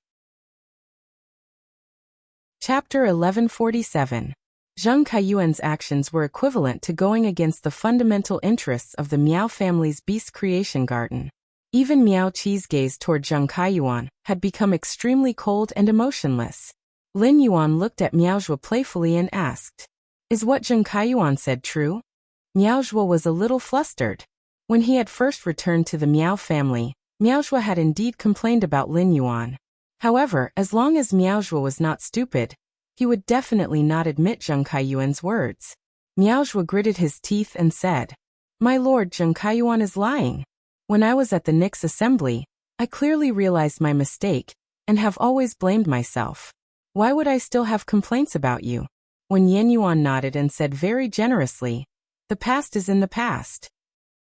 Chapter 1147. Zheng Kaiyuan's actions were equivalent to going against the fundamental interests of the Miao family's Beast Creation Garden. Even Miao Qi's gaze toward Zheng Kaiyuan had become extremely cold and emotionless. Lin Yuan looked at Miao Zhuo playfully and asked, "Is what Zheng Kaiyuan said true?" Miao Zhuo was a little flustered. When he had first returned to the Miao family, Miao Zhuo had indeed complained about Lin Yuan. However, as long as Miao Zhuo was not stupid, he would definitely not admit Zheng Kaiyuan's words. Miaozhua gritted his teeth and said, "My lord, Zheng Kaiyuan is lying. When I was at the Nix assembly, I clearly realized my mistake, and have always blamed myself. Why would I still have complaints about you?" When Yin Yuan nodded and said very generously, "The past is in the past.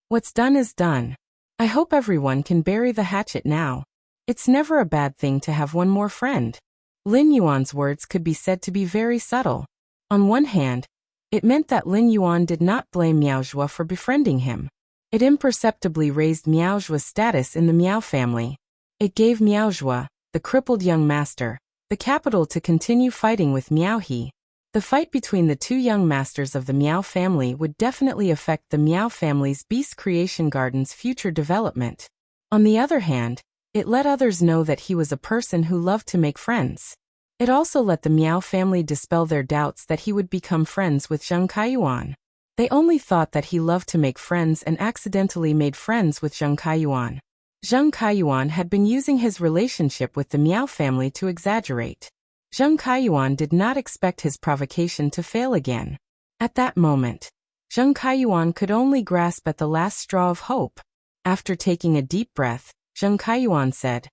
What's done is done. I hope everyone can bury the hatchet now. It's never a bad thing to have one more friend." Lin Yuan's words could be said to be very subtle. On one hand, it meant that Lin Yuan did not blame Miaozhua for befriending him. It imperceptibly raised Miaozhua's status in the Miao family. It gave Miaozhua, the crippled young master, the capital to continue fighting with Miao He. The fight between the two young masters of the Miao family would definitely affect the Miao family's Beast Creation Garden's future development. On the other hand, it let others know that he was a person who loved to make friends. It also let the Miao family dispel their doubts that he would become friends with Zheng Kaiyuan. They only thought that he loved to make friends and accidentally made friends with Zheng Kaiyuan. Zheng Kaiyuan had been using his relationship with the Miao family to exaggerate. Zheng Kaiyuan did not expect his provocation to fail again. At that moment, Zheng Kaiyuan could only grasp at the last straw of hope. After taking a deep breath, Zheng Kaiyuan said,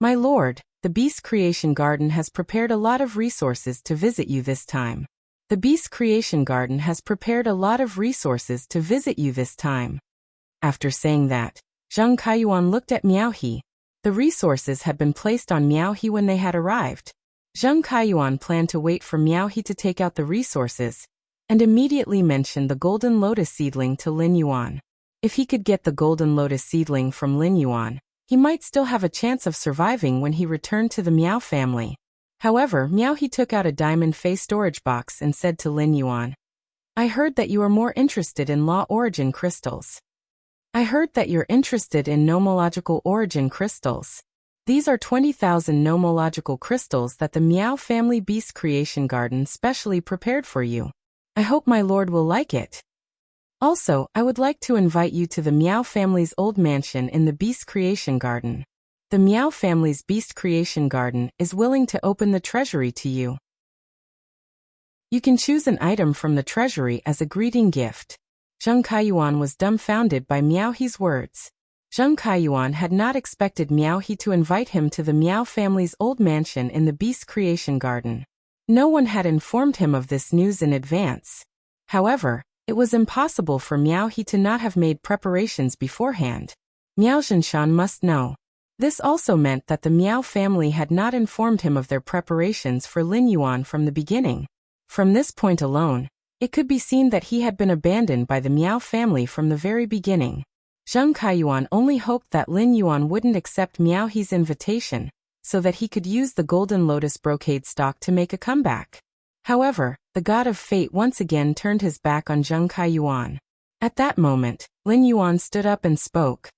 "My lord, the Beast Creation Garden has prepared a lot of resources to visit you this time. The Beast Creation Garden has prepared a lot of resources to visit you this time." After saying that, Zheng Kaiyuan looked at Miao He. The resources had been placed on Miao He when they had arrived. Zheng Kaiyuan planned to wait for Miao He to take out the resources, and immediately mentioned the Golden Lotus seedling to Lin Yuan. If he could get the Golden Lotus seedling from Lin Yuan, he might still have a chance of surviving when he returned to the Miao family. However, Miao He took out a diamond face storage box and said to Lin Yuan, "I heard that you are more interested in law origin crystals. I heard that you're interested in nomological origin crystals. These are 20,000 nomological crystals that the Miao family Beast Creation Garden specially prepared for you. I hope my lord will like it. Also, I would like to invite you to the Miao family's old mansion in the Beast Creation Garden. The Miao family's Beast Creation Garden is willing to open the treasury to you. You can choose an item from the treasury as a greeting gift." Zheng Kaiyuan was dumbfounded by Miao He's words. Zheng Kaiyuan had not expected Miao He to invite him to the Miao family's old mansion in the Beast Creation Garden. No one had informed him of this news in advance. However, it was impossible for Miao He to not have made preparations beforehand. Miao Zhenshan must know. This also meant that the Miao family had not informed him of their preparations for Lin Yuan from the beginning. From this point alone, it could be seen that he had been abandoned by the Miao family from the very beginning. Zheng Kaiyuan only hoped that Lin Yuan wouldn't accept Miao He's invitation, so that he could use the Golden Lotus brocade stock to make a comeback. However, the god of fate once again turned his back on Zheng Kaiyuan. At that moment, Lin Yuan stood up and spoke.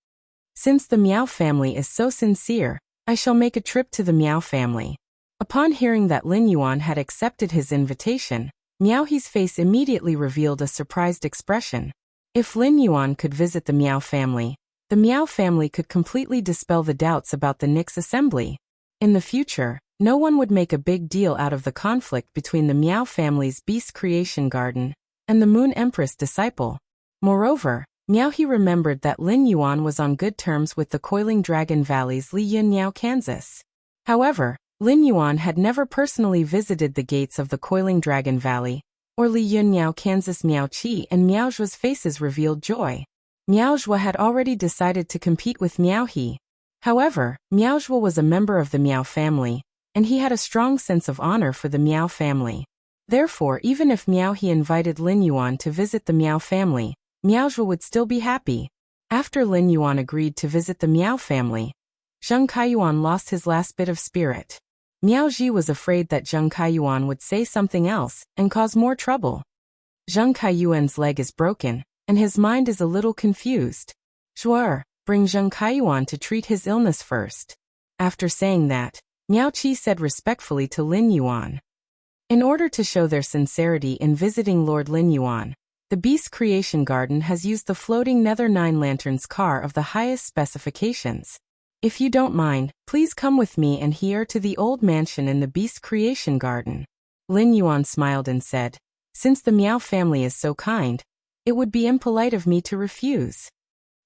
"Since the Miao family is so sincere, I shall make a trip to the Miao family." Upon hearing that Lin Yuan had accepted his invitation, Miao He's face immediately revealed a surprised expression. If Lin Yuan could visit the Miao family, the Miao family could completely dispel the doubts about the Nix assembly. In the future, no one would make a big deal out of the conflict between the Miao family's Beast Creation Garden and the Moon Empress disciple. Moreover, Miao He remembered that Lin Yuan was on good terms with the Coiling Dragon Valley's Li Yunniao, Kansas. However, Lin Yuan had never personally visited the gates of the Coiling Dragon Valley, or Li Yunniao, Kansas. Miao Qi and Miaozhua's faces revealed joy. Miaozhua had already decided to compete with Miao He. However, Miaozhua was a member of the Miao family, and he had a strong sense of honor for the Miao family. Therefore, even if Miao He invited Lin Yuan to visit the Miao family, Miaozhua would still be happy. After Lin Yuan agreed to visit the Miao family, Zheng Kaiyuan lost his last bit of spirit. Miao Ji was afraid that Zheng Kaiyuan would say something else and cause more trouble. Zheng Kaiyuan's leg is broken, and his mind is a little confused. Zhuer, bring Zheng Kaiyuan to treat his illness first. After saying that, Miao Qi said respectfully to Lin Yuan. In order to show their sincerity in visiting Lord Lin Yuan, the Beast Creation Garden has used the floating Nether Nine Lanterns car of the highest specifications. If you don't mind, please come with me and here to the old mansion in the Beast Creation Garden. Lin Yuan smiled and said, Since the Miao family is so kind, it would be impolite of me to refuse.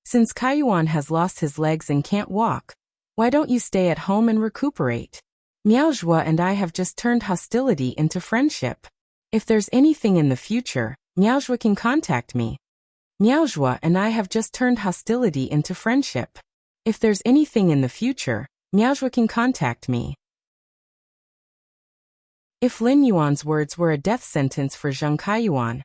Since Kaiyuan has lost his legs and can't walk, why don't you stay at home and recuperate? Miao Zhua and I have just turned hostility into friendship. If there's anything in the future, Miao Zhua can contact me. Miao Zhua and I have just turned hostility into friendship. If there's anything in the future, Miao Zhua can contact me. If Lin Yuan's words were a death sentence for Zheng Kaiyuan,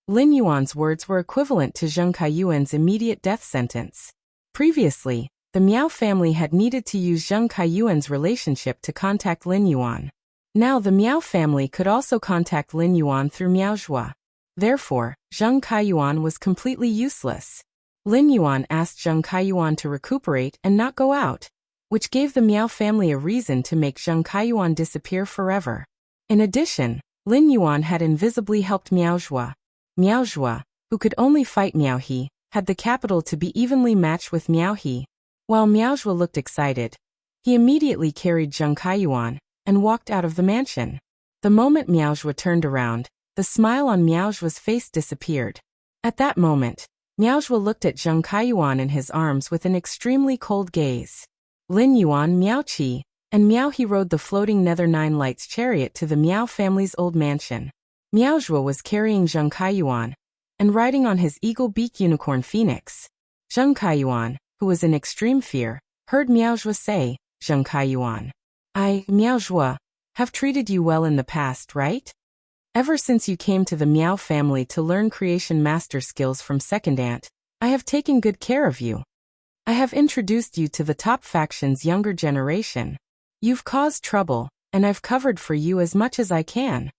Lin Yuan's words were equivalent to Zheng Kaiyuan's immediate death sentence. Previously, the Miao family had needed to use Zheng Kaiyuan's relationship to contact Lin Yuan. Now the Miao family could also contact Lin Yuan through Miao Zhua. Therefore, Zheng Kaiyuan was completely useless. Lin Yuan asked Zheng Kaiyuan to recuperate and not go out, which gave the Miao family a reason to make Zheng Kaiyuan disappear forever. In addition, Lin Yuan had invisibly helped Miao Zhua. Miao Zhua, who could only fight Miao He, had the capital to be evenly matched with Miao He. While Miao Zhua looked excited, he immediately carried Zheng Kaiyuan and walked out of the mansion. The moment Miao Zhua turned around, the smile on Miao Zhua's face disappeared. At that moment, Miao Zhua looked at Zheng Kaiyuan in his arms with an extremely cold gaze. Lin Yuan, Miao Qi, and Miao He rode the floating Nether Nine Lights chariot to the Miao family's old mansion. Miao Zhua was carrying Zheng Kaiyuan and riding on his eagle-beak unicorn phoenix. Zheng Kaiyuan, who was in extreme fear, heard Miao Zhua say, "Zheng Kaiyuan, I, Miao Zhua, have treated you well in the past, right? Ever since you came to the Miao family to learn creation master skills from Second Aunt, I have taken good care of you. I have introduced you to the top faction's younger generation. You've caused trouble, and I've covered for you as much as I can.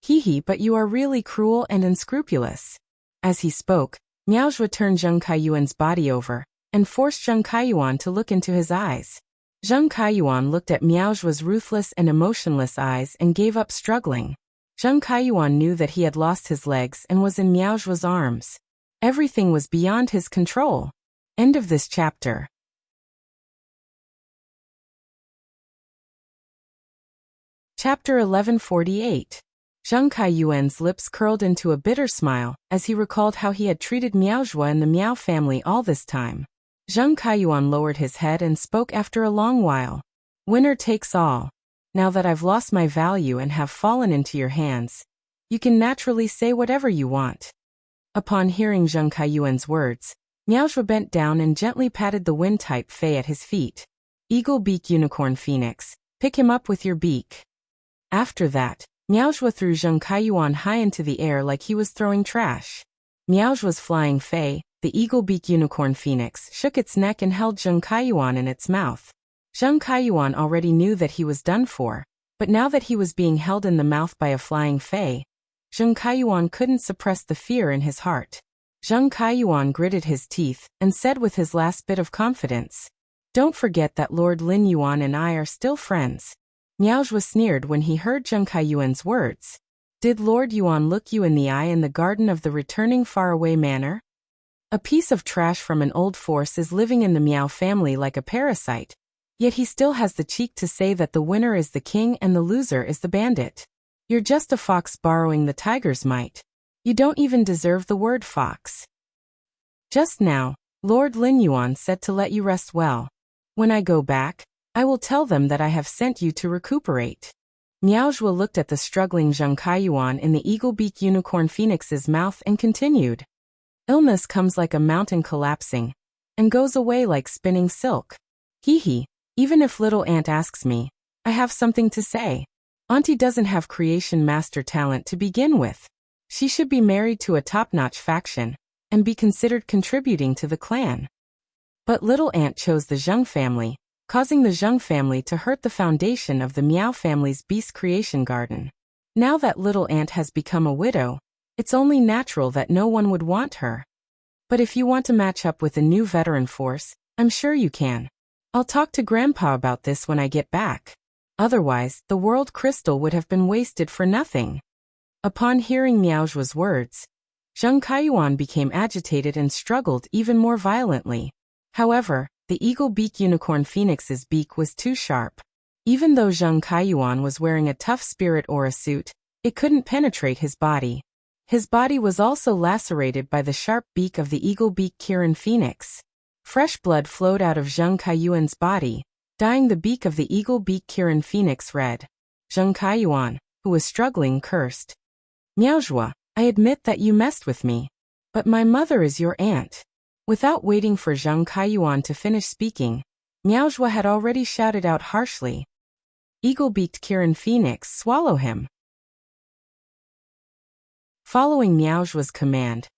Hee, but you are really cruel and unscrupulous." As he spoke, Miao Zhua turned Zheng Kaiyuan's body over and forced Zheng Kaiyuan to look into his eyes. Zheng Kaiyuan looked at Miao Zhua's ruthless and emotionless eyes and gave up struggling. Zheng Kaiyuan knew that he had lost his legs and was in Miao Zhua's arms. Everything was beyond his control. End of this chapter. Chapter 1148. Zheng Kaiyuan's lips curled into a bitter smile as he recalled how he had treated Miao Zhua and the Miao family all this time. Zheng Kaiyuan lowered his head and spoke after a long while. "Winner takes all. Now that I've lost my value and have fallen into your hands, you can naturally say whatever you want." Upon hearing Zheng Kaiyuan's words, Miao Zhua bent down and gently patted the wind-type Fei at his feet. "Eagle beak unicorn phoenix, pick him up with your beak." After that, Miao Zhua threw Zheng Kaiyuan high into the air like he was throwing trash. Miao Zhua's flying Fei, the eagle-beak unicorn phoenix, shook its neck and held Zheng Kaiyuan in its mouth. Zheng Kaiyuan already knew that he was done for, but now that he was being held in the mouth by a flying Fei, Zheng Kaiyuan couldn't suppress the fear in his heart. Zheng Kaiyuan gritted his teeth and said with his last bit of confidence, "Don't forget that Lord Lin Yuan and I are still friends." Miao Zhua sneered when he heard Zheng Kaiyuan's words. "Did Lord Yuan look you in the eye in the garden of the returning faraway manor? A piece of trash from an old force is living in the Miao family like a parasite, yet he still has the cheek to say that the winner is the king and the loser is the bandit. You're just a fox borrowing the tiger's might. You don't even deserve the word fox. Just now, Lord Lin Yuan said to let you rest well. When I go back, I will tell them that I have sent you to recuperate." Miao Zhua looked at the struggling Zheng Kaiyuan in the eagle-beak unicorn phoenix's mouth and continued. "Illness comes like a mountain collapsing, and goes away like spinning silk. Hee, even if little aunt asks me, I have something to say. Auntie doesn't have creation master talent to begin with. She should be married to a top-notch faction, and be considered contributing to the clan. But little aunt chose the Zheng family, causing the Zheng family to hurt the foundation of the Miao family's beast creation garden. Now that little aunt has become a widow, it's only natural that no one would want her. But if you want to match up with a new veteran force, I'm sure you can. I'll talk to Grandpa about this when I get back. Otherwise, the world crystal would have been wasted for nothing." Upon hearing Miao Zhua's words, Zheng Kaiyuan became agitated and struggled even more violently. However, the eagle-beak unicorn phoenix's beak was too sharp. Even though Zheng Kaiyuan was wearing a tough spirit aura suit, it couldn't penetrate his body. His body was also lacerated by the sharp beak of the eagle-beaked Kirin phoenix. Fresh blood flowed out of Zheng Kaiyuan's body, dyeing the beak of the eagle-beaked Kirin phoenix red. Zheng Kaiyuan, who was struggling, cursed. Miaozhua, I admit that you messed with me. But my mother is your aunt. Without waiting for Zheng Kaiyuan to finish speaking, Miaozhua had already shouted out harshly. Eagle-beaked Kirin phoenix, swallow him. Following Miaozhua's command,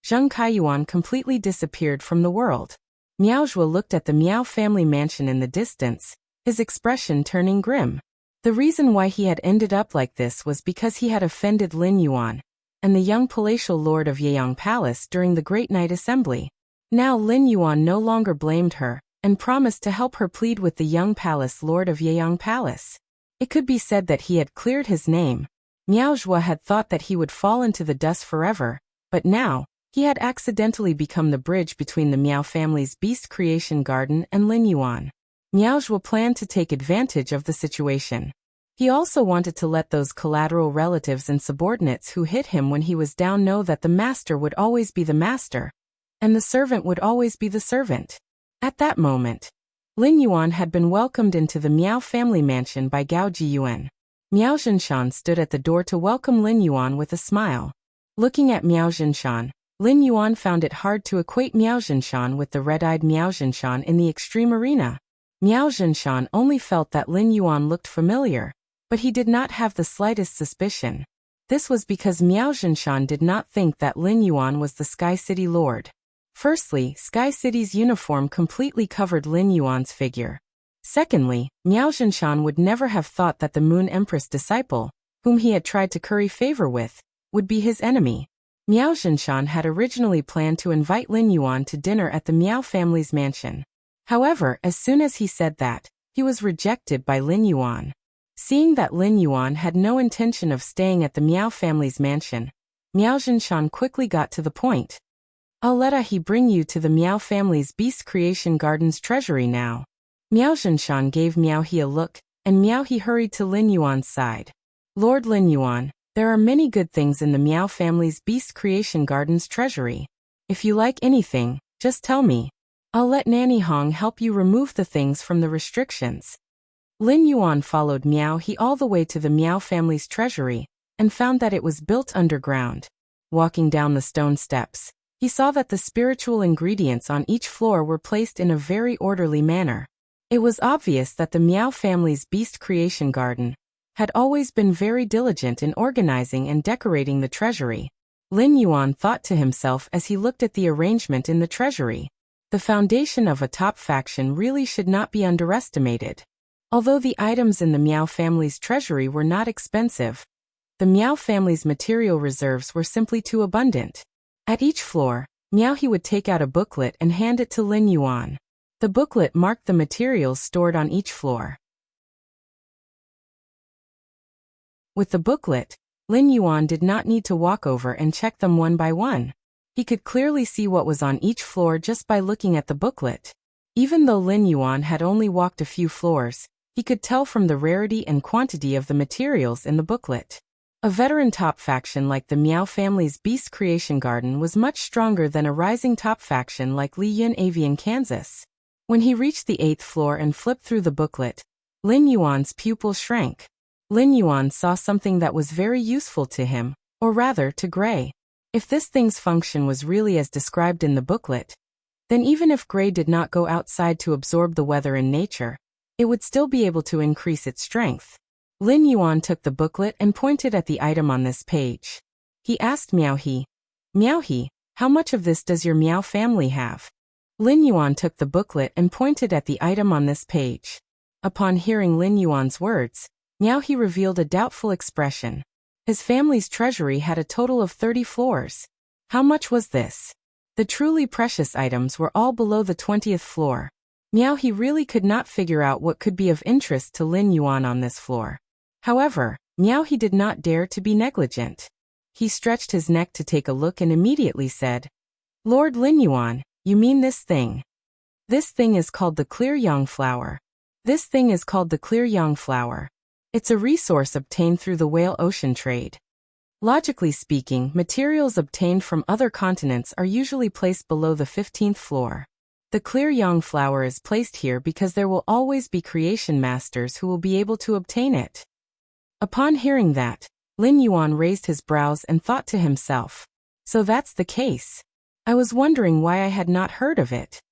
Zheng Kaiyuan completely disappeared from the world. Miaozhua looked at the Miao family mansion in the distance, his expression turning grim. The reason why he had ended up like this was because he had offended Lin Yuan and the young palatial lord of Yeyang Palace during the Great Night Assembly. Now Lin Yuan no longer blamed her and promised to help her plead with the young palace lord of Yeyang Palace. It could be said that he had cleared his name. Miaozhua had thought that he would fall into the dust forever, but now, he had accidentally become the bridge between the Miao family's beast creation garden and Lin Yuan. Miaozhua planned to take advantage of the situation. He also wanted to let those collateral relatives and subordinates who hit him when he was down know that the master would always be the master, and the servant would always be the servant. At that moment, Lin Yuan had been welcomed into the Miao family mansion by Gao Jiyuan. Miao Zhenshan stood at the door to welcome Lin Yuan with a smile. Looking at Miao Zhenshan, Lin Yuan found it hard to equate Miao Zhenshan with the red-eyed Miao Zhenshan in the extreme arena. Miao Zhenshan only felt that Lin Yuan looked familiar, but he did not have the slightest suspicion. This was because Miao Zhenshan did not think that Lin Yuan was the Sky City Lord. Firstly, Sky City's uniform completely covered Lin Yuan's figure. Secondly, Miao Zhenshan would never have thought that the Moon Empress disciple, whom he had tried to curry favor with, would be his enemy. Miao Zhenshan had originally planned to invite Lin Yuan to dinner at the Miao family's mansion. However, as soon as he said that, he was rejected by Lin Yuan. Seeing that Lin Yuan had no intention of staying at the Miao family's mansion, Miao Zhenshan quickly got to the point. I'll let he bring you to the Miao family's beast creation garden's treasury now. Miao Zhenshan gave Miao He a look, and Miao He hurried to Lin Yuan's side. Lord Lin Yuan, there are many good things in the Miao family's beast creation garden's treasury. If you like anything, just tell me. I'll let Nanny Hong help you remove the things from the restrictions. Lin Yuan followed Miao He all the way to the Miao family's treasury, and found that it was built underground. Walking down the stone steps, he saw that the spiritual ingredients on each floor were placed in a very orderly manner. It was obvious that the Miao family's beast creation garden had always been very diligent in organizing and decorating the treasury. Lin Yuan thought to himself as he looked at the arrangement in the treasury. The foundation of a top faction really should not be underestimated. Although the items in the Miao family's treasury were not expensive, the Miao family's material reserves were simply too abundant. At each floor, Miao He would take out a booklet and hand it to Lin Yuan. The booklet marked the materials stored on each floor. With the booklet, Lin Yuan did not need to walk over and check them one by one. He could clearly see what was on each floor just by looking at the booklet. Even though Lin Yuan had only walked a few floors, he could tell from the rarity and quantity of the materials in the booklet. A veteran top faction like the Miao family's beast creation garden was much stronger than a rising top faction like Li Yun Avian Kansas. When he reached the 8th floor and flipped through the booklet, Lin Yuan's pupil shrank. Lin Yuan saw something that was very useful to him, or rather to Gray. If this thing's function was really as described in the booklet, then even if Gray did not go outside to absorb the weather in nature, it would still be able to increase its strength. Lin Yuan took the booklet and pointed at the item on this page. He asked Miao He, Miao He, how much of this does your Miao family have? Lin Yuan took the booklet and pointed at the item on this page. Upon hearing Lin Yuan's words, Miao He revealed a doubtful expression. His family's treasury had a total of 30 floors. How much was this? The truly precious items were all below the 20th floor. Miao He really could not figure out what could be of interest to Lin Yuan on this floor. However, Miao He did not dare to be negligent. He stretched his neck to take a look and immediately said, Lord Lin Yuan, you mean this thing? This thing is called the clear yang flower. This thing is called the clear yang flower. It's a resource obtained through the whale ocean trade. Logically speaking, materials obtained from other continents are usually placed below the 15th floor. The clear young flower is placed here because there will always be creation masters who will be able to obtain it. Upon hearing that, Lin Yuan raised his brows and thought to himself, so that's the case. I was wondering why I had not heard of it.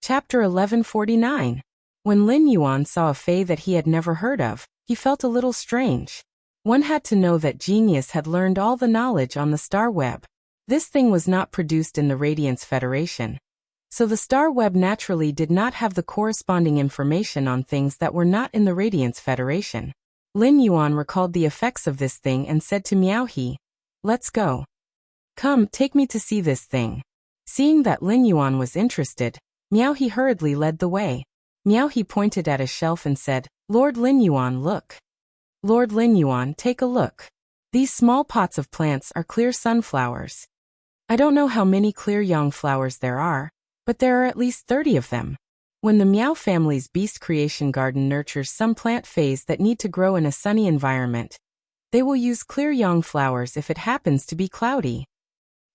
Chapter 1149. When Lin Yuan saw a fae that he had never heard of, he felt a little strange. One had to know that genius had learned all the knowledge on the star web. This thing was not produced in the Radiance Federation. So the star web naturally did not have the corresponding information on things that were not in the Radiance Federation. Lin Yuan recalled the effects of this thing and said to Miao He, "Let's go. Come, take me to see this thing." Seeing that Lin Yuan was interested, Miao He hurriedly led the way. Miao He pointed at a shelf and said, "Lord Lin Yuan, look. Lord Lin Yuan, take a look. These small pots of plants are clear sunflowers. I don't know how many clear young flowers there are, but there are at least 30 of them. When the Miao family's beast creation garden nurtures some plant phase that need to grow in a sunny environment, they will use clear young flowers if it happens to be cloudy."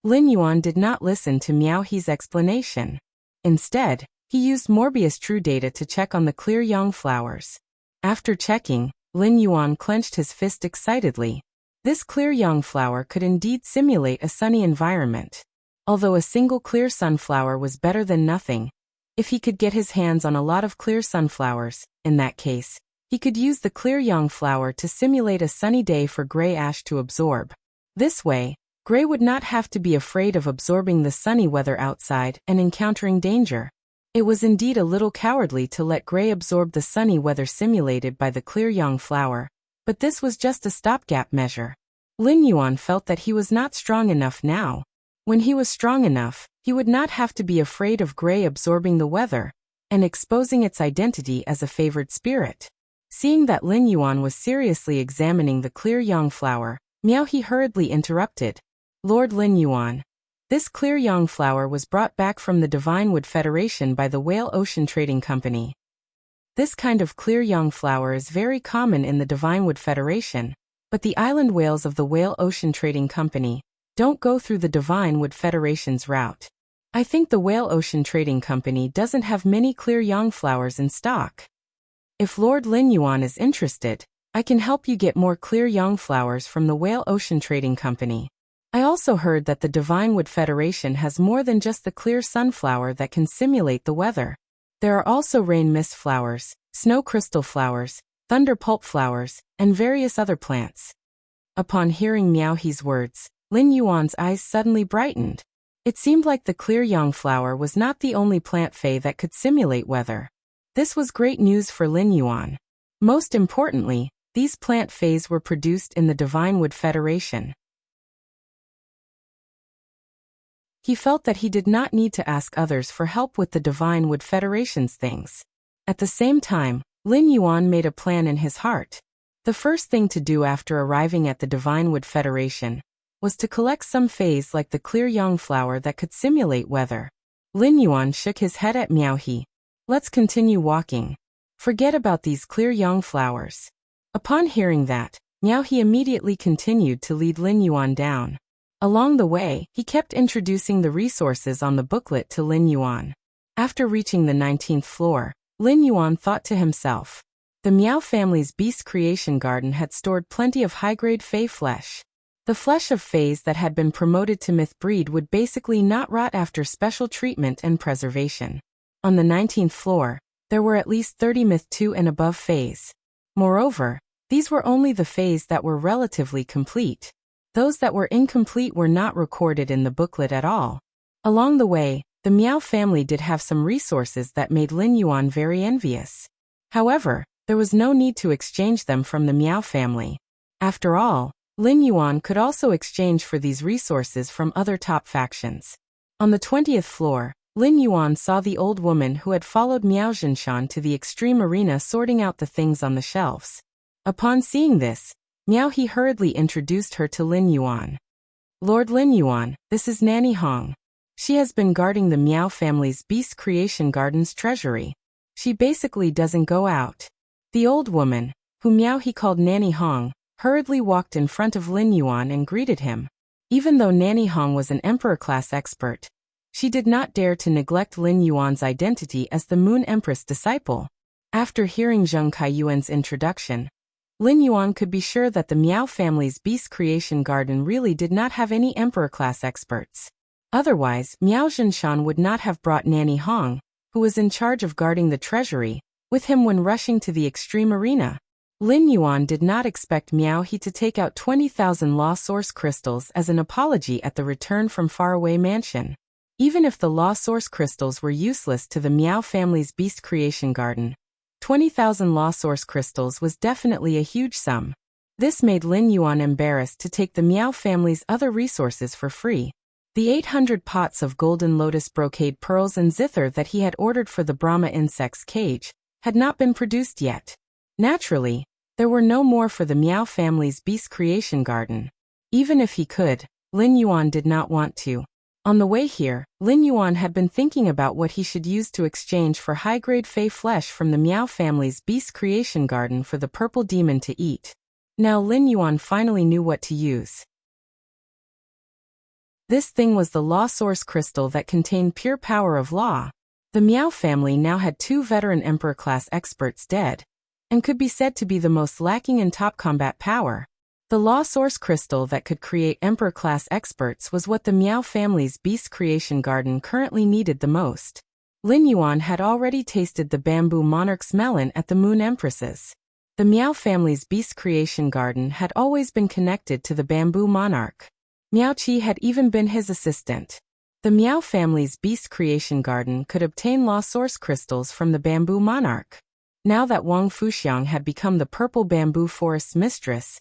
Lin Yuan did not listen to Miao He's explanation. Instead, he used Morbius True Data to check on the clear young flowers. After checking, Lin Yuan clenched his fist excitedly. This clear young flower could indeed simulate a sunny environment. Although a single clear sunflower was better than nothing, if he could get his hands on a lot of clear sunflowers, in that case, he could use the clear young flower to simulate a sunny day for Gray Ash to absorb. This way, Gray would not have to be afraid of absorbing the sunny weather outside and encountering danger. It was indeed a little cowardly to let Gray absorb the sunny weather simulated by the clear young flower, but this was just a stopgap measure. Lin Yuan felt that he was not strong enough now. When he was strong enough, he would not have to be afraid of Gray absorbing the weather and exposing its identity as a favored spirit. Seeing that Lin Yuan was seriously examining the clear young flower, Miao He hurriedly interrupted. "Lord Lin Yuan, this clear young flower was brought back from the Divine Wood Federation by the Whale Ocean Trading Company. This kind of clear young flower is very common in the Divine Wood Federation, but the island whales of the Whale Ocean Trading Company don't go through the Divine Wood Federation's route. I think the Whale Ocean Trading Company doesn't have many clear young flowers in stock. If Lord Lin Yuan is interested, I can help you get more clear young flowers from the Whale Ocean Trading Company. I also heard that the Divine Wood Federation has more than just the clear sunflower that can simulate the weather. There are also rain mist flowers, snow crystal flowers, thunder pulp flowers, and various other plants." Upon hearing Miao He's words, Lin Yuan's eyes suddenly brightened. It seemed like the clear young flower was not the only plant fae that could simulate weather. This was great news for Lin Yuan. Most importantly, these plant faes were produced in the Divine Wood Federation. He felt that he did not need to ask others for help with the Divine Wood Federation's things. At the same time, Lin Yuan made a plan in his heart. The first thing to do after arriving at the Divine Wood Federation was to collect some faes like the clear young flower that could simulate weather. Lin Yuan shook his head at Miao He. "Let's continue walking. Forget about these clear young flowers." Upon hearing that, Miao He immediately continued to lead Lin Yuan down. Along the way, he kept introducing the resources on the booklet to Lin Yuan. After reaching the 19th floor, Lin Yuan thought to himself, the Miao family's beast creation garden had stored plenty of high-grade fae flesh. The flesh of faes that had been promoted to myth breed would basically not rot after special treatment and preservation. On the 19th floor, there were at least 30 myth 2 and above faes. Moreover, these were only the faes that were relatively complete. Those that were incomplete were not recorded in the booklet at all. Along the way, the Miao family did have some resources that made Lin Yuan very envious. However, there was no need to exchange them from the Miao family. After all, Lin Yuan could also exchange for these resources from other top factions. On the 20th floor, Lin Yuan saw the old woman who had followed Miao Zhinshan to the extreme arena sorting out the things on the shelves. Upon seeing this, Miao He hurriedly introduced her to Lin Yuan. "Lord Lin Yuan, this is Nanny Hong. She has been guarding the Miao family's beast creation garden's treasury. She basically doesn't go out. The old woman, whom Miao he called Nanny Hong, hurriedly walked in front of Lin Yuan and greeted him. Even though Nanny Hong was an emperor-class expert, she did not dare to neglect Lin Yuan's identity as the Moon Empress disciple. After hearing Zheng Kaiyuan's introduction, Lin Yuan could be sure that the Miao family's beast creation garden really did not have any emperor-class experts. Otherwise, Miao Zhenshan would not have brought Nanny Hong, who was in charge of guarding the treasury, with him when rushing to the extreme arena. Lin Yuan did not expect Miao He to take out 20,000 law source crystals as an apology at the return from faraway mansion. Even if the law source crystals were useless to the Miao family's beast creation garden, 20,000 law source crystals was definitely a huge sum. This made Lin Yuan embarrassed to take the Miao family's other resources for free. The 800 pots of golden lotus brocade pearls and zither that he had ordered for the Brahma insect's cage had not been produced yet. Naturally, there were no more for the Miao family's beast creation garden. Even if he could, Lin Yuan did not want to. On the way here, Lin Yuan had been thinking about what he should use to exchange for high-grade fey flesh from the Miao family's beast creation garden for the purple demon to eat. Now Lin Yuan finally knew what to use. This thing was the law source crystal that contained pure power of law. The Miao family now had 2 veteran emperor-class experts dead, and could be said to be the most lacking in top combat power. The law source crystal that could create emperor-class experts was what the Miao family's beast creation garden currently needed the most. Lin Yuan had already tasted the bamboo monarch's melon at the Moon Empress's. The Miao family's beast creation garden had always been connected to the bamboo monarch. Miao Qi had even been his assistant. The Miao family's beast creation garden could obtain law source crystals from the bamboo monarch. Now that Wang Fuxiang had become the purple bamboo forest's mistress,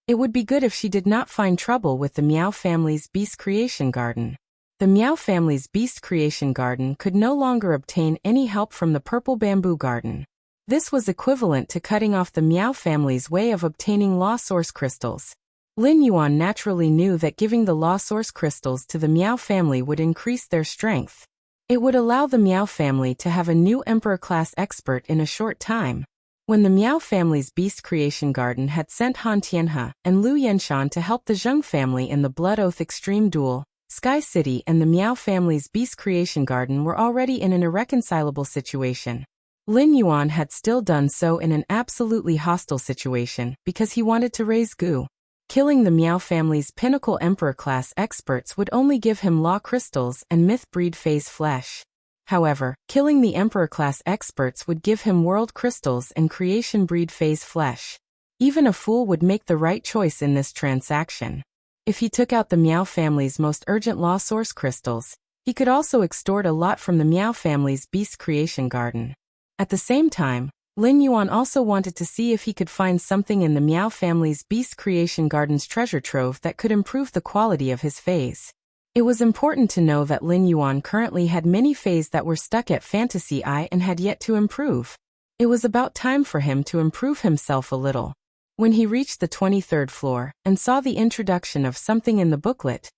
it would be good if she did not find trouble with the Miao family's beast creation garden. The Miao family's beast creation garden could no longer obtain any help from the purple bamboo garden. This was equivalent to cutting off the Miao family's way of obtaining law source crystals. Lin Yuan naturally knew that giving the law source crystals to the Miao family would increase their strength. It would allow the Miao family to have a new emperor-class expert in a short time. When the Miao family's beast creation garden had sent Han Tianhe and Lu Yenshan to help the Zheng family in the Blood Oath Extreme Duel, Sky City and the Miao family's beast creation garden were already in an irreconcilable situation. Lin Yuan had still done so in an absolutely hostile situation because he wanted to raise Gu. Killing the Miao family's pinnacle emperor-class experts would only give him law crystals and myth-breed phase flesh. However, killing the emperor-class experts would give him world crystals and creation-breed phase flesh. Even a fool would make the right choice in this transaction. If he took out the Miao family's most urgent law source crystals, he could also extort a lot from the Miao family's beast creation garden. At the same time, Lin Yuan also wanted to see if he could find something in the Miao family's beast creation garden's treasure trove that could improve the quality of his phase. It was important to know that Lin Yuan currently had many phases that were stuck at Fantasy Eye and had yet to improve. It was about time for him to improve himself a little. When he reached the 23rd floor and saw the introduction of something in the booklet,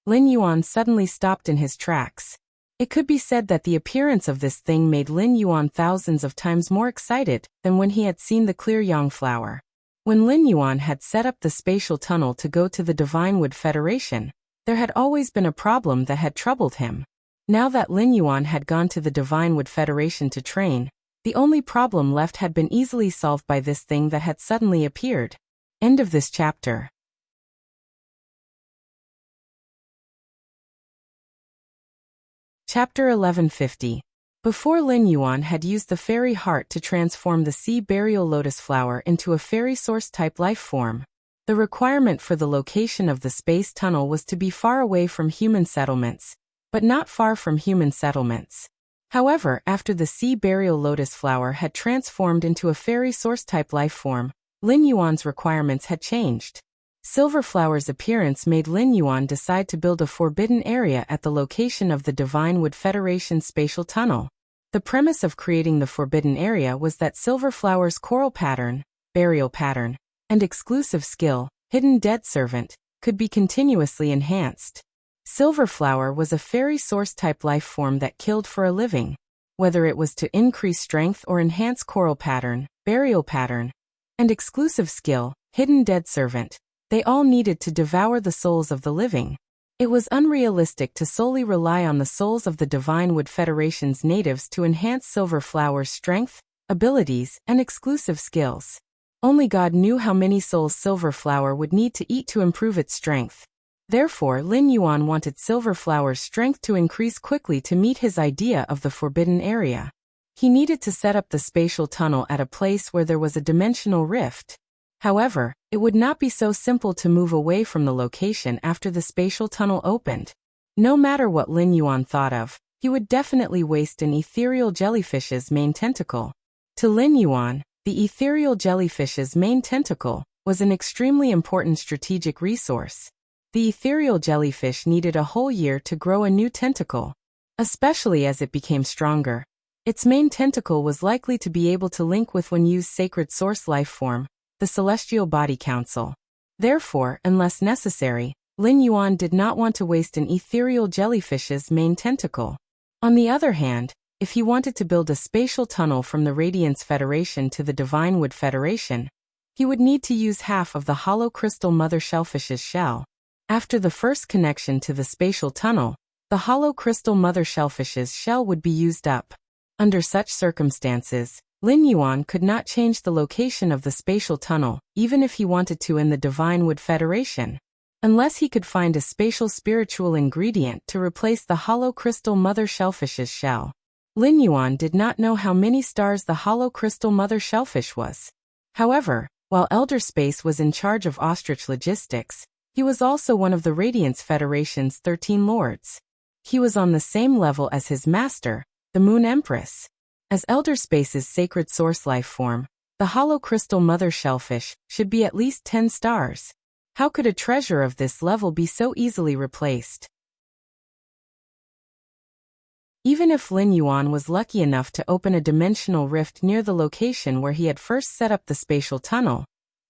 Lin Yuan suddenly stopped in his tracks. It could be said that the appearance of this thing made Lin Yuan thousands of times more excited than when he had seen the clear yang flower. When Lin Yuan had set up the spatial tunnel to go to the Divine Wood Federation, there had always been a problem that had troubled him. Now that Lin Yuan had gone to the Divine Wood Federation to train, the only problem left had been easily solved by this thing that had suddenly appeared. End of this chapter. Chapter 1150. Before Lin Yuan had used the fairy heart to transform the sea burial lotus flower into a fairy source-type life form, the requirement for the location of the space tunnel was to be far away from human settlements, but not far from human settlements. However, after the sea burial lotus flower had transformed into a fairy source-type life form, Lin Yuan's requirements had changed. Silver Flower's appearance made Lin Yuan decide to build a forbidden area at the location of the Divine Wood Federation spatial tunnel. The premise of creating the forbidden area was that Silver Flower's coral pattern, burial pattern, and exclusive skill, Hidden Dead Servant, could be continuously enhanced. Silver Flower was a fairy source-type life form that killed for a living. Whether it was to increase strength or enhance coral pattern, burial pattern, and exclusive skill, hidden dead servant. They all needed to devour the souls of the living. It was unrealistic to solely rely on the souls of the Divine Wood Federation's natives to enhance Silver Flower's strength, abilities, and exclusive skills. Only God knew how many souls Silver Flower would need to eat to improve its strength. Therefore, Lin Yuan wanted Silver Flower's strength to increase quickly to meet his idea of the forbidden area. He needed to set up the spatial tunnel at a place where there was a dimensional rift. However, it would not be so simple to move away from the location after the spatial tunnel opened. No matter what Lin Yuan thought of, he would definitely waste an ethereal jellyfish's main tentacle. To Lin Yuan, the ethereal jellyfish's main tentacle was an extremely important strategic resource. The ethereal jellyfish needed a whole year to grow a new tentacle, especially as it became stronger. Its main tentacle was likely to be able to link with one used sacred source life form, the Celestial Body Council. Therefore, unless necessary, Lin Yuan did not want to waste an ethereal jellyfish's main tentacle. On the other hand, if he wanted to build a spatial tunnel from the Radiance Federation to the Divine Wood Federation, he would need to use half of the hollow crystal mother shellfish's shell. After the first connection to the spatial tunnel, the hollow crystal mother shellfish's shell would be used up. Under such circumstances, Lin Yuan could not change the location of the spatial tunnel, even if he wanted to in the Divine Wood Federation, unless he could find a spatial spiritual ingredient to replace the hollow crystal mother shellfish's shell. Lin Yuan did not know how many stars the hollow crystal mother shellfish was. However, while Elder Space was in charge of ostrich logistics, he was also one of the Radiance Federation's 13 lords. He was on the same level as his master, the Moon Empress. As Elder Space's sacred source life form, the hollow crystal mother shellfish should be at least 10 stars. How could a treasure of this level be so easily replaced? Even if Lin Yuan was lucky enough to open a dimensional rift near the location where he had first set up the spatial tunnel,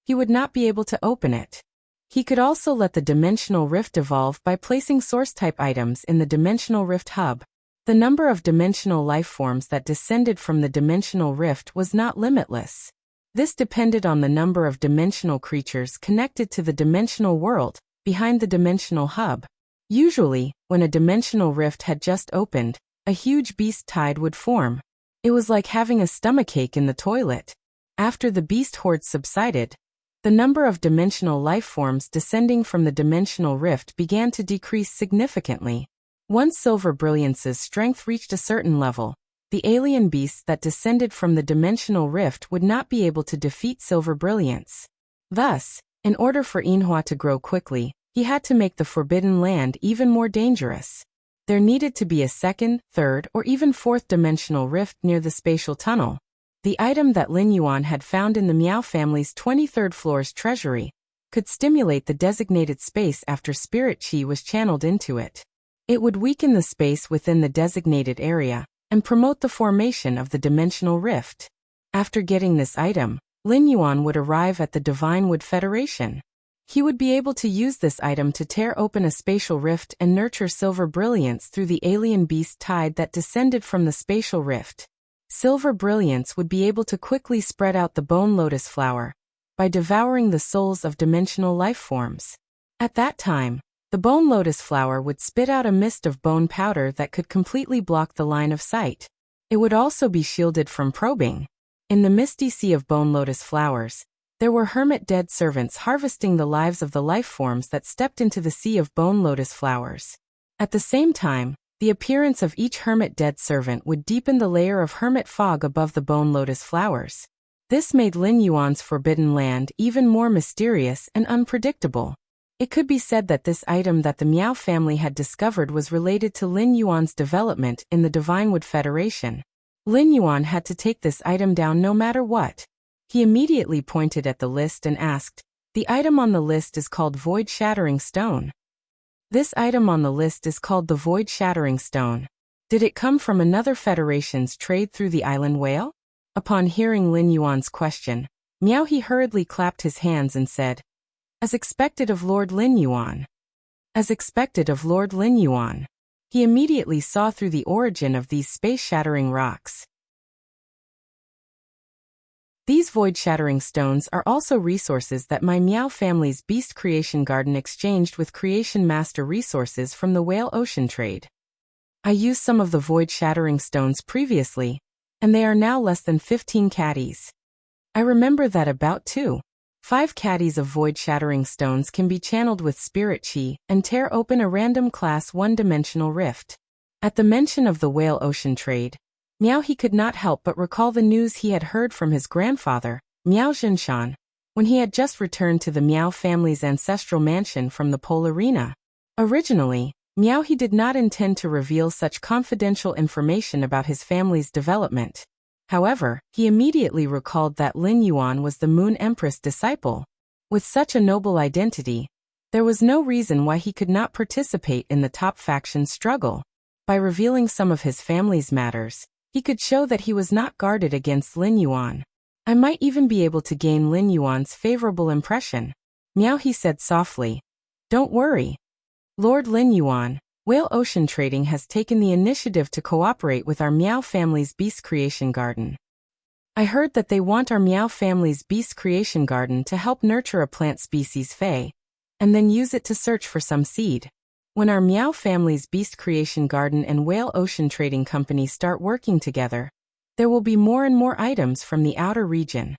he would not be able to open it. He could also let the dimensional rift evolve by placing source-type items in the dimensional rift hub. The number of dimensional life forms that descended from the dimensional rift was not limitless. This depended on the number of dimensional creatures connected to the dimensional world behind the dimensional hub. Usually, when a dimensional rift had just opened, a huge beast tide would form. It was like having a stomachache in the toilet. After the beast horde subsided, the number of dimensional life forms descending from the dimensional rift began to decrease significantly. Once Silver Brilliance's strength reached a certain level, the alien beasts that descended from the dimensional rift would not be able to defeat Silver Brilliance. Thus, in order for Yinhua to grow quickly, he had to make the Forbidden Land even more dangerous. There needed to be a second, third, or even fourth dimensional rift near the spatial tunnel. The item that Lin Yuan had found in the Miao family's 23rd floor's treasury could stimulate the designated space after spirit qi was channeled into it. It would weaken the space within the designated area and promote the formation of the dimensional rift. After getting this item, Lin Yuan would arrive at the Divine Wood Federation. He would be able to use this item to tear open a spatial rift and nurture Silver Brilliance through the alien beast tide that descended from the spatial rift. Silver Brilliance would be able to quickly spread out the Bone Lotus Flower by devouring the souls of dimensional life forms. At that time, the Bone Lotus Flower would spit out a mist of bone powder that could completely block the line of sight. It would also be shielded from probing. In the misty sea of Bone Lotus Flowers, there were hermit dead servants harvesting the lives of the life forms that stepped into the sea of Bone Lotus Flowers. At the same time, the appearance of each hermit dead servant would deepen the layer of hermit fog above the Bone Lotus Flowers. This made Lin Yuan's Forbidden Land even more mysterious and unpredictable. It could be said that this item that the Miao family had discovered was related to Lin Yuan's development in the Divine Wood Federation. Lin Yuan had to take this item down no matter what. He immediately pointed at the list and asked, "The item on the list is called Void Shattering Stone." This item on the list is called the Void Shattering Stone. Did it come from another federation's trade through the island whale? Upon hearing Lin Yuan's question, Miao He hurriedly clapped his hands and said, "As expected of Lord Lin Yuan." As expected of Lord Lin Yuan. He immediately saw through the origin of these space-shattering rocks. These void-shattering stones are also resources that my Meow family's Beast Creation Garden exchanged with Creation Master resources from the Whale Ocean trade. I used some of the void-shattering stones previously, and they are now less than 15 caddies. I remember that about 5 caddies of void-shattering stones can be channeled with Spirit Chi and tear open a random class one-dimensional rift. At the mention of the Whale Ocean trade, Meow he could not help but recall the news he had heard from his grandfather, Meow Zhinshan, when he had just returned to the Meow family's ancestral mansion from the Pole Arena. Originally, Meow he did not intend to reveal such confidential information about his family's development. However, he immediately recalled that Lin Yuan was the Moon Empress disciple. With such a noble identity, there was no reason why he could not participate in the top faction's struggle. By revealing some of his family's matters, he could show that he was not guarded against Lin Yuan. I might even be able to gain Lin Yuan's favorable impression. Meow he said softly. Don't worry. Lord Lin Yuan, Whale Ocean Trading has taken the initiative to cooperate with our Meow family's Beast Creation Garden. I heard that they want our Meow family's Beast Creation Garden to help nurture a plant species Fei, and then use it to search for some seed. When our Meow family's Beast Creation Garden and Whale Ocean Trading Company start working together, there will be more and more items from the outer region.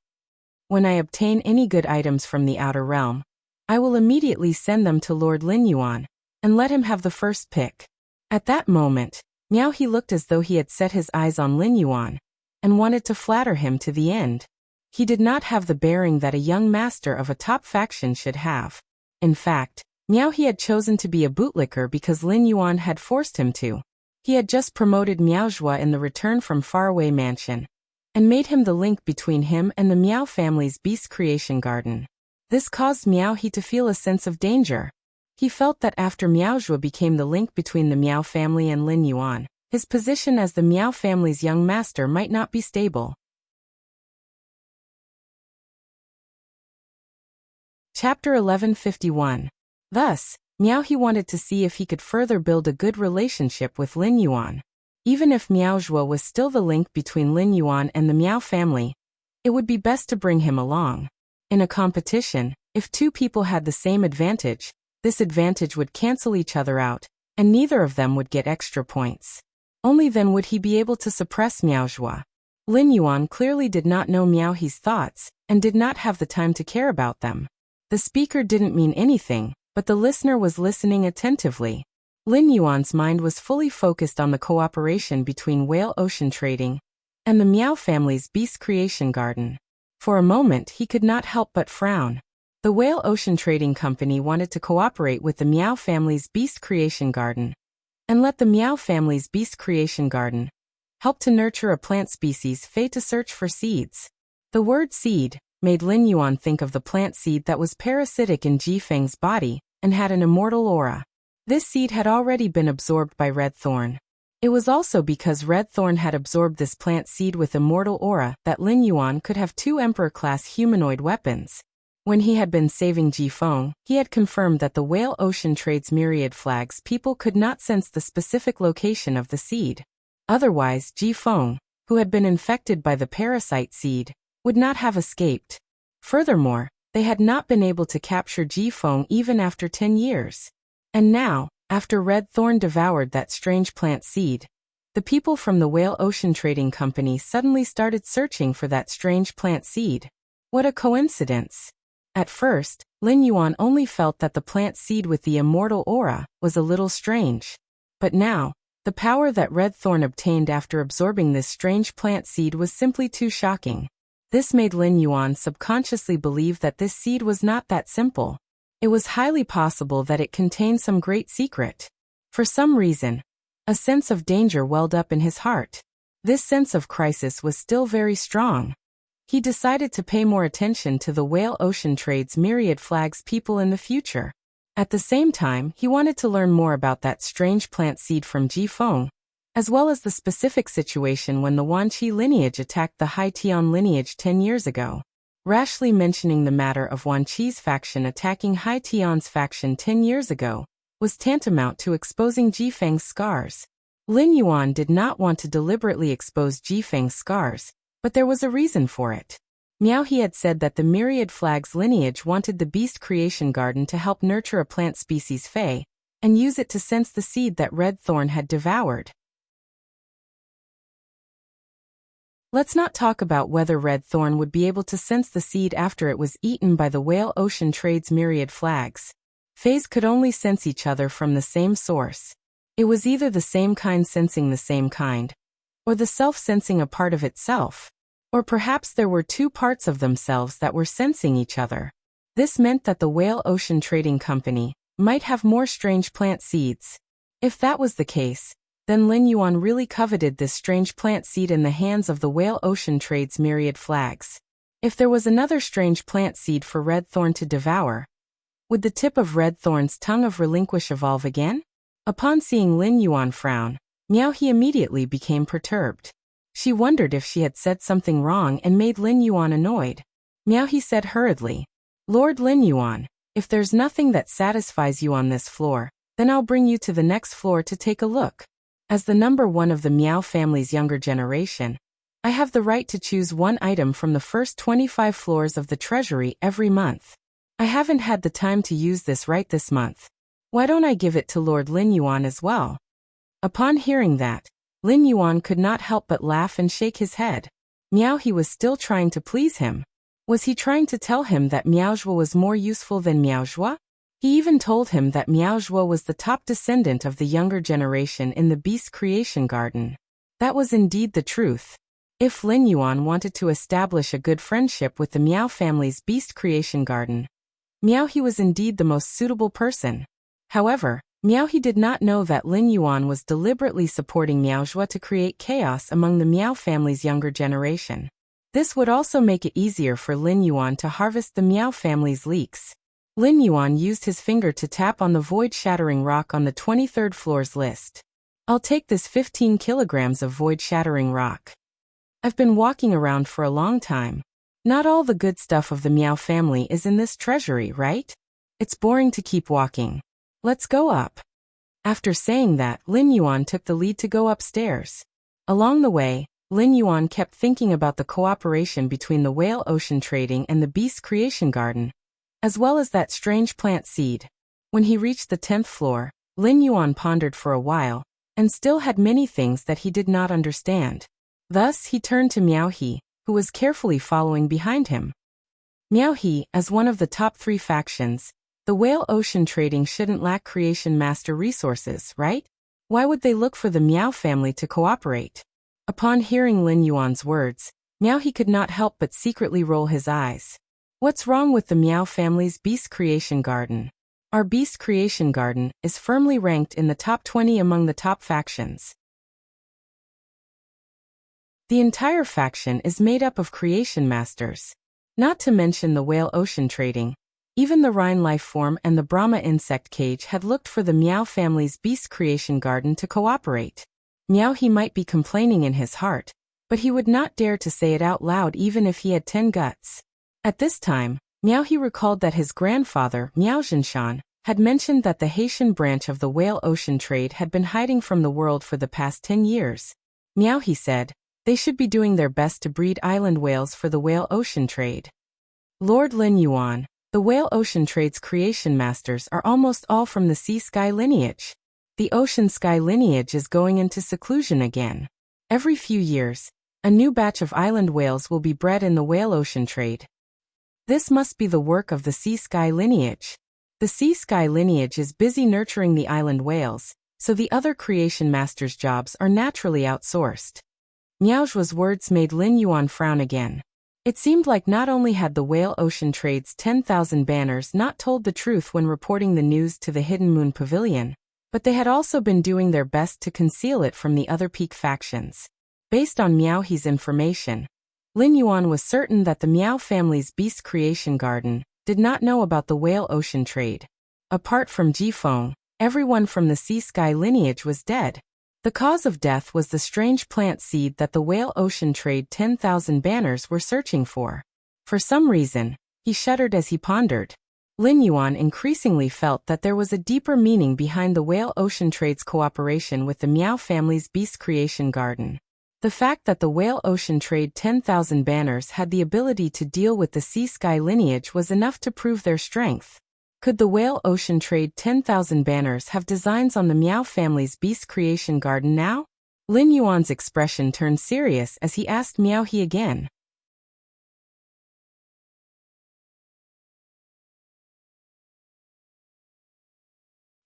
When I obtain any good items from the outer realm, I will immediately send them to Lord Lin Yuan, and let him have the first pick. At that moment, Meow he looked as though he had set his eyes on Lin Yuan, and wanted to flatter him to the end. He did not have the bearing that a young master of a top faction should have. In fact, Meow he had chosen to be a bootlicker because Lin Yuan had forced him to. He had just promoted Meow Zhua in the return from faraway mansion, and made him the link between him and the Meow family's Beast Creation Garden. This caused Meow he to feel a sense of danger. He felt that after Meow Zhua became the link between the Meow family and Lin Yuan, his position as the Meow family's young master might not be stable. Chapter 1151. Thus, Meow he wanted to see if he could further build a good relationship with Lin Yuan. Even if Meow Zhua was still the link between Lin Yuan and the Meow family, it would be best to bring him along. In a competition, if two people had the same advantage, this advantage would cancel each other out, and neither of them would get extra points. Only then would he be able to suppress Meow Zhua. Lin Yuan clearly did not know Meow he's thoughts, and did not have the time to care about them. The speaker didn't mean anything, but the listener was listening attentively. Lin Yuan's mind was fully focused on the cooperation between Whale Ocean Trading and the Meow family's Beast Creation Garden. For a moment he could not help but frown. The Whale Ocean Trading Company wanted to cooperate with the Meow family's Beast Creation Garden, and let the Meow family's Beast Creation Garden help to nurture a plant species Fei to search for seeds. The word seed made Lin Yuan think of the plant seed that was parasitic in Ji Feng's body and had an immortal aura. This seed had already been absorbed by Red Thorn. It was also because Red Thorn had absorbed this plant seed with immortal aura that Lin Yuan could have 2 Emperor-class humanoid weapons. When he had been saving Ji Feng, he had confirmed that the Whale Ocean Trade's myriad flags people could not sense the specific location of the seed. Otherwise, Ji Feng, who had been infected by the parasite seed, would not have escaped. Furthermore, they had not been able to capture Ji Feng even after 10 years. And now, after Red Thorn devoured that strange plant seed, the people from the Whale Ocean Trading Company suddenly started searching for that strange plant seed. What a coincidence! At first, Lin Yuan only felt that the plant seed with the immortal aura was a little strange. But now, the power that Red Thorn obtained after absorbing this strange plant seed was simply too shocking. This made Lin Yuan subconsciously believe that this seed was not that simple. It was highly possible that it contained some great secret. For some reason, a sense of danger welled up in his heart. This sense of crisis was still very strong. He decided to pay more attention to the Whale Ocean Trade's myriad flags people in the future. At the same time, he wanted to learn more about that strange plant seed from Ji Feng, as well as the specific situation when the Wanqi lineage attacked the Hai Tian lineage 10 years ago. Rashly mentioning the matter of Wanqi's faction attacking Hai Tian's faction 10 years ago was tantamount to exposing Ji Feng's scars. Lin Yuan did not want to deliberately expose Ji Feng's scars, but there was a reason for it. Miao He had said that the myriad flag's lineage wanted the beast creation garden to help nurture a plant species Fei, and use it to sense the seed that Red Thorn had devoured. Let's not talk about whether Red Thorn would be able to sense the seed after it was eaten by the Whale Ocean Trade's myriad flags. Feis could only sense each other from the same source. It was either the same kind sensing the same kind, or the self sensing a part of itself, or perhaps there were two parts of themselves that were sensing each other. This meant that the Whale Ocean Trading Company might have more strange plant seeds. If that was the case, then Lin Yuan really coveted this strange plant seed in the hands of the Whale Ocean Trade's myriad flags. If there was another strange plant seed for Red Thorn to devour, would the tip of Red Thorn's tongue of relinquish evolve again? Upon seeing Lin Yuan frown, Miao He immediately became perturbed. She wondered if she had said something wrong and made Lin Yuan annoyed. Miao He said hurriedly, "Lord Lin Yuan, if there's nothing that satisfies you on this floor, then I'll bring you to the next floor to take a look. As the number one of the Miao family's younger generation, I have the right to choose one item from the first 25 floors of the treasury every month. I haven't had the time to use this right this month. Why don't I give it to Lord Lin Yuan as well?" Upon hearing that, Lin Yuan could not help but laugh and shake his head. Miao He was still trying to please him. Was he trying to tell him that Miaozhuo was more useful than Miaozhuo? He even told him that Miaozhuo was the top descendant of the younger generation in the Beast Creation Garden. That was indeed the truth. If Lin Yuan wanted to establish a good friendship with the Miao family's Beast Creation Garden, Miao He was indeed the most suitable person. However, Miao He did not know that Lin Yuan was deliberately supporting Miaozhuo to create chaos among the Miao family's younger generation. This would also make it easier for Lin Yuan to harvest the Miao family's leeks. Lin Yuan used his finger to tap on the void-shattering rock on the 23rd floor's list. "I'll take this 15 kilograms of void-shattering rock. I've been walking around for a long time. Not all the good stuff of the Miao family is in this treasury, right? It's boring to keep walking. Let's go up." After saying that, Lin Yuan took the lead to go upstairs. Along the way, Lin Yuan kept thinking about the cooperation between the Whale Ocean Trading and the Beast Creation Garden, as well as that strange plant seed. When he reached the 10th floor, Lin Yuan pondered for a while, and still had many things that he did not understand. Thus he turned to Miao He, who was carefully following behind him. Miao He, as one of the top 3 factions, the Whale Ocean Trading shouldn't lack creation master resources, right? Why would they look for the Miao family to cooperate? Upon hearing Lin Yuan's words, Miao He could not help but secretly roll his eyes. What's wrong with the Miao family's Beast Creation Garden? Our Beast Creation Garden is firmly ranked in the top 20 among the top factions. The entire faction is made up of creation masters. Not to mention the Whale Ocean Trading. Even the Rhine life form and the Brahma insect cage had looked for the Miao family's Beast Creation Garden to cooperate. Miao He might be complaining in his heart, but he would not dare to say it out loud even if he had 10 guts. At this time, Miao He recalled that his grandfather, Miao Zhinshan, had mentioned that the Haitian branch of the Whale Ocean Trade had been hiding from the world for the past 10 years. Miao He said, they should be doing their best to breed island whales for the Whale Ocean Trade. Lord Lin Yuan, the Whale Ocean Trade's creation masters are almost all from the Sea Sky lineage. The Ocean Sky lineage is going into seclusion again. Every few years, a new batch of island whales will be bred in the Whale Ocean Trade. This must be the work of the Sea Sky lineage. The Sea Sky lineage is busy nurturing the island whales, so the other creation masters' jobs are naturally outsourced. Miaozhuo's words made Lin Yuan frown again. It seemed like not only had the Whale Ocean Trade's 10,000 banners not told the truth when reporting the news to the Hidden Moon Pavilion, but they had also been doing their best to conceal it from the other peak factions. Based on Miao He's information, Lin Yuan was certain that the Miao family's Beast Creation Garden did not know about the Whale Ocean Trade. Apart from Ji Feng, everyone from the Sea Sky lineage was dead. The cause of death was the strange plant seed that the Whale Ocean Trade 10,000 banners were searching for. For some reason, he shuddered as he pondered. Lin Yuan increasingly felt that there was a deeper meaning behind the Whale Ocean Trade's cooperation with the Miao family's Beast Creation Garden. The fact that the Whale Ocean Trade 10,000 banners had the ability to deal with the sea-sky lineage was enough to prove their strength. Could the Whale Ocean Trade 10,000 banners have designs on the Miao family's beast creation garden now? Lin Yuan's expression turned serious as he asked Miao He again.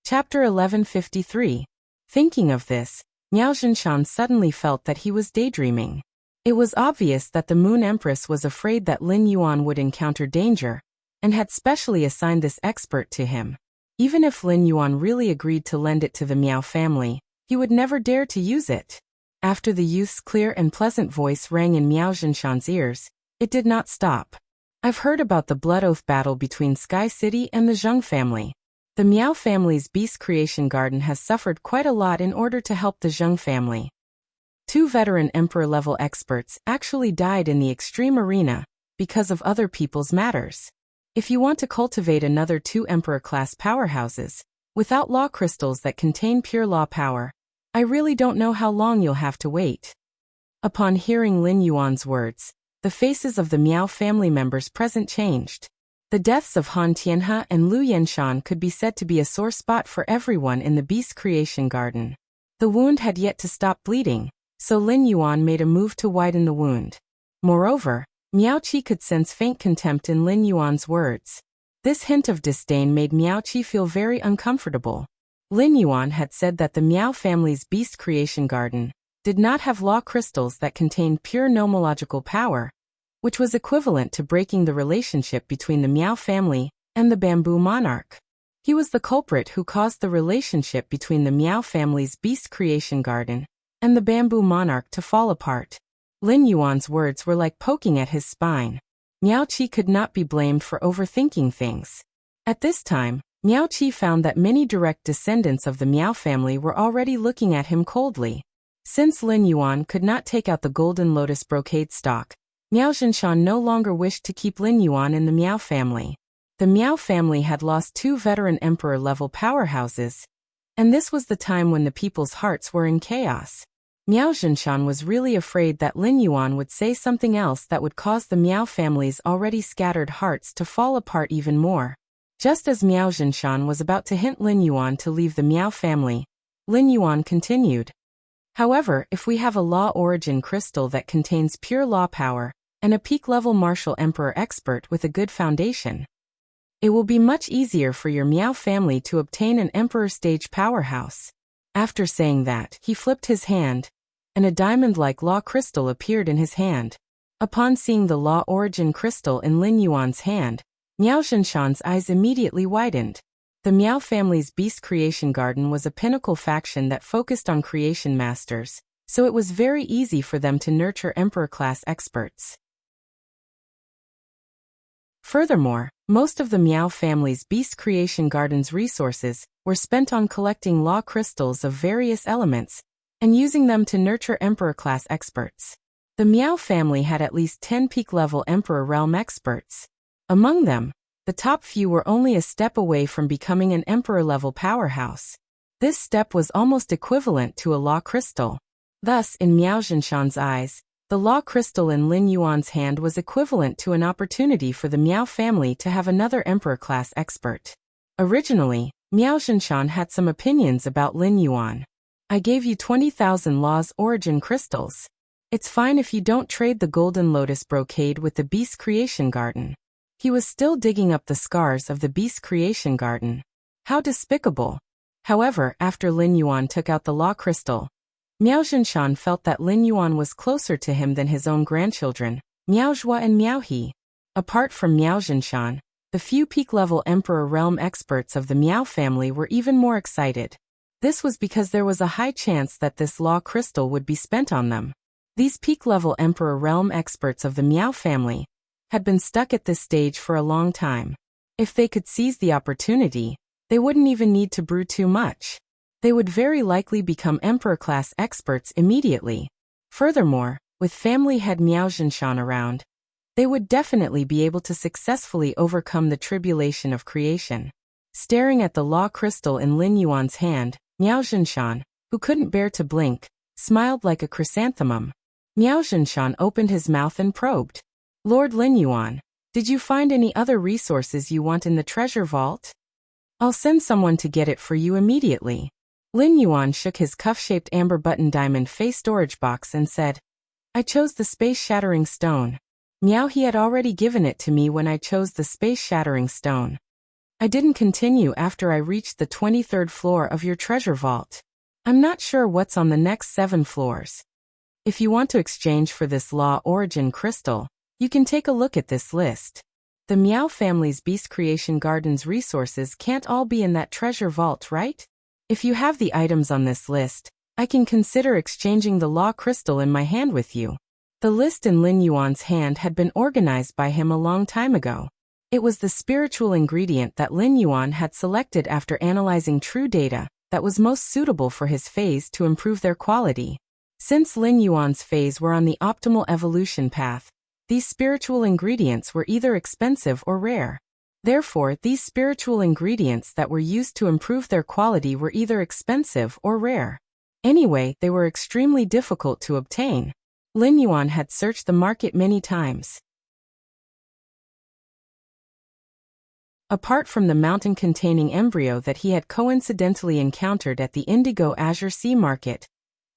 Chapter 1153. Thinking of this, Miao Zhinshan suddenly felt that he was daydreaming. It was obvious that the Moon Empress was afraid that Lin Yuan would encounter danger, and had specially assigned this expert to him. Even if Lin Yuan really agreed to lend it to the Miao family, he would never dare to use it. After the youth's clear and pleasant voice rang in Miao Zhinshan's ears, it did not stop. I've heard about the Blood Oath battle between Sky City and the Zheng family. The Miao family's beast creation garden has suffered quite a lot in order to help the Zheng family. 2 veteran emperor-level experts actually died in the extreme arena because of other people's matters. If you want to cultivate another 2 emperor-class powerhouses, without law crystals that contain pure law power, I really don't know how long you'll have to wait. Upon hearing Lin Yuan's words, the faces of the Miao family members present changed. The deaths of Han Tianhe and Lu Yenshan could be said to be a sore spot for everyone in the beast creation garden. The wound had yet to stop bleeding, so Lin Yuan made a move to widen the wound. Moreover, Miao Qi could sense faint contempt in Lin Yuan's words. This hint of disdain made Miao Qi feel very uncomfortable. Lin Yuan had said that the Miao family's beast creation garden did not have law crystals that contained pure nomological power, which was equivalent to breaking the relationship between the Miao family and the Bamboo Monarch. He was the culprit who caused the relationship between the Miao family's beast creation garden and the Bamboo Monarch to fall apart. Lin Yuan's words were like poking at his spine. Miao Qi could not be blamed for overthinking things. At this time, Miao Qi found that many direct descendants of the Miao family were already looking at him coldly. Since Lin Yuan could not take out the golden lotus brocade stock, Miao Zhinshan no longer wished to keep Lin Yuan in the Miao family. The Miao family had lost 2 veteran emperor-level powerhouses, and this was the time when the people's hearts were in chaos. Miao Zhinshan was really afraid that Lin Yuan would say something else that would cause the Miao family's already scattered hearts to fall apart even more. Just as Miao Zhinshan was about to hint Lin Yuan to leave the Miao family, Lin Yuan continued. However, if we have a law origin crystal that contains pure law power, and a peak-level martial emperor expert with a good foundation, it will be much easier for your Miao family to obtain an emperor-stage powerhouse. After saying that, he flipped his hand, and a diamond-like law crystal appeared in his hand. Upon seeing the law origin crystal in Lin Yuan's hand, Miao Zhinshan's eyes immediately widened. The Miao family's beast creation garden was a pinnacle faction that focused on creation masters, so it was very easy for them to nurture emperor-class experts. Furthermore, most of the Miao family's beast creation garden's resources were spent on collecting law crystals of various elements and using them to nurture emperor-class experts. The Miao family had at least 10 peak-level emperor realm experts. Among them, the top few were only a step away from becoming an emperor-level powerhouse. This step was almost equivalent to a law crystal. Thus, in Miao Zhinshan's eyes, the law crystal in Lin Yuan's hand was equivalent to an opportunity for the Miao family to have another emperor-class expert. Originally, Miao Zhinshan had some opinions about Lin Yuan. I gave you 20,000 law's origin crystals. It's fine if you don't trade the golden lotus brocade with the beast creation garden. He was still digging up the scars of the beast creation garden. How despicable. However, after Lin Yuan took out the law crystal, Miao Zhinshan felt that Lin Yuan was closer to him than his own grandchildren, Miao Zhua and Miao He. Apart from Miao Zhinshan, the few peak-level Emperor Realm experts of the Miao family were even more excited. This was because there was a high chance that this law crystal would be spent on them. These peak-level Emperor Realm experts of the Miao family had been stuck at this stage for a long time. If they could seize the opportunity, they wouldn't even need to brew too much. They would very likely become Emperor-class experts immediately. Furthermore, with family head Miao Zhinshan around, they would definitely be able to successfully overcome the tribulation of creation. Staring at the law crystal in Lin Yuan's hand, Miao Zhinshan, who couldn't bear to blink, smiled like a chrysanthemum. Miao Zhenshan opened his mouth and probed. Lord Lin Yuan, did you find any other resources you want in the treasure vault? I'll send someone to get it for you immediately. Lin Yuan shook his cuff-shaped amber button diamond face storage box and said, I chose the space-shattering stone. Miao he had already given it to me when I chose the space-shattering stone. I didn't continue after I reached the 23rd floor of your treasure vault. I'm not sure what's on the next 7 floors. If you want to exchange for this Law Origin crystal, you can take a look at this list. The Miao family's Beast Creation Garden's resources can't all be in that treasure vault, right? If you have the items on this list, I can consider exchanging the Law Crystal in my hand with you. The list in Lin Yuan's hand had been organized by him a long time ago. It was the spiritual ingredient that Lin Yuan had selected after analyzing true data that was most suitable for his phase to improve their quality. Since Lin Yuan's phase were on the optimal evolution path, these spiritual ingredients were either expensive or rare. Therefore, these spiritual ingredients that were used to improve their quality were either expensive or rare. Anyway, they were extremely difficult to obtain. Lin Yuan had searched the market many times. Apart from the mountain-containing embryo that he had coincidentally encountered at the Indigo Azure Sea Market,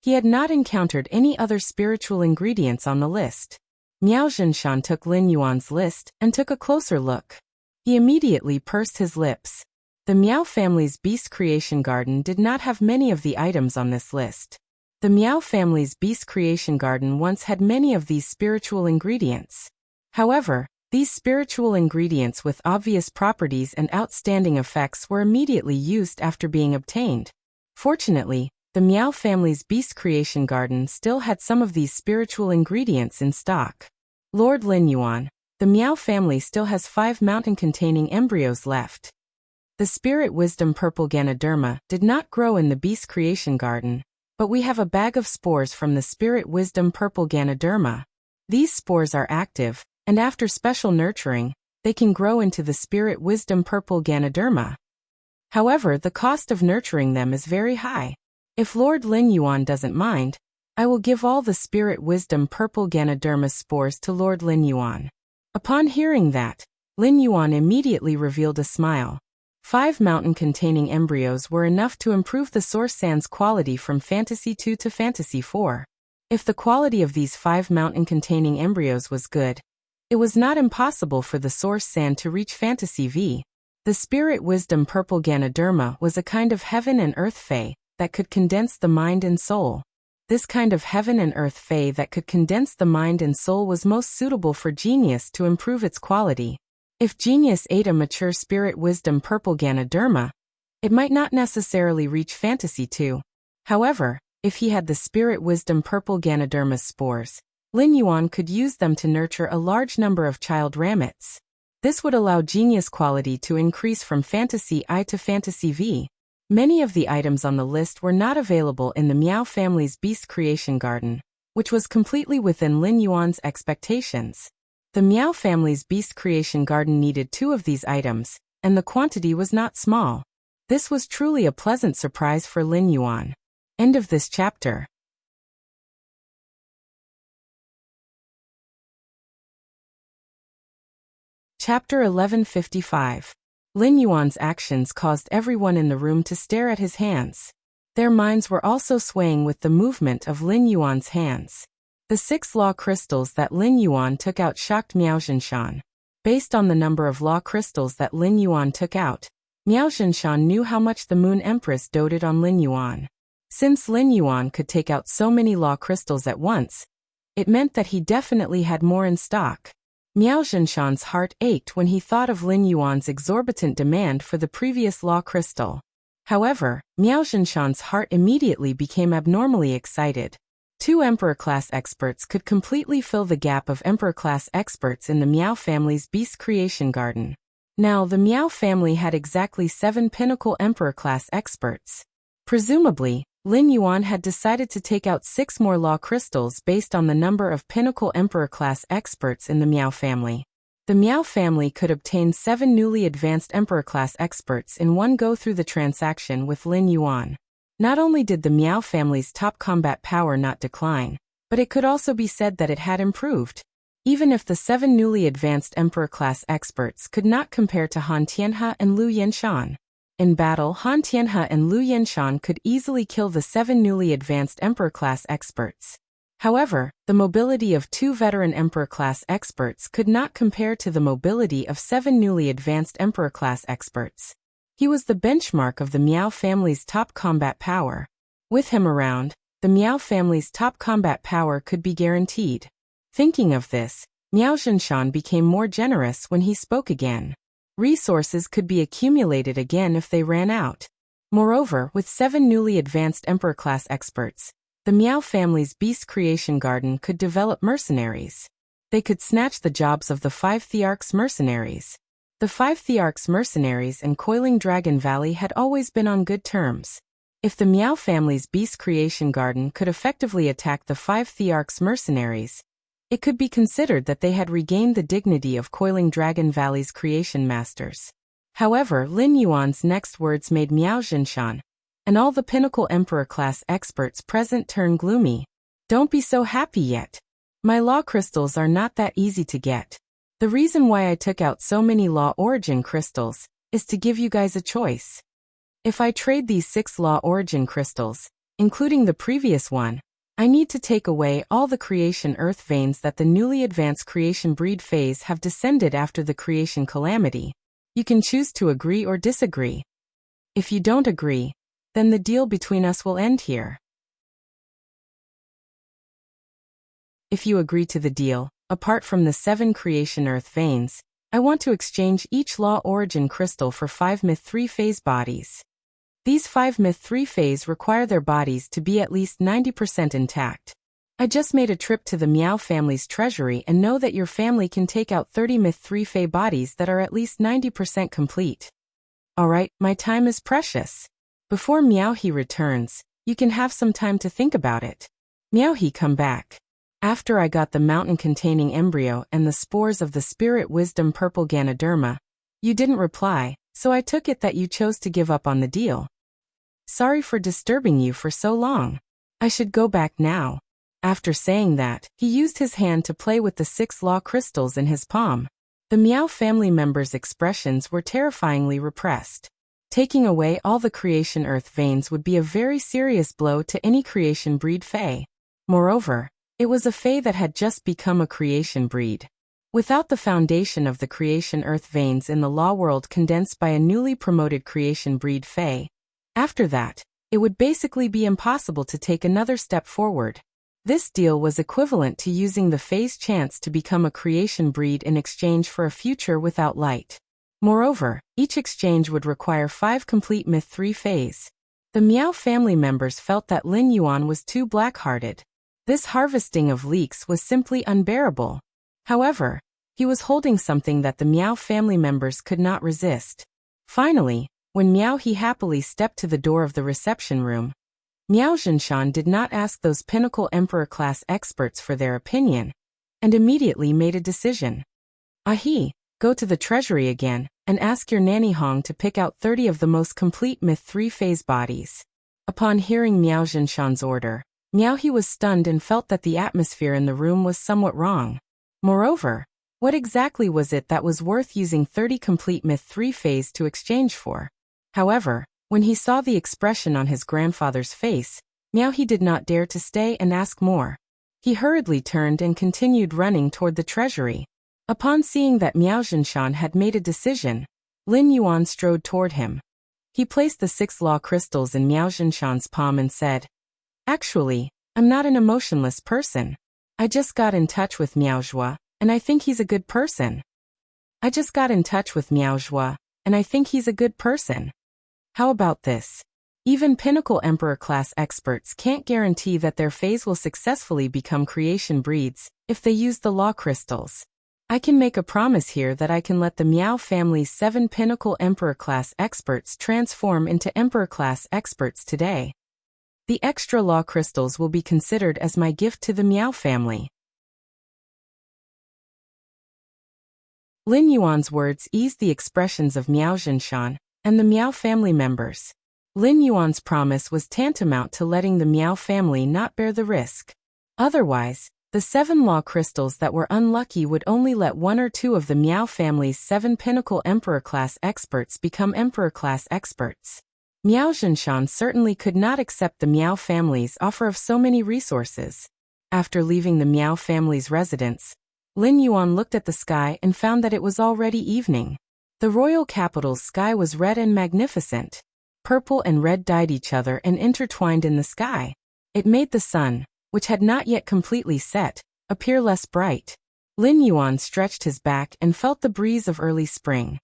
he had not encountered any other spiritual ingredients on the list. Miao Zhenshan took Lin Yuan's list and took a closer look. He immediately pursed his lips. The Miao family's Beast Creation Garden did not have many of the items on this list. The Miao family's Beast Creation Garden once had many of these spiritual ingredients. However, these spiritual ingredients with obvious properties and outstanding effects were immediately used after being obtained. Fortunately, the Miao family's Beast Creation Garden still had some of these spiritual ingredients in stock. Lord Lin Yuan, the Miao family still has 5 mountain-containing embryos left. The Spirit Wisdom Purple Ganoderma did not grow in the Beast Creation Garden, but we have a bag of spores from the Spirit Wisdom Purple Ganoderma. These spores are active, and after special nurturing, they can grow into the Spirit Wisdom Purple Ganoderma. However, the cost of nurturing them is very high. If Lord Lin Yuan doesn't mind, I will give all the Spirit Wisdom Purple Ganoderma spores to Lord Lin Yuan. Upon hearing that, Lin Yuan immediately revealed a smile. 5 mountain-containing embryos were enough to improve the source sand's quality from Fantasy 2 to Fantasy 4. If the quality of these 5 mountain-containing embryos was good, it was not impossible for the source sand to reach Fantasy V. The Spirit Wisdom Purple Ganoderma was a kind of heaven and earth fae that could condense the mind and soul. This kind of heaven and earth fae that could condense the mind and soul was most suitable for Genius to improve its quality. If Genius ate a mature Spirit Wisdom Purple Ganoderma, it might not necessarily reach Fantasy 2. However, if he had the Spirit Wisdom Purple Ganoderma spores, Lin Yuan could use them to nurture a large number of child rabbits. This would allow Genius quality to increase from Fantasy I to Fantasy V. Many of the items on the list were not available in the Miao family's Beast Creation Garden, which was completely within Lin Yuan's expectations. The Miao family's Beast Creation Garden needed 2 of these items, and the quantity was not small. This was truly a pleasant surprise for Lin Yuan. End of this chapter. Chapter 1155. Lin Yuan's actions caused everyone in the room to stare at his hands. Their minds were also swaying with the movement of Lin Yuan's hands. The 6 law crystals that Lin Yuan took out shocked Miao Zhenshan. Based on the number of law crystals that Lin Yuan took out, Miao Zhenshan knew how much the Moon Empress doted on Lin Yuan. Since Lin Yuan could take out so many law crystals at once, it meant that he definitely had more in stock. Miao Zhenshan's heart ached when he thought of Lin Yuan's exorbitant demand for the previous law crystal. However, Miao Zhenshan's heart immediately became abnormally excited. 2 Emperor-class experts could completely fill the gap of Emperor-class experts in the Miao family's Beast Creation Garden. Now, the Miao family had exactly 7 Pinnacle Emperor-class experts. Presumably, Lin Yuan had decided to take out 6 more law crystals based on the number of Pinnacle Emperor-class experts in the Miao family. The Miao family could obtain 7 newly advanced Emperor-class experts in one go through the transaction with Lin Yuan. Not only did the Miao family's top combat power not decline, but it could also be said that it had improved. Even if the 7 newly advanced Emperor-class experts could not compare to Han Tianhe and Lu Yinshan. In battle, Han Tianhe and Lu Yinshan could easily kill the 7 newly advanced Emperor-class experts. However, the mobility of 2 veteran Emperor-class experts could not compare to the mobility of 7 newly advanced Emperor-class experts. He was the benchmark of the Miao family's top combat power. With him around, the Miao family's top combat power could be guaranteed. Thinking of this, Miao Zhenshan became more generous when he spoke again. Resources could be accumulated again if they ran out. Moreover, with 7 newly advanced Emperor-class experts, the Miao family's beast creation garden could develop mercenaries. They could snatch the jobs of the 5 Thearchs mercenaries. The 5 Thearchs mercenaries and Coiling Dragon Valley had always been on good terms. If the Miao family's beast creation garden could effectively attack the 5 Thearchs mercenaries, it could be considered that they had regained the dignity of Coiling Dragon Valley's creation masters. However, Lin Yuan's next words made Miao Zhenshan and all the pinnacle Emperor-class experts present turn gloomy. Don't be so happy yet. My law crystals are not that easy to get. The reason why I took out so many law origin crystals is to give you guys a choice. If I trade these 6 law origin crystals, including the previous one, I need to take away all the creation earth veins that the newly advanced creation breed phase have descended after the creation calamity. You can choose to agree or disagree. If you don't agree, then the deal between us will end here. If you agree to the deal, apart from the 7 creation earth veins, I want to exchange each law origin crystal for 5 myth 3 phase bodies. These 5 myth 3 phase require their bodies to be at least 90% intact. I just made a trip to the Miao family's treasury and know that your family can take out 30 myth 3 phase bodies that are at least 90% complete. Alright, my time is precious. Before Miao He returns, you can have some time to think about it. Miao He come back. After I got the mountain-containing embryo and the spores of the spirit wisdom purple Ganoderma, you didn't reply, so I took it that you chose to give up on the deal. Sorry for disturbing you for so long. I should go back now. After saying that, he used his hand to play with the 6 law crystals in his palm. The Miao family members' expressions were terrifyingly repressed. Taking away all the creation earth veins would be a very serious blow to any creation breed fae. Moreover, it was a fae that had just become a creation breed. Without the foundation of the creation earth veins in the law world condensed by a newly promoted creation breed fae, after that, it would basically be impossible to take another step forward. This deal was equivalent to using the fae's chance to become a creation breed in exchange for a future without light. Moreover, each exchange would require 5 complete myth 3 faes. The Miao family members felt that Lin Yuan was too black-hearted. This harvesting of leeks was simply unbearable. However, he was holding something that the Miao family members could not resist. Finally, when Miao He happily stepped to the door of the reception room, Miao Zhenshan did not ask those pinnacle Emperor-class experts for their opinion, and immediately made a decision. Ahi, go to the treasury again, and ask your nanny Hong to pick out 30 of the most complete myth 3 phase bodies. Upon hearing Miao Zhenshan's order, Miao He was stunned and felt that the atmosphere in the room was somewhat wrong. Moreover, what exactly was it that was worth using 30 complete myth 3 phase to exchange for? However, when he saw the expression on his grandfather's face, Miao He did not dare to stay and ask more. He hurriedly turned and continued running toward the treasury. Upon seeing that Miao Zhenshan had made a decision, Lin Yuan strode toward him. He placed the 6 law crystals in Miao Zhenshan's palm and said, "Actually, I'm not an emotionless person. I just got in touch with Miao Zhua, and I think he's a good person. I just got in touch with Miao Zhua, and I think he's a good person. How about this? Even pinnacle Emperor-class experts can't guarantee that their phase will successfully become creation breeds if they use the law crystals. I can make a promise here that I can let the Miao family's 7 pinnacle Emperor-class experts transform into Emperor-class experts today. The extra law crystals will be considered as my gift to the Miao family." Lin Yuan's words eased the expressions of Miao Zhenshan and the Miao family members. Lin Yuan's promise was tantamount to letting the Miao family not bear the risk. Otherwise, the 7 law crystals that were unlucky would only let 1 or 2 of the Miao family's 7 pinnacle Emperor-class experts become Emperor-class experts. Miao Zhenshan certainly could not accept the Miao family's offer of so many resources. After leaving the Miao family's residence, Lin Yuan looked at the sky and found that it was already evening. The royal capital's sky was red and magnificent. Purple and red dyed each other and intertwined in the sky. It made the sun, which had not yet completely set, appear less bright. Lin Yuan stretched his back and felt the breeze of early spring.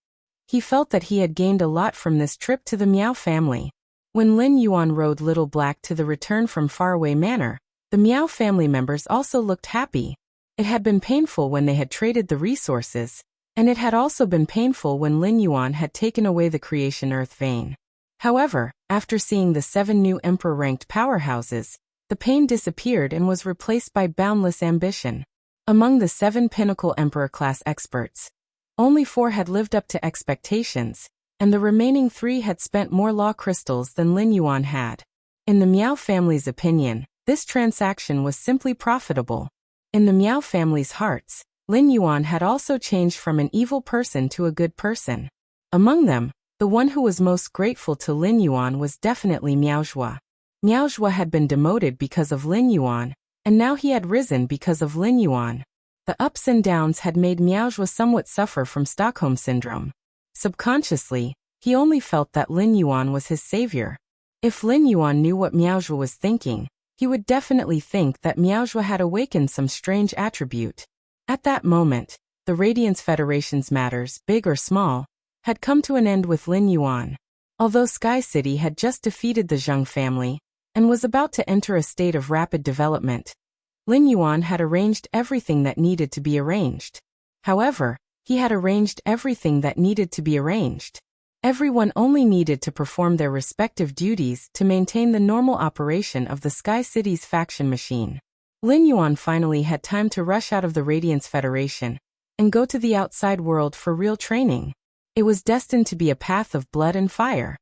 He felt that he had gained a lot from this trip to the Miao family. When Lin Yuan rode Little Black to the return from Faraway Manor, the Miao family members also looked happy. It had been painful when they had traded the resources, and it had also been painful when Lin Yuan had taken away the Creation Earth vein. However, after seeing the 7 new Emperor-ranked powerhouses, the pain disappeared and was replaced by boundless ambition. Among the 7 pinnacle Emperor-class experts, only 4 had lived up to expectations, and the remaining 3 had spent more law crystals than Lin Yuan had. In the Miao family's opinion, this transaction was simply profitable. In the Miao family's hearts, Lin Yuan had also changed from an evil person to a good person. Among them, the one who was most grateful to Lin Yuan was definitely Miao Zhua. Miao Zhua had been demoted because of Lin Yuan, and now he had risen because of Lin Yuan. The ups and downs had made Miao Zhua somewhat suffer from Stockholm Syndrome. Subconsciously, he only felt that Lin Yuan was his savior. If Lin Yuan knew what Miao Zhua was thinking, he would definitely think that Miao Zhua had awakened some strange attribute. At that moment, the Radiance Federation's matters, big or small, had come to an end with Lin Yuan. Although Sky City had just defeated the Zheng family and was about to enter a state of rapid development, Lin Yuan had arranged everything that needed to be arranged. However, he had arranged everything that needed to be arranged. Everyone only needed to perform their respective duties to maintain the normal operation of the Sky City's faction machine. Lin Yuan finally had time to rush out of the Radiance Federation and go to the outside world for real training. It was destined to be a path of blood and fire.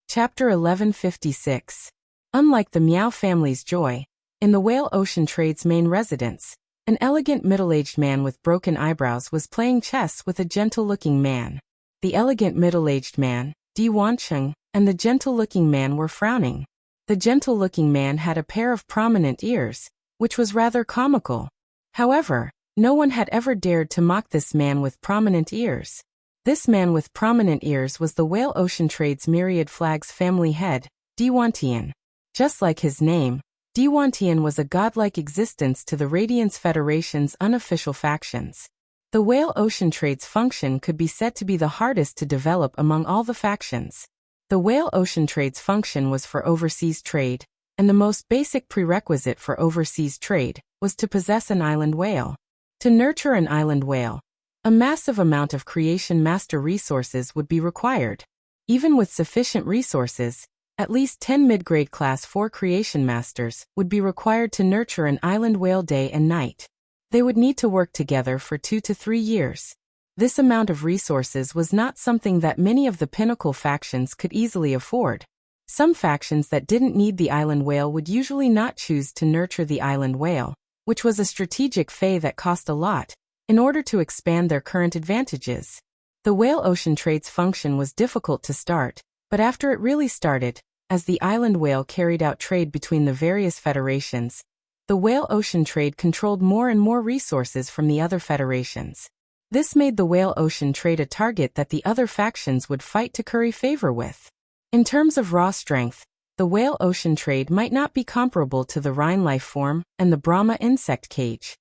Chapter 1156. Unlike the Miao family's joy, in the Whale Ocean Trade's main residence, an elegant middle-aged man with broken eyebrows was playing chess with a gentle-looking man. The elegant middle-aged man, Di Wancheng, and the gentle-looking man were frowning. The gentle-looking man had a pair of prominent ears, which was rather comical. However, no one had ever dared to mock this man with prominent ears. This man with prominent ears was the Whale Ocean Trade's Myriad Flags family head, Di Wantian. Just like his name, Di Wantian was a godlike existence to the Radiance Federation's unofficial factions. The Whale Ocean Trade's function could be said to be the hardest to develop among all the factions. The Whale Ocean Trade's function was for overseas trade, and the most basic prerequisite for overseas trade was to possess an island whale. To nurture an island whale, a massive amount of Creation Master resources would be required. Even with sufficient resources, at least 10 mid-grade class 4 Creation Masters would be required to nurture an island whale day and night. They would need to work together for 2 to 3 years. This amount of resources was not something that many of the pinnacle factions could easily afford. Some factions that didn't need the island whale would usually not choose to nurture the island whale, which was a strategic fey that cost a lot, in order to expand their current advantages. The Whale Ocean Trade's function was difficult to start, but after it really started, as the island whale carried out trade between the various federations, the Whale Ocean Trade controlled more and more resources from the other federations. This made the Whale Ocean Trade a target that the other factions would fight to curry favor with. In terms of raw strength, the Whale Ocean Trade might not be comparable to the Rhine life form and the Brahma insect cage,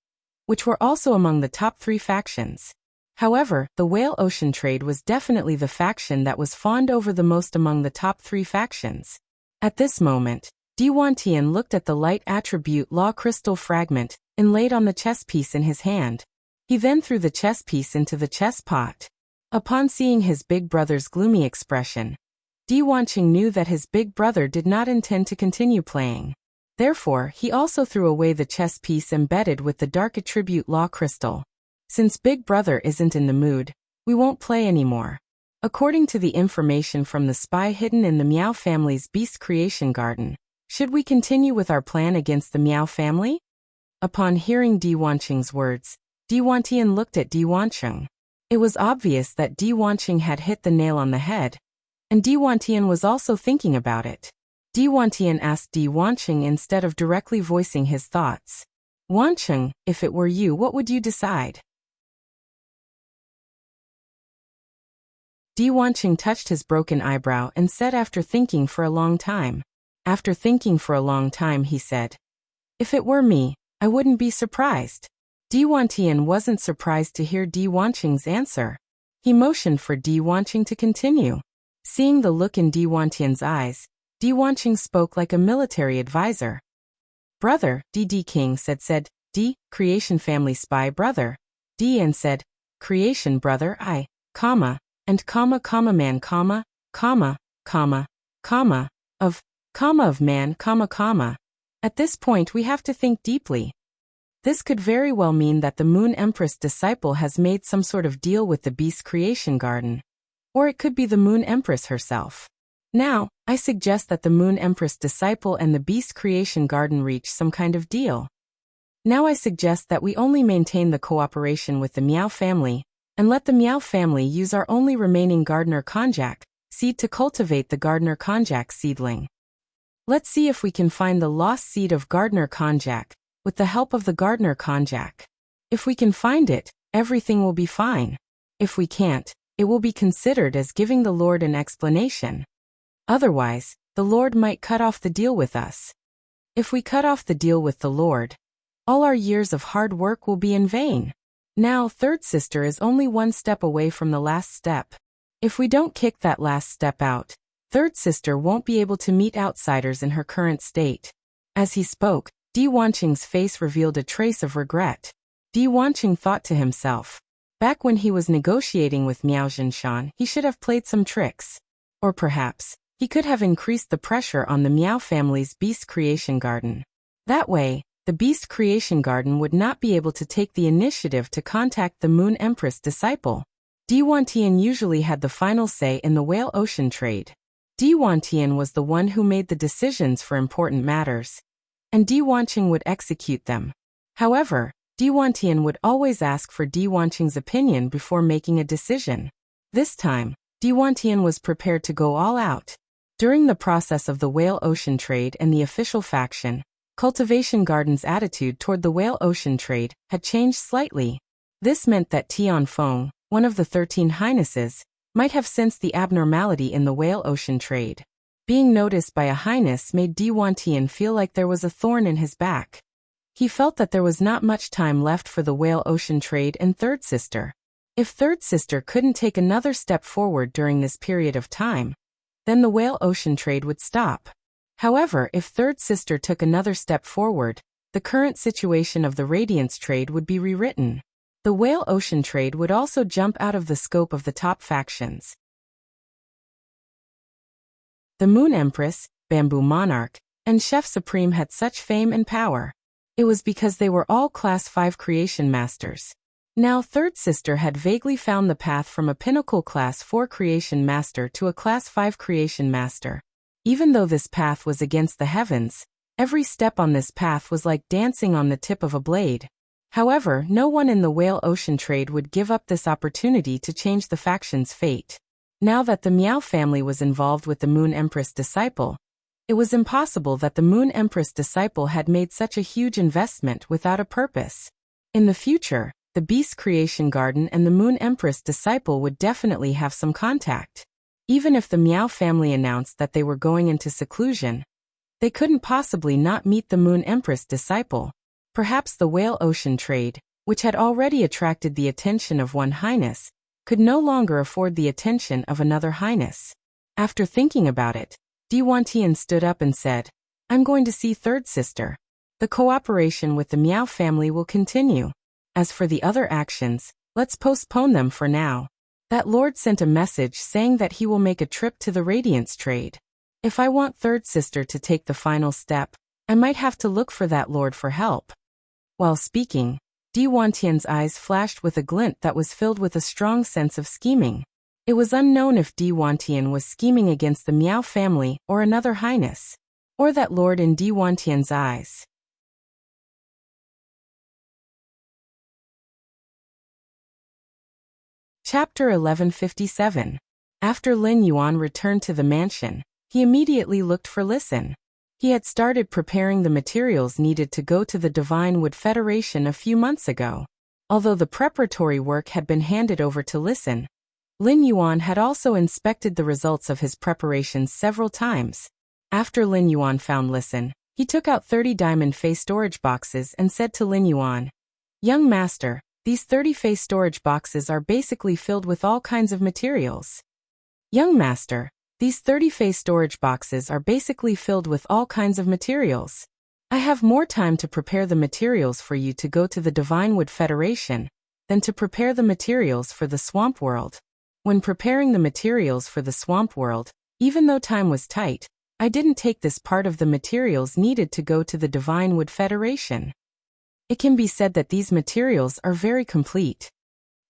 which were also among the top 3 factions. However, the Whale Ocean Trade was definitely the faction that was fawned over the most among the top 3 factions. At this moment, Di Wantian looked at the light attribute law crystal fragment inlaid on the chess piece in his hand. He then threw the chess piece into the chess pot. Upon seeing his big brother's gloomy expression, Di Wancheng knew that his big brother did not intend to continue playing. Therefore, he also threw away the chess piece embedded with the dark attribute law crystal. Since Big Brother isn't in the mood, we won't play anymore. According to the information from the spy hidden in the Miao family's beast creation garden, should we continue with our plan against the Miao family? Upon hearing Di Wanqing's words, Di Wantian looked at Di Wanqing. It was obvious that Di Wanqing had hit the nail on the head, and Di Wantian was also thinking about it. Di Wantian asked Di Wanqing instead of directly voicing his thoughts. Wanqing, if it were you, what would you decide? Di Wanqing touched his broken eyebrow and said after thinking for a long time. After thinking for a long time he said, if it were me, I wouldn't be surprised. Di Wantian wasn't surprised to hear Di Wanqing's answer. He motioned for Di Wanqing to continue. Seeing the look in Di Wantian's eyes, Di Wanqing spoke like a military advisor. Brother, Di King said Di, creation family spy brother. Di and said, creation brother I, comma, and comma man comma, of man comma. At this point we have to think deeply. This could very well mean that the Moon Empress disciple has made some sort of deal with the Beast Creation Garden. Or it could be the Moon Empress herself. Now, I suggest that the Moon Empress disciple and the Beast Creation Garden reach some kind of deal. Now I suggest that we only maintain the cooperation with the Miao family, and let the Miao family use our only remaining Gardener Konjac seed to cultivate the Gardener Konjac seedling. Let's see if we can find the lost seed of Gardener Konjac, with the help of the Gardener Konjac. If we can find it, everything will be fine. If we can't, it will be considered as giving the Lord an explanation. Otherwise, the Lord might cut off the deal with us. If we cut off the deal with the Lord, all our years of hard work will be in vain. Now, third sister is only one step away from the last step. If we don't kick that last step out, third sister won't be able to meet outsiders in her current state. As he spoke, Di Wanqing's face revealed a trace of regret. Di Wanqing thought to himself, back when he was negotiating with Miao Zhinshan, he should have played some tricks. Or perhaps, he could have increased the pressure on the Miao family's Beast Creation Garden. That way, the Beast Creation Garden would not be able to take the initiative to contact the Moon Empress disciple. Di Wantian usually had the final say in the whale ocean trade. Di Wantian was the one who made the decisions for important matters, and Di Wanqing would execute them. However, Di Wantian would always ask for Di Wanqing's opinion before making a decision. This time, Di Wantian was prepared to go all out. During the process of the whale ocean trade and the official faction, Cultivation Garden's attitude toward the whale ocean trade had changed slightly. This meant that Tianfeng, one of the 13 highnesses, might have sensed the abnormality in the whale ocean trade. Being noticed by a highness made Di Wantian feel like there was a thorn in his back. He felt that there was not much time left for the whale ocean trade and third sister. If third sister couldn't take another step forward during this period of time, then the whale ocean trade would stop. However, if third sister took another step forward, the current situation of the radiance trade would be rewritten. The whale ocean trade would also jump out of the scope of the top factions. The Moon Empress, Bamboo Monarch, and Chef Supreme had such fame and power. It was because they were all Class 5 creation masters. Now third sister had vaguely found the path from a pinnacle Class 4 creation master to a Class 5 creation master. Even though this path was against the heavens, every step on this path was like dancing on the tip of a blade. However, no one in the whale ocean trade would give up this opportunity to change the faction's fate. Now that the Miao family was involved with the Moon Empress disciple, it was impossible that the Moon Empress disciple had made such a huge investment without a purpose. In the future, the Beast Creation Garden and the Moon Empress disciple would definitely have some contact. Even if the Miao family announced that they were going into seclusion, they couldn't possibly not meet the Moon Empress disciple. Perhaps the whale ocean trade, which had already attracted the attention of one highness, could no longer afford the attention of another highness. After thinking about it, Di Wantian stood up and said, I'm going to see third sister. The cooperation with the Miao family will continue. As for the other actions, let's postpone them for now. That lord sent a message saying that he will make a trip to the radiance trade. If I want third sister to take the final step, I might have to look for that lord for help. While speaking, Di Wantian's eyes flashed with a glint that was filled with a strong sense of scheming. It was unknown if Diwantian was scheming against the Miao family or another highness, or that lord in Diwantian's eyes. Chapter 1157. After Lin Yuan returned to the mansion, he immediately looked for Listen. He had started preparing the materials needed to go to the Divine Wood Federation a few months ago. Although the preparatory work had been handed over to Listen, Lin Yuan had also inspected the results of his preparations several times. After Lin Yuan found Listen, he took out 30 diamond face storage boxes and said to Lin Yuan, "Young master, these 30 face storage boxes are basically filled with all kinds of materials." Young master, these 30 face storage boxes are basically filled with all kinds of materials. I have more time to prepare the materials for you to go to the Divine Wood Federation than to prepare the materials for the Swamp World. When preparing the materials for the Swamp World, even though time was tight, I didn't take this part of the materials needed to go to the Divine Wood Federation. It can be said that these materials are very complete.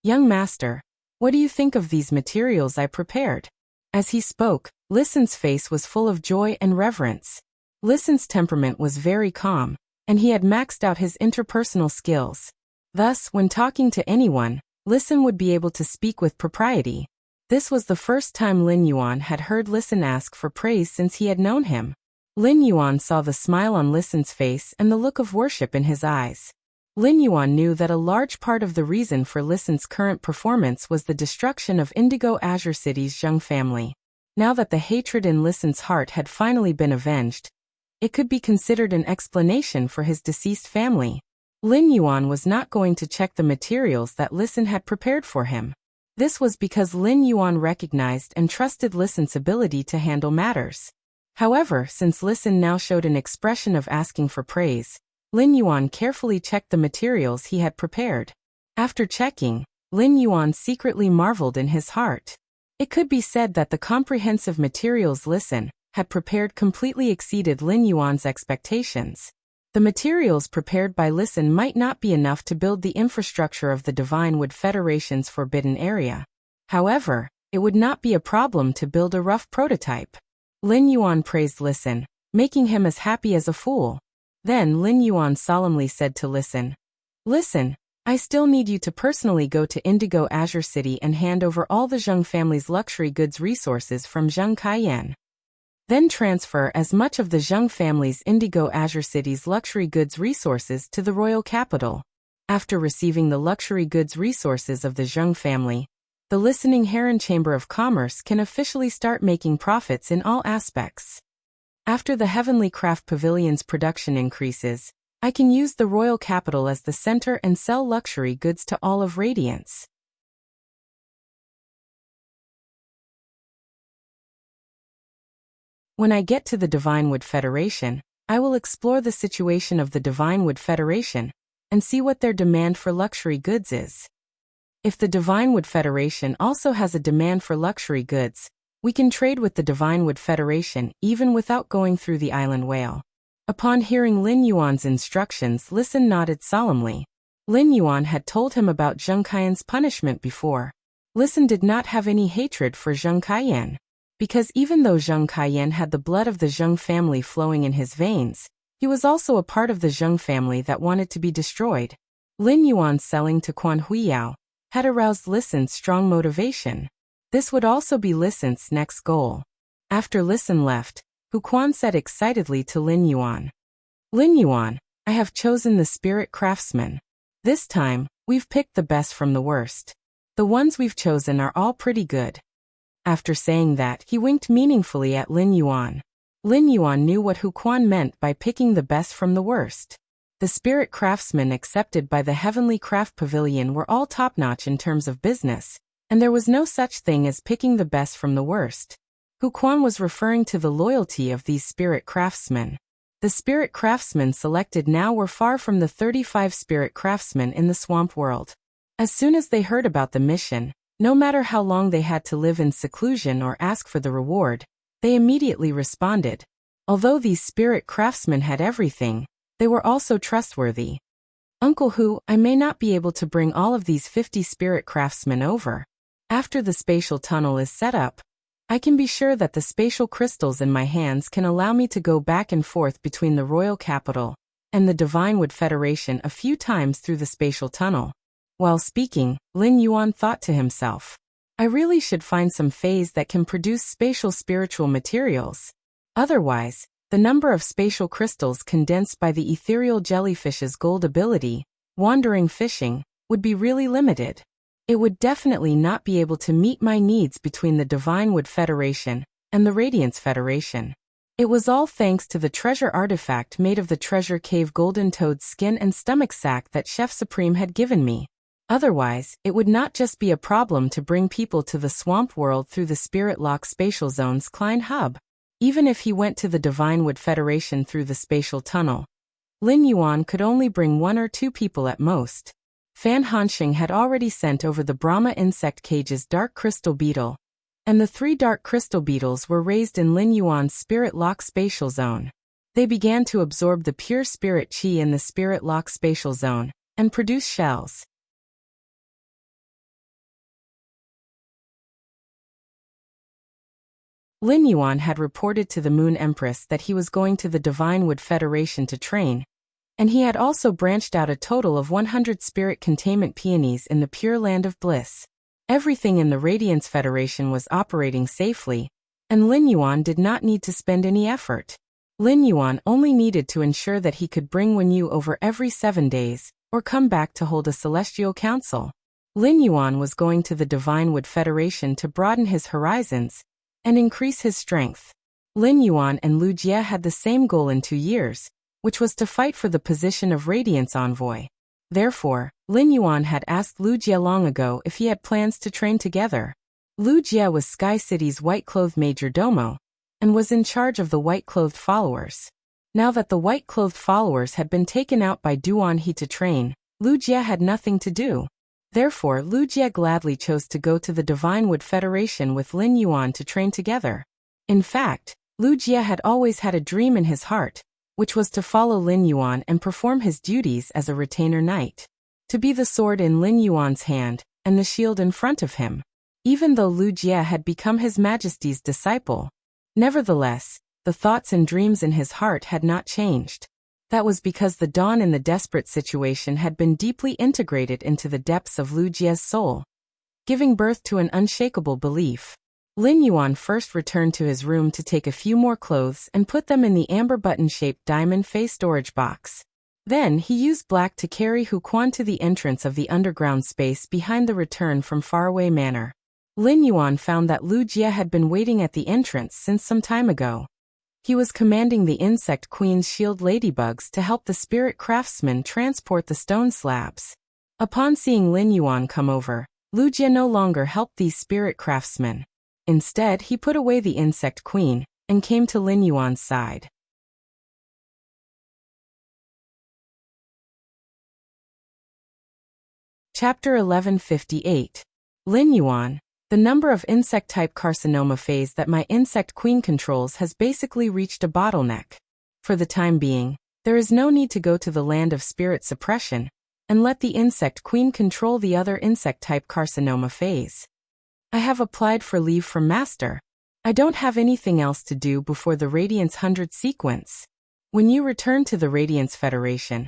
Young master, what do you think of these materials I prepared? As he spoke, Listen's face was full of joy and reverence. Listen's temperament was very calm, and he had maxed out his interpersonal skills. Thus, when talking to anyone, Listen would be able to speak with propriety. This was the first time Lin Yuan had heard Listen ask for praise since he had known him. Lin Yuan saw the smile on Listen's face and the look of worship in his eyes. Lin Yuan knew that a large part of the reason for Listen's current performance was the destruction of Indigo Azure City's Zheng family. Now that the hatred in Listen's heart had finally been avenged, it could be considered an explanation for his deceased family. Lin Yuan was not going to check the materials that Listen had prepared for him. This was because Lin Yuan recognized and trusted Listen's ability to handle matters. However, since Listen now showed an expression of asking for praise, Lin Yuan carefully checked the materials he had prepared. After checking, Lin Yuan secretly marveled in his heart. It could be said that the comprehensive materials Listen had prepared completely exceeded Lin Yuan's expectations. The materials prepared by Listen might not be enough to build the infrastructure of the Divine Wood Federation's forbidden area. However, it would not be a problem to build a rough prototype. Lin Yuan praised Listen, making him as happy as a fool. Then Lin Yuan solemnly said to Listen, "Listen, I still need you to personally go to Indigo Azure City and hand over all the Zheng family's luxury goods resources from Zheng Kaiyan. Then transfer as much of the Zheng family's Indigo Azure City's luxury goods resources to the royal capital." After receiving the luxury goods resources of the Zheng family, the Listening Heron Chamber of Commerce can officially start making profits in all aspects. After the Heavenly Craft Pavilion's production increases, I can use the royal capital as the center and sell luxury goods to all of Radiance. When I get to the Divine Wood Federation, I will explore the situation of the Divine Wood Federation and see what their demand for luxury goods is. If the Divine Wood Federation also has a demand for luxury goods, we can trade with the Divine Wood Federation even without going through the Island Whale. Upon hearing Lin Yuan's instructions, Listen nodded solemnly. Lin Yuan had told him about Zheng Kaiyan's punishment before. Listen did not have any hatred for Zheng Kaiyan, because even though Zheng Kaiyan had the blood of the Zheng family flowing in his veins, he was also a part of the Zheng family that wanted to be destroyed. Lin Yuan's selling to Quan Huiyao had aroused Listen's strong motivation. This would also be Listen's next goal. After Listen left, Hu Quan said excitedly to Lin Yuan, "Lin Yuan, I have chosen the spirit craftsman. This time, we've picked the best from the worst. The ones we've chosen are all pretty good." After saying that, he winked meaningfully at Lin Yuan. Lin Yuan knew what Hu Quan meant by picking the best from the worst. The spirit craftsmen accepted by the Heavenly Craft Pavilion were all top-notch in terms of business, and there was no such thing as picking the best from the worst. Hu Quan was referring to the loyalty of these spirit craftsmen. The spirit craftsmen selected now were far from the 35 spirit craftsmen in the swamp world. As soon as they heard about the mission, no matter how long they had to live in seclusion or ask for the reward, they immediately responded. Although these spirit craftsmen had everything, they were also trustworthy. "Uncle Hu, I may not be able to bring all of these 50 spirit craftsmen over. After the spatial tunnel is set up, I can be sure that the spatial crystals in my hands can allow me to go back and forth between the royal capital and the Divine Wood Federation a few times through the spatial tunnel. While speaking, Lin Yuan thought to himself, I really should find some phase that can produce spatial spiritual materials. Otherwise, the number of spatial crystals condensed by the ethereal jellyfish's gold ability, wandering fishing, would be really limited. It would definitely not be able to meet my needs between the Divine Wood Federation and the Radiance Federation. It was all thanks to the treasure artifact made of the treasure cave golden toad skin and stomach sac that Chef Supreme had given me. Otherwise, it would not just be a problem to bring people to the swamp world through the Spirit Lock Spatial Zone's Klein Hub. Even if he went to the Divine Wood Federation through the spatial tunnel, Lin Yuan could only bring 1 or 2 people at most. Fan Hanxing had already sent over the Brahma insect cage's dark crystal beetle, and the 3 dark crystal beetles were raised in Lin Yuan's Spirit Lock Spatial Zone. They began to absorb the pure spirit qi in the Spirit Lock Spatial Zone and produce shells. Lin Yuan had reported to the Moon Empress that he was going to the Divine Wood Federation to train, and he had also branched out a total of 100 spirit containment peonies in the Pure Land of Bliss. Everything in the Radiance Federation was operating safely, and Lin Yuan did not need to spend any effort. Lin Yuan only needed to ensure that he could bring Wenyu over every 7 days, or come back to hold a celestial council. Lin Yuan was going to the Divine Wood Federation to broaden his horizons and increase his strength. Lin Yuan and Lu Jie had the same goal in 2 years, which was to fight for the position of Radiance Envoy. Therefore, Lin Yuan had asked Lu Jie long ago if he had plans to train together. Lu Jie was Sky City's white-clothed major domo, and was in charge of the white-clothed followers. Now that the white-clothed followers had been taken out by Duan He to train, Lu Jie had nothing to do. Therefore, Lu Jie gladly chose to go to the Divine Wood Federation with Lin Yuan to train together. In fact, Lu Jie had always had a dream in his heart, which was to follow Lin Yuan and perform his duties as a retainer knight. To be the sword in Lin Yuan's hand, and the shield in front of him. Even though Lu Jie had become His Majesty's disciple, nevertheless, the thoughts and dreams in his heart had not changed. That was because the dawn in the desperate situation had been deeply integrated into the depths of Lu Jie's soul, giving birth to an unshakable belief. Lin Yuan first returned to his room to take a few more clothes and put them in the amber button-shaped diamond face storage box. Then he used black to carry Hu Quan to the entrance of the underground space behind the return from Faraway Manor. Lin Yuan found that Lu Jie had been waiting at the entrance since some time ago. He was commanding the Insect Queen's shield ladybugs to help the spirit craftsman transport the stone slabs. Upon seeing Lin Yuan come over, Lu Jie no longer helped these spirit craftsmen. Instead, he put away the Insect Queen and came to Lin Yuan's side. Chapter 1158. Lin Yuan. The number of insect-type carcinoma phase that my Insect Queen controls has basically reached a bottleneck. For the time being, there is no need to go to the land of spirit suppression, and let the Insect Queen control the other insect-type carcinoma phase. I have applied for leave from Master. I don't have anything else to do before the Radiance 100 sequence. When you return to the Radiance Federation,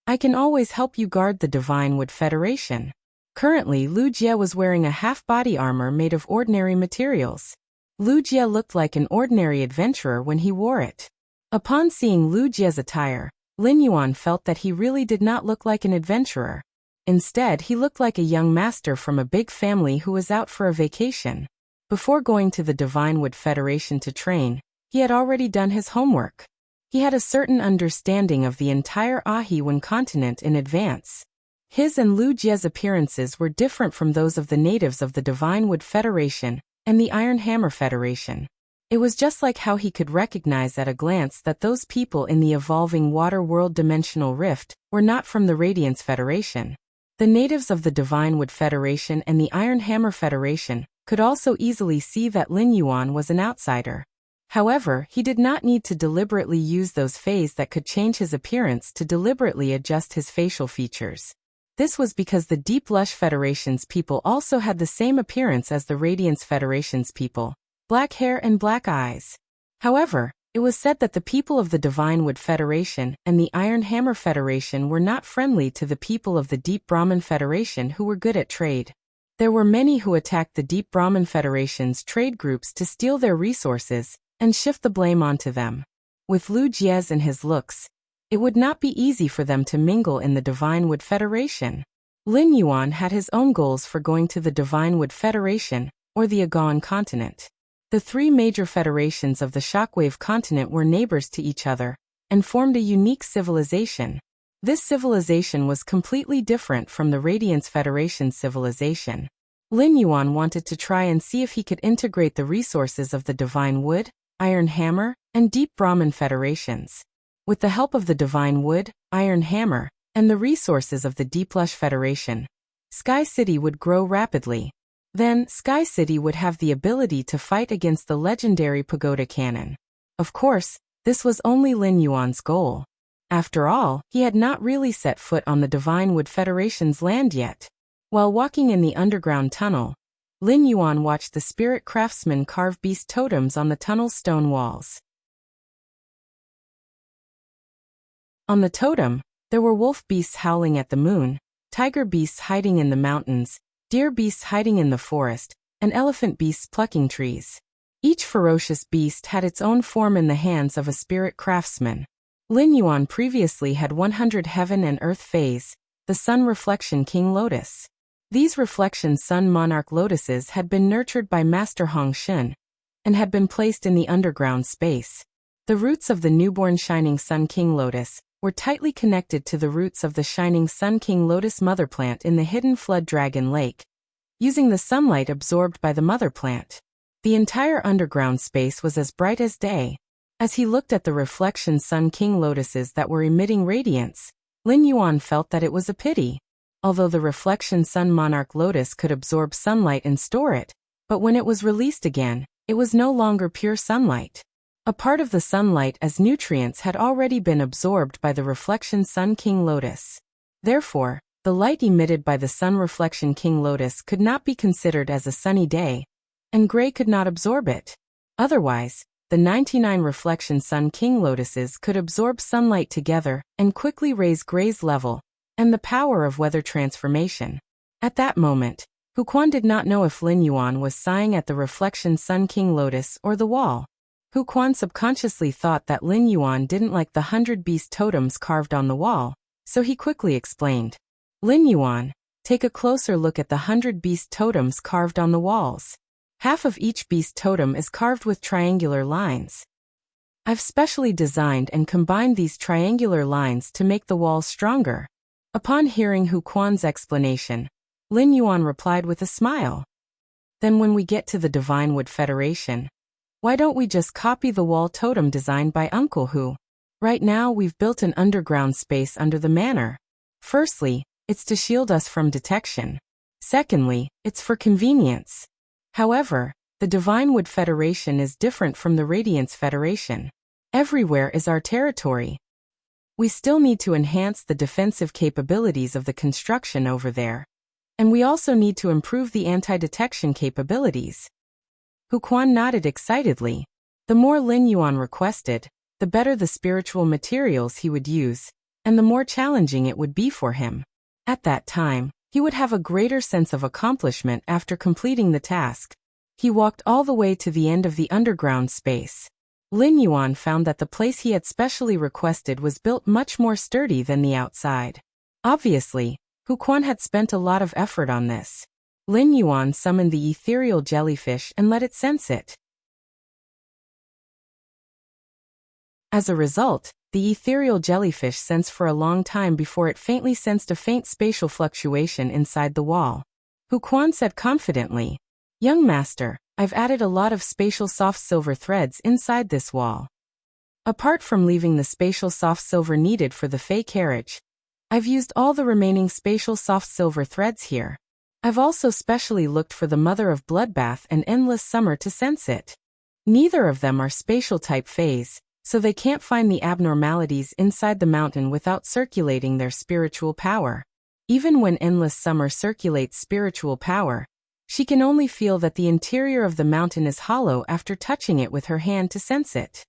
I can always help you guard the Divine Wood Federation. Currently, Lu Jie was wearing a half-body armor made of ordinary materials. Lu Jie looked like an ordinary adventurer when he wore it. Upon seeing Lu Jie's attire, Lin Yuan felt that he really did not look like an adventurer. Instead, he looked like a young master from a big family who was out for a vacation. Before going to the Divine Wood Federation to train, he had already done his homework. He had a certain understanding of the entire Ahiwan continent in advance. His and Lu Jie's appearances were different from those of the natives of the Divine Wood Federation and the Iron Hammer Federation. It was just like how he could recognize at a glance that those people in the evolving water world dimensional rift were not from the Radiance Federation. The natives of the Divine Wood Federation and the Iron Hammer Federation could also easily see that Lin Yuan was an outsider. However, he did not need to deliberately use those phases that could change his appearance to deliberately adjust his facial features. This was because the Deep Lush Federation's people also had the same appearance as the Radiance Federation's people, black hair and black eyes. However, it was said that the people of the Divine Wood Federation and the Iron Hammer Federation were not friendly to the people of the Deep Brahman Federation who were good at trade. There were many who attacked the Deep Brahman Federation's trade groups to steal their resources and shift the blame onto them. With Lu Jiez and his looks, it would not be easy for them to mingle in the Divine Wood Federation. Lin Yuan had his own goals for going to the Divine Wood Federation, or the Agawan continent. The three major federations of the Shockwave continent were neighbors to each other, and formed a unique civilization. This civilization was completely different from the Radiance Federation's civilization. Lin Yuan wanted to try and see if he could integrate the resources of the Divine Wood, Iron Hammer, and Deep Brahman Federations. With the help of the Divine Wood, Iron Hammer, and the resources of the Deep Lush Federation, Sky City would grow rapidly. Then, Sky City would have the ability to fight against the legendary Pagoda Cannon. Of course, this was only Lin Yuan's goal. After all, he had not really set foot on the Divine Wood Federation's land yet. While walking in the underground tunnel, Lin Yuan watched the spirit craftsmen carve beast totems on the tunnel's stone walls. On the totem, there were wolf beasts howling at the moon, tiger beasts hiding in the mountains, deer beasts hiding in the forest, and elephant beasts plucking trees. Each ferocious beast had its own form in the hands of a spirit craftsman. Lin Yuan previously had 100 heaven and earth fays, the Sun Reflection King Lotus. These Reflection Sun Monarch Lotuses had been nurtured by Master Hong Shun, and had been placed in the underground space. The roots of the newborn Shining Sun King Lotus were tightly connected to the roots of the Shining Sun King Lotus mother plant in the hidden Flood Dragon Lake, using the sunlight absorbed by the mother plant. The entire underground space was as bright as day. As he looked at the Reflection Sun King Lotuses that were emitting radiance, Lin Yuan felt that it was a pity. Although the Reflection Sun Monarch Lotus could absorb sunlight and store it, but when it was released again, it was no longer pure sunlight. A part of the sunlight as nutrients had already been absorbed by the Reflection Sun King Lotus. Therefore, the light emitted by the Sun Reflection King Lotus could not be considered as a sunny day, and gray could not absorb it. Otherwise, the 99 Reflection Sun King Lotuses could absorb sunlight together and quickly raise gray's level and the power of weather transformation. At that moment, Huquan did not know if Lin Yuan was sighing at the Reflection Sun King Lotus or the wall. Huquan subconsciously thought that Lin Yuan didn't like the 100 beast totems carved on the wall, so he quickly explained. Lin Yuan, take a closer look at the 100 beast totems carved on the walls. Half of each beast totem is carved with triangular lines. I've specially designed and combined these triangular lines to make the walls stronger. Upon hearing Huquan's explanation, Lin Yuan replied with a smile. Then when we get to the Divine Wood Federation, why don't we just copy the wall totem designed by Uncle Hu? Right now we've built an underground space under the manor. Firstly, it's to shield us from detection. Secondly, it's for convenience. However, the Divine Wood Federation is different from the Radiance Federation. Everywhere is our territory. We still need to enhance the defensive capabilities of the construction over there. And we also need to improve the anti-detection capabilities. Huquan nodded excitedly. The more Lin Yuan requested, the better the spiritual materials he would use, and the more challenging it would be for him. At that time, he would have a greater sense of accomplishment after completing the task. He walked all the way to the end of the underground space. Lin Yuan found that the place he had specially requested was built much more sturdy than the outside. Obviously, Huquan had spent a lot of effort on this. Lin Yuan summoned the ethereal jellyfish and let it sense it. As a result, the ethereal jellyfish sensed for a long time before it faintly sensed a faint spatial fluctuation inside the wall. Huquan said confidently, "Young master, I've added a lot of spatial soft silver threads inside this wall. Apart from leaving the spatial soft silver needed for the Fey carriage, I've used all the remaining spatial soft silver threads here. I've also specially looked for the Mother of Bloodbath and Endless Summer to sense it. Neither of them are spatial type Fays, so they can't find the abnormalities inside the mountain without circulating their spiritual power. Even when endless summer circulates spiritual power, she can only feel that the interior of the mountain is hollow after touching it with her hand to sense it.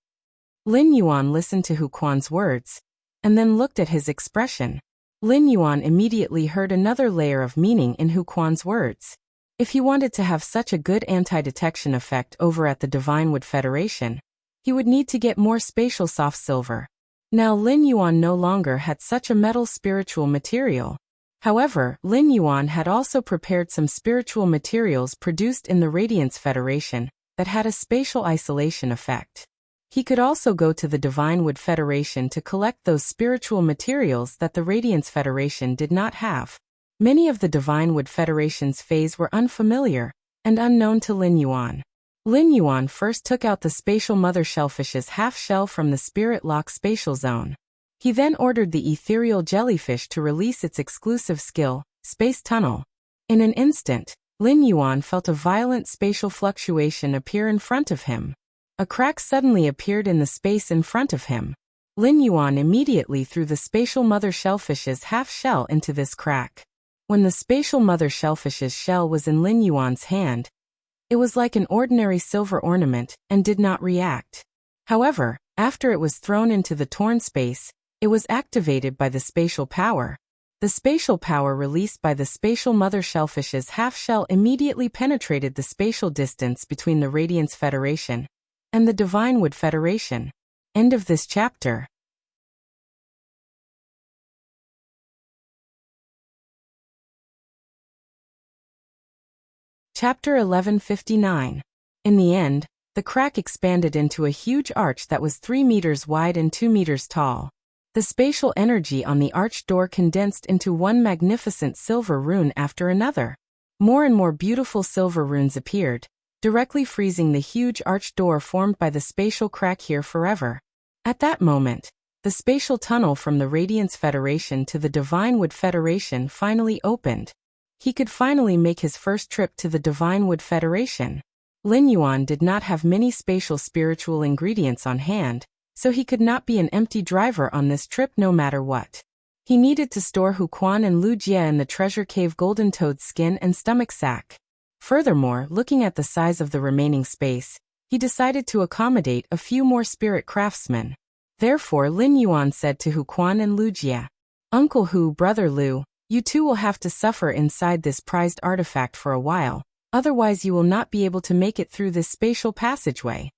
Lin Yuan listened to Hu Quan's words, and then looked at his expression. Lin Yuan immediately heard another layer of meaning in Hu Quan's words. If he wanted to have such a good anti-detection effect over at the Divine Wood Federation, he would need to get more spatial soft silver. Now Lin Yuan no longer had such a metal spiritual material. However, Lin Yuan had also prepared some spiritual materials produced in the Radiance Federation that had a spatial isolation effect. He could also go to the Divine Wood Federation to collect those spiritual materials that the Radiance Federation did not have. Many of the Divine Wood Federation's phase were unfamiliar and unknown to Lin Yuan. Lin Yuan first took out the spatial mother shellfish's half-shell from the Spirit Lock spatial zone. He then ordered the ethereal jellyfish to release its exclusive skill, Space Tunnel. In an instant, Lin Yuan felt a violent spatial fluctuation appear in front of him. A crack suddenly appeared in the space in front of him. Lin Yuan immediately threw the spatial mother shellfish's half-shell into this crack. When the spatial mother shellfish's shell was in Lin Yuan's hand, it was like an ordinary silver ornament and did not react. However, after it was thrown into the torn space, it was activated by the spatial power. The spatial power released by the spatial mother shellfish's half-shell immediately penetrated the spatial distance between the Radiance Federation and the Divine Wood Federation. End of this chapter. Chapter 1159. In the end, the crack expanded into a huge arch that was 3 meters wide and 2 meters tall. The spatial energy on the arched door condensed into one magnificent silver rune after another. More and more beautiful silver runes appeared, directly freezing the huge arched door formed by the spatial crack here forever. At that moment, the spatial tunnel from the Radiance Federation to the Divine Wood Federation finally opened. He could finally make his first trip to the Divine Wood Federation. Lin Yuan did not have many spatial spiritual ingredients on hand, so he could not be an empty driver on this trip no matter what. He needed to store Hu Quan and Lu Jie in the treasure cave golden toad's skin and stomach sack. Furthermore, looking at the size of the remaining space, he decided to accommodate a few more spirit craftsmen. Therefore Lin Yuan said to Hu Quan and Lu Jie, "Uncle Hu, Brother Lu, you two will have to suffer inside this prized artifact for a while, otherwise you will not be able to make it through this spatial passageway.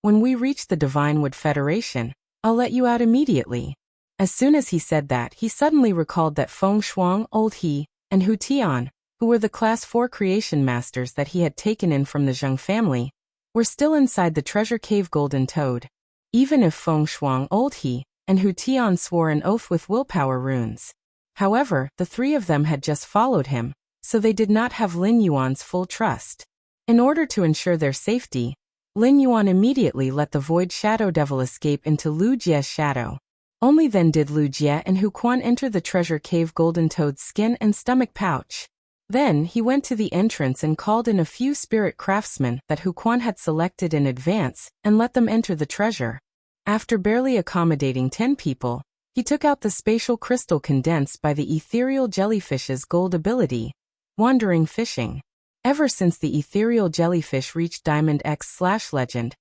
When we reach the Divine Wood Federation, I'll let you out immediately." As soon as he said that, he suddenly recalled that Feng Shuang, Old He, and Hu Tian, who were the Class 4 creation masters that he had taken in from the Zheng family, were still inside the treasure cave Golden Toad. Even if Feng Shuang, Old He, and Hu Tian swore an oath with willpower runes. However, the three of them had just followed him, so they did not have Lin Yuan's full trust. In order to ensure their safety, Lin Yuan immediately let the Void Shadow Devil escape into Lu Jie's shadow. Only then did Lu Jie and Hu Quan enter the treasure cave Golden Toad's skin and stomach pouch. Then he went to the entrance and called in a few spirit craftsmen that Hu Quan had selected in advance and let them enter the treasure. After barely accommodating 10 people, he took out the spatial crystal condensed by the ethereal jellyfish's gold ability, Wandering Fishing. Ever since the ethereal jellyfish reached Diamond X/Legend,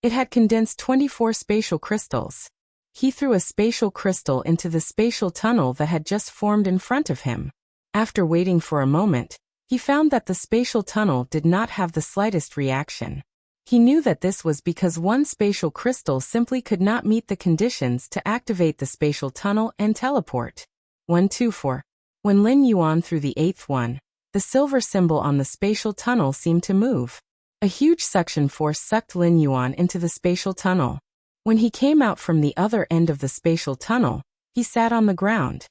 it had condensed 24 spatial crystals. He threw a spatial crystal into the spatial tunnel that had just formed in front of him. After waiting for a moment, he found that the spatial tunnel did not have the slightest reaction. He knew that this was because one spatial crystal simply could not meet the conditions to activate the spatial tunnel and teleport. 124. When Lin Yuan threw the 8th one, the silver symbol on the spatial tunnel seemed to move. A huge suction force sucked Lin Yuan into the spatial tunnel. When he came out from the other end of the spatial tunnel, he sat on the ground.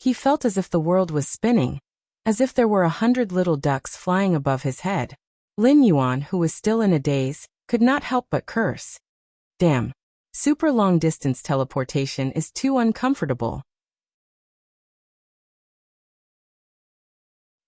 He felt as if the world was spinning, as if there were 100 little ducks flying above his head. Lin Yuan, who was still in a daze, could not help but curse. Damn. Super long distance teleportation is too uncomfortable.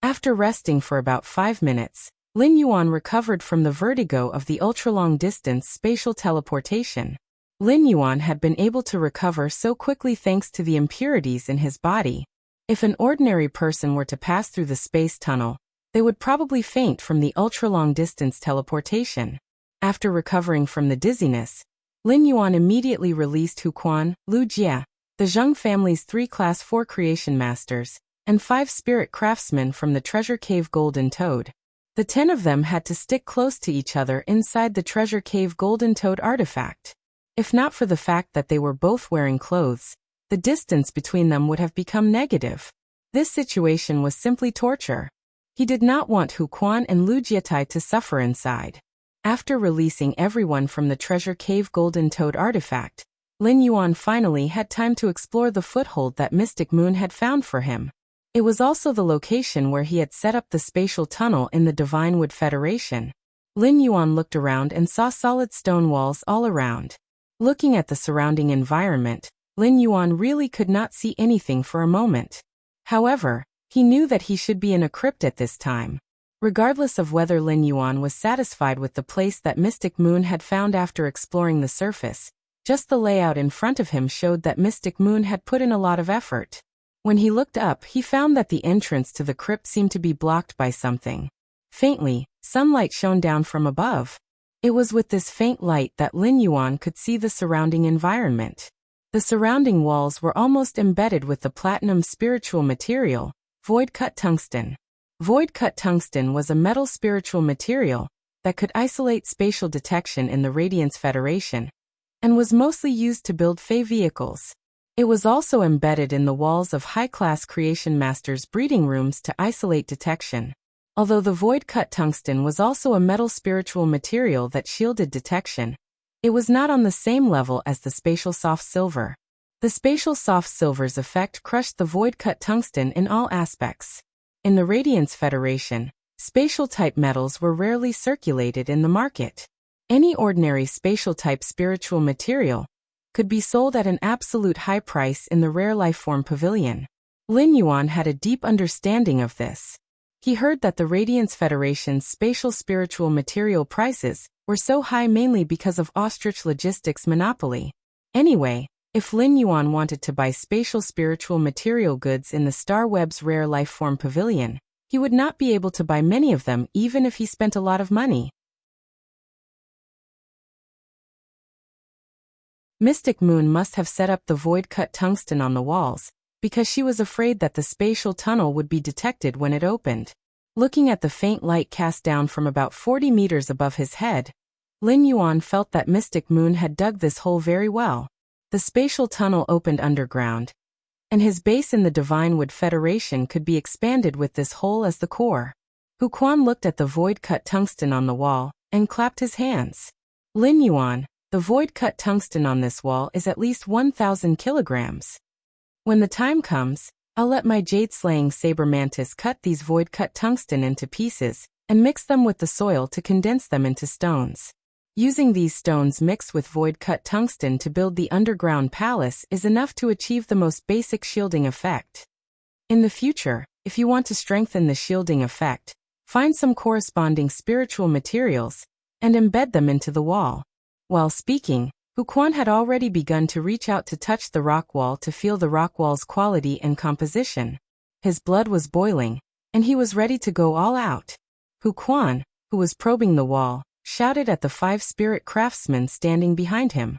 After resting for about 5 minutes, Lin Yuan recovered from the vertigo of the ultra-long distance spatial teleportation. Lin Yuan had been able to recover so quickly thanks to the impurities in his body. If an ordinary person were to pass through the space tunnel, they would probably faint from the ultra-long distance teleportation. After recovering from the dizziness, Lin Yuan immediately released Huquan, Lu Jia, the Zheng family's 3 Class 4 creation masters, and 5 spirit craftsmen from the treasure cave Golden Toad. The 10 of them had to stick close to each other inside the treasure cave Golden Toad artifact. If not for the fact that they were both wearing clothes, the distance between them would have become negative. This situation was simply torture. He did not want Huquan and Lu Jietai to suffer inside. After releasing everyone from the treasure cave Golden Toad artifact, Lin Yuan finally had time to explore the foothold that Mystic Moon had found for him. It was also the location where he had set up the spatial tunnel in the Divine Wood Federation. Lin Yuan looked around and saw solid stone walls all around. Looking at the surrounding environment, Lin Yuan really could not see anything for a moment. However, he knew that he should be in a crypt at this time. Regardless of whether Lin Yuan was satisfied with the place that Mystic Moon had found after exploring the surface, just the layout in front of him showed that Mystic Moon had put in a lot of effort. When he looked up, he found that the entrance to the crypt seemed to be blocked by something. Faintly, sunlight shone down from above. It was with this faint light that Lin Yuan could see the surrounding environment. The surrounding walls were almost embedded with the platinum spiritual material, void-cut tungsten. Void-cut tungsten was a metal spiritual material that could isolate spatial detection in the Radiance Federation, and was mostly used to build Fey vehicles. It was also embedded in the walls of high-class creation masters' breeding rooms to isolate detection. Although the void-cut tungsten was also a metal spiritual material that shielded detection, it was not on the same level as the spatial soft silver. The spatial soft silver's effect crushed the void-cut tungsten in all aspects. In the Radiance Federation, spatial-type metals were rarely circulated in the market. Any ordinary spatial-type spiritual material could be sold at an absolute high price in the Rare Lifeform Pavilion. Lin Yuan had a deep understanding of this. He heard that the Radiance Federation's spatial spiritual material prices were so high mainly because of Ostrich Logistics' monopoly. Anyway, if Lin Yuan wanted to buy spatial spiritual material goods in the Star Web's Rare Lifeform Pavilion, he would not be able to buy many of them even if he spent a lot of money. Mystic Moon must have set up the void-cut tungsten on the walls, because she was afraid that the spatial tunnel would be detected when it opened. Looking at the faint light cast down from about 40 meters above his head, Lin Yuan felt that Mystic Moon had dug this hole very well. The spatial tunnel opened underground, and his base in the Divine Wood Federation could be expanded with this hole as the core. Huquan looked at the void-cut tungsten on the wall and clapped his hands. Lin Yuan, the void-cut tungsten on this wall is at least 1,000 kilograms. When the time comes, I'll let my jade-slaying saber mantis cut these void-cut tungsten into pieces and mix them with the soil to condense them into stones. Using these stones mixed with void-cut tungsten to build the underground palace is enough to achieve the most basic shielding effect. In the future, if you want to strengthen the shielding effect, find some corresponding spiritual materials and embed them into the wall. While speaking, Huquan had already begun to reach out to touch the rock wall to feel the rock wall's quality and composition. His blood was boiling, and he was ready to go all out. Huquan, who was probing the wall, shouted at the 5 spirit craftsmen standing behind him.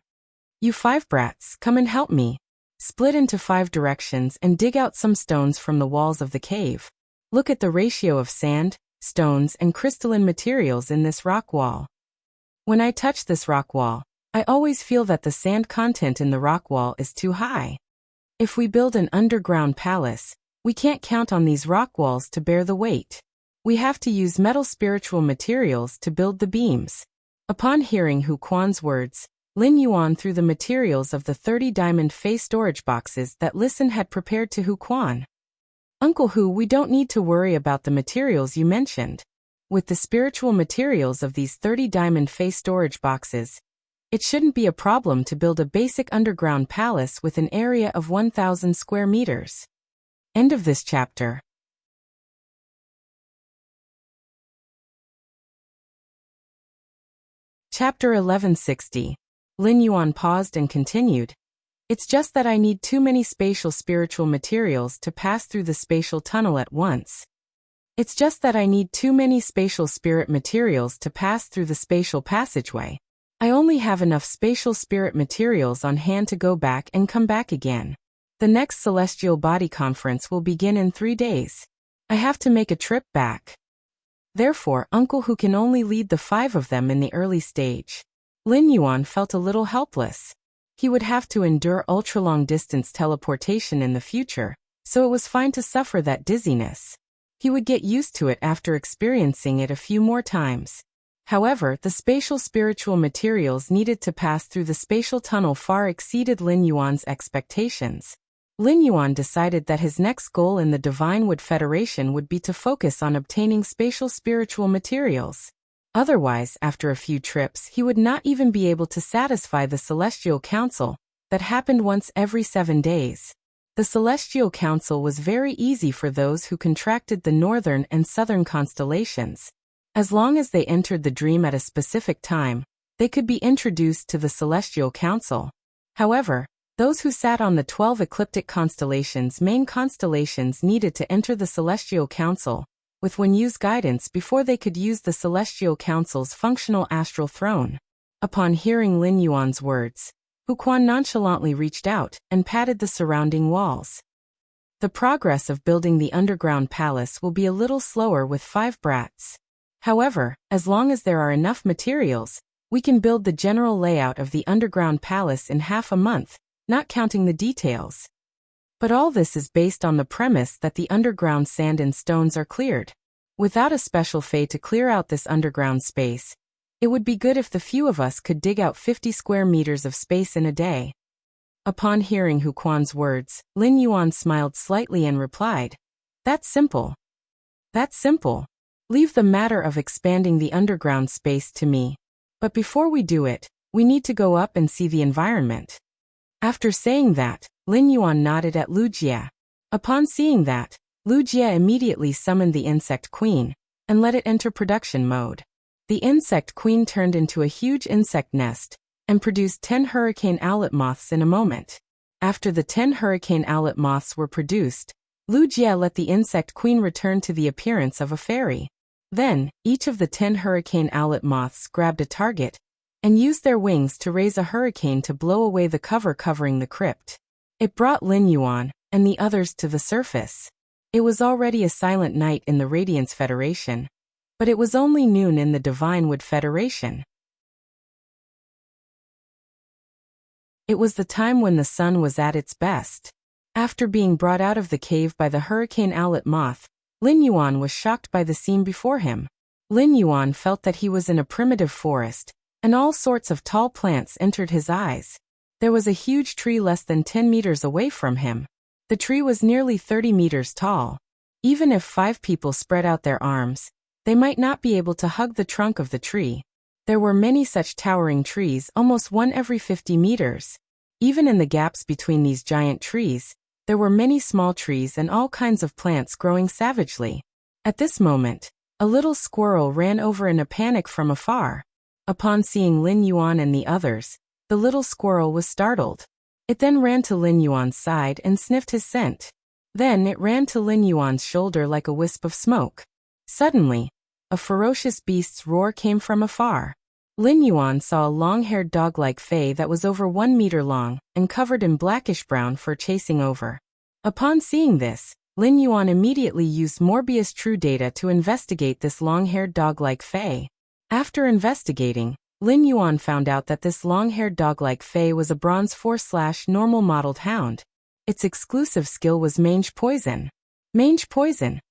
"You 5 brats, come and help me. Split into 5 directions and dig out some stones from the walls of the cave. Look at the ratio of sand, stones, and crystalline materials in this rock wall. When I touch this rock wall, I always feel that the sand content in the rock wall is too high. If we build an underground palace, we can't count on these rock walls to bear the weight. We have to use metal spiritual materials to build the beams." Upon hearing Huquan's words, Lin Yuan threw the materials of the 30 diamond Fey storage boxes that Listen had prepared to Huquan. "Uncle Hu, we don't need to worry about the materials you mentioned. With the spiritual materials of these 30 diamond Fey storage boxes, it shouldn't be a problem to build a basic underground palace with an area of 1,000 square meters." End of this chapter. Chapter 1160. Lin Yuan paused and continued. It's just that I need too many spatial spiritual materials to pass through the spatial tunnel at once. It's just that I need too many spatial spirit materials to pass through the spatial passageway. I only have enough spatial spirit materials on hand to go back and come back again. The next Celestial Body Conference will begin in 3 days. I have to make a trip back. Therefore, Uncle Hu can only lead the 5 of them in the early stage. Lin Yuan felt a little helpless. He would have to endure ultra-long distance teleportation in the future, so it was fine to suffer that dizziness. He would get used to it after experiencing it a few more times. However, the spatial spiritual materials needed to pass through the spatial tunnel far exceeded Lin Yuan's expectations. Lin Yuan decided that his next goal in the Divine Wood Federation would be to focus on obtaining spatial spiritual materials. Otherwise, after a few trips, he would not even be able to satisfy the Celestial Council, that happened once every 7 days. The Celestial Council was very easy for those who contracted the northern and southern constellations. As long as they entered the dream at a specific time, they could be introduced to the Celestial Council. However, those who sat on the 12 ecliptic constellations' main constellations needed to enter the Celestial Council, with Wenyu's guidance before they could use the Celestial Council's functional astral throne. Upon hearing Lin Yuan's words, Hu Quan nonchalantly reached out and patted the surrounding walls. The progress of building the underground palace will be a little slower with 5 brats. However, as long as there are enough materials, we can build the general layout of the underground palace in half a month, not counting the details. But all this is based on the premise that the underground sand and stones are cleared. Without a special fay to clear out this underground space, it would be good if the few of us could dig out 50 square meters of space in a day. Upon hearing Hu Quan's words, Lin Yuan smiled slightly and replied, "That's simple. That's simple. Leave the matter of expanding the underground space to me. But before we do it, we need to go up and see the environment." After saying that, Lin Yuan nodded at Wuxia. Upon seeing that, Wuxia immediately summoned the Insect Queen and let it enter production mode. The Insect Queen turned into a huge insect nest and produced 10 hurricane owlet moths in a moment. After the 10 hurricane owlet moths were produced, Wuxia let the Insect Queen return to the appearance of a fairy. Then, each of the 10 hurricane owlet moths grabbed a target and used their wings to raise a hurricane to blow away the cover covering the crypt. It brought Lin Yuan and the others to the surface. It was already a silent night in the Radiance Federation, but it was only noon in the Divine Wood Federation. It was the time when the sun was at its best. After being brought out of the cave by the hurricane owlet moth, Lin Yuan was shocked by the scene before him. Lin Yuan felt that he was in a primitive forest, and all sorts of tall plants entered his eyes. There was a huge tree less than 10 meters away from him. The tree was nearly 30 meters tall. Even if 5 people spread out their arms, they might not be able to hug the trunk of the tree. There were many such towering trees, almost one every 50 meters. Even in the gaps between these giant trees, there were many small trees and all kinds of plants growing savagely. At this moment, a little squirrel ran over in a panic from afar. Upon seeing Lin Yuan and the others, the little squirrel was startled. It then ran to Lin Yuan's side and sniffed his scent. Then it ran to Lin Yuan's shoulder like a wisp of smoke. Suddenly, a ferocious beast's roar came from afar. Lin Yuan saw a long-haired dog-like fay that was over 1 meter long and covered in blackish-brown fur chasing over. Upon seeing this, Lin Yuan immediately used Morbius True Data to investigate this long-haired dog-like fay. After investigating, Lin Yuan found out that this long-haired dog-like fay was a bronze 4/normal mottled hound. Its exclusive skill was mange poison. Mange poison.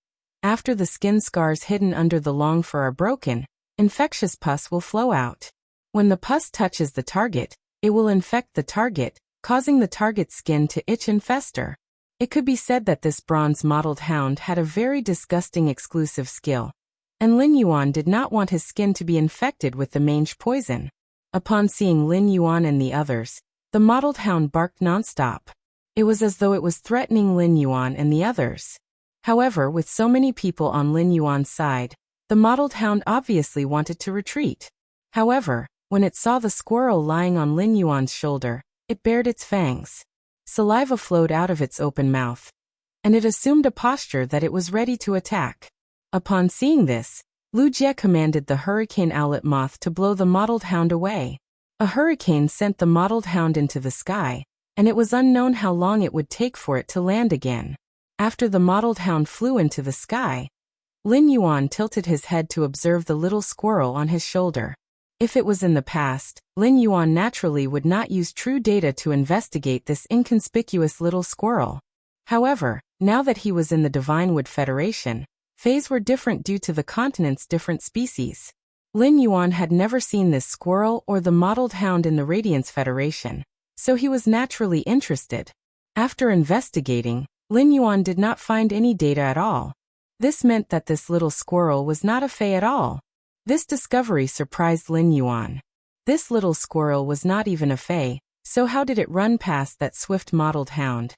After the skin scars hidden under the long fur are broken, infectious pus will flow out. When the pus touches the target, it will infect the target, causing the target's skin to itch and fester. It could be said that this bronze mottled hound had a very disgusting exclusive skill, and Lin Yuan did not want his skin to be infected with the mange poison. Upon seeing Lin Yuan and the others, the mottled hound barked nonstop. It was as though it was threatening Lin Yuan and the others. However, with so many people on Lin Yuan's side, the mottled hound obviously wanted to retreat. However, when it saw the squirrel lying on Lin Yuan's shoulder, it bared its fangs. Saliva flowed out of its open mouth, and it assumed a posture that it was ready to attack. Upon seeing this, Wuxia commanded the hurricane owlet moth to blow the mottled hound away. A hurricane sent the mottled hound into the sky, and it was unknown how long it would take for it to land again. After the mottled hound flew into the sky, Lin Yuan tilted his head to observe the little squirrel on his shoulder. If it was in the past, Lin Yuan naturally would not use true data to investigate this inconspicuous little squirrel. However, now that he was in the Divine Wood Federation, fays were different due to the continent's different species. Lin Yuan had never seen this squirrel or the mottled hound in the Radiance Federation, so he was naturally interested. After investigating, Lin Yuan did not find any data at all. This meant that this little squirrel was not a fey at all. This discovery surprised Lin Yuan. This little squirrel was not even a fey, so how did it run past that swift mottled hound?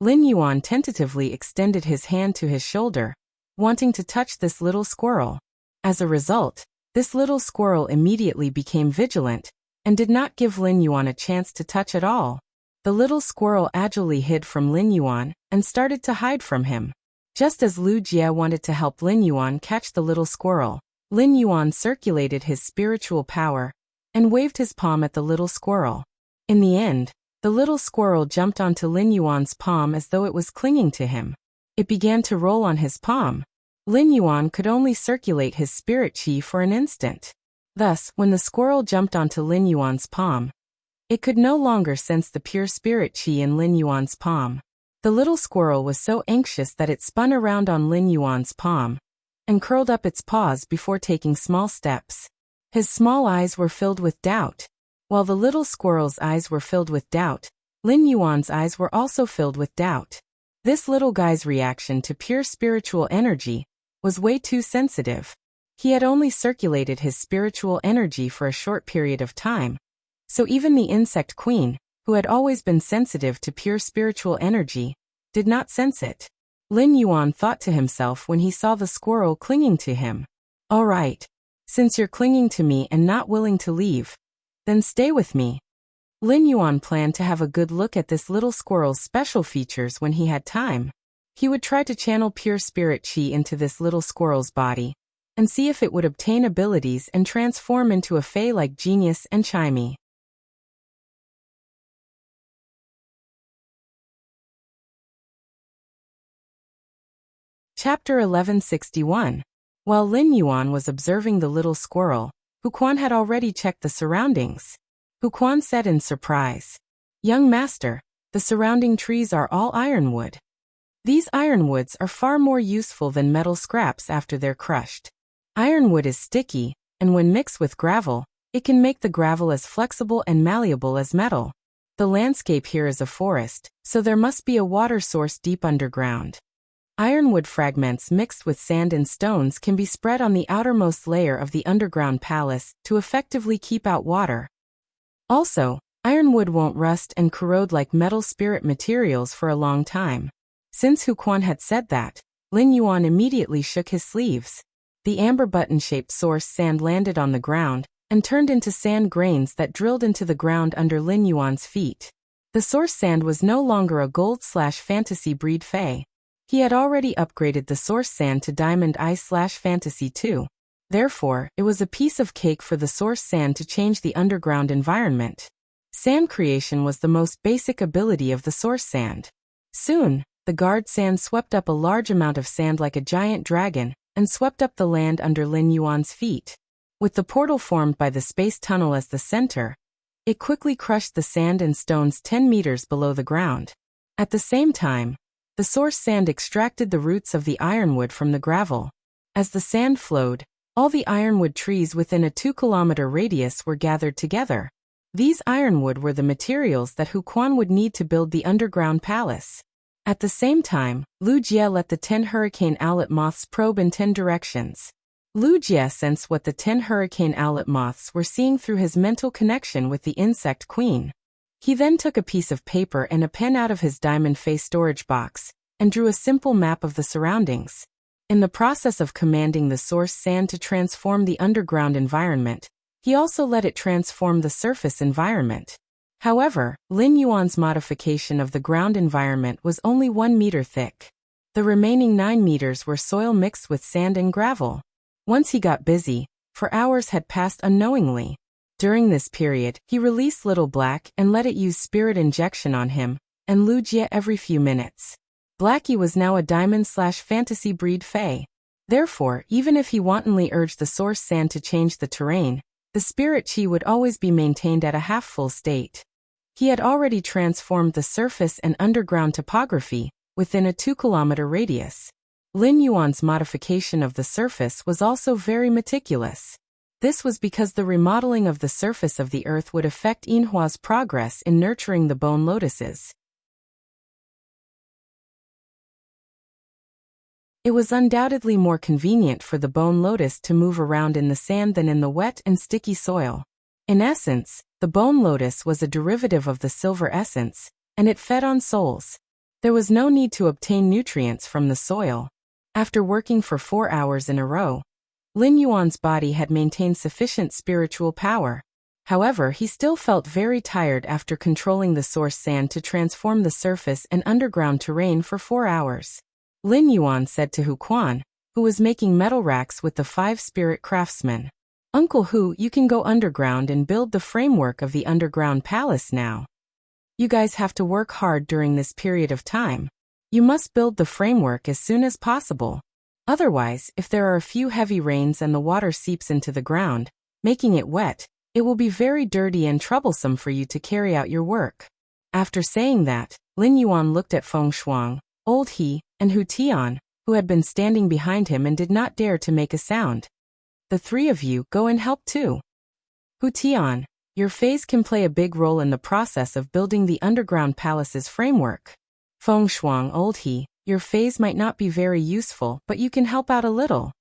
Lin Yuan tentatively extended his hand to his shoulder, wanting to touch this little squirrel. As a result, this little squirrel immediately became vigilant, and did not give Lin Yuan a chance to touch at all. The little squirrel agilely hid from Lin Yuan, and started to hide from him. Just as Lu Jie wanted to help Lin Yuan catch the little squirrel, Lin Yuan circulated his spiritual power, and waved his palm at the little squirrel. In the end, the little squirrel jumped onto Lin Yuan's palm as though it was clinging to him. It began to roll on his palm. Lin Yuan could only circulate his spirit qi for an instant. Thus, when the squirrel jumped onto Lin Yuan's palm, it could no longer sense the pure spirit qi in Lin Yuan's palm. The little squirrel was so anxious that it spun around on Lin Yuan's palm, and curled up its paws before taking small steps. His small eyes were filled with doubt. While the little squirrel's eyes were filled with doubt, Lin Yuan's eyes were also filled with doubt. This little guy's reaction to pure spiritual energy was way too sensitive. He had only circulated his spiritual energy for a short period of time, so even the insect queen, who had always been sensitive to pure spiritual energy, did not sense it. Lin Yuan thought to himself when he saw the squirrel clinging to him. All right, since you're clinging to me and not willing to leave, then stay with me. Lin Yuan planned to have a good look at this little squirrel's special features when he had time. He would try to channel pure spirit qi into this little squirrel's body, and see if it would obtain abilities and transform into a fey-like genius and chimey. Chapter 1161. While Lin Yuan was observing the little squirrel, Huquan had already checked the surroundings. Huquan said in surprise, "Young master, the surrounding trees are all ironwood. These ironwoods are far more useful than metal scraps after they're crushed. Ironwood is sticky, and when mixed with gravel, it can make the gravel as flexible and malleable as metal. The landscape here is a forest, so there must be a water source deep underground. Ironwood fragments mixed with sand and stones can be spread on the outermost layer of the underground palace to effectively keep out water. Also, ironwood won't rust and corrode like metal spirit materials for a long time." Since Huquan had said that, Lin Yuan immediately shook his sleeves. The amber button-shaped source sand landed on the ground, and turned into sand grains that drilled into the ground under Lin Yuan's feet. The source sand was no longer a gold/fantasy breed fey. He had already upgraded the source sand to Diamond Ice/Fantasy 2. Therefore, it was a piece of cake for the source sand to change the underground environment. Sand creation was the most basic ability of the source sand. Soon, the guard sand swept up a large amount of sand like a giant dragon, and swept up the land under Lin Yuan's feet. With the portal formed by the space tunnel as the center, it quickly crushed the sand and stones 10 meters below the ground. At the same time, the source sand extracted the roots of the ironwood from the gravel. As the sand flowed, all the ironwood trees within a 2-kilometer radius were gathered together. These ironwood were the materials that Huquan would need to build the underground palace. At the same time, Lu Jie let the 10 hurricane owlet moths probe in 10 directions. Lu Jie sensed what the 10 hurricane owlet moths were seeing through his mental connection with the insect queen. He then took a piece of paper and a pen out of his diamond face storage box, and drew a simple map of the surroundings. In the process of commanding the source sand to transform the underground environment, He also let it transform the surface environment. However, Lin Yuan's modification of the ground environment was only 1 meter thick. The remaining 9 meters were soil mixed with sand and gravel. Once he got busy, for hours had passed unknowingly. During this period, he released Little Black and let it use spirit injection on him, and Wuxia every few minutes. Blackie was now a diamond/fantasy breed fae. Therefore, even if he wantonly urged the source sand to change the terrain, the spirit chi would always be maintained at a half-full state. He had already transformed the surface and underground topography within a 2-kilometer radius. Lin Yuan's modification of the surface was also very meticulous. This was because the remodeling of the surface of the earth would affect Yinhua's progress in nurturing the bone lotuses. It was undoubtedly more convenient for the bone lotus to move around in the sand than in the wet and sticky soil. In essence, the bone lotus was a derivative of the silver essence, and it fed on souls. There was no need to obtain nutrients from the soil. After working for 4 hours in a row, Lin Yuan's body had maintained sufficient spiritual power. However, he still felt very tired after controlling the source sand to transform the surface and underground terrain for 4 hours. Lin Yuan said to Hu Quan, who was making metal racks with the 5 spirit craftsmen, "Uncle Hu, you can go underground and build the framework of the underground palace now. You guys have to work hard during this period of time. You must build the framework as soon as possible. Otherwise, if there are a few heavy rains and the water seeps into the ground, making it wet, it will be very dirty and troublesome for you to carry out your work." After saying that, Lin Yuan looked at Feng Shuang, Old He, and Hu Tian, who had been standing behind him and did not dare to make a sound. "The 3 of you go and help too. Hu Tian, your phase can play a big role in the process of building the underground palace's framework. Feng Shuang, Old He, your phase might not be very useful, but you can help out a little."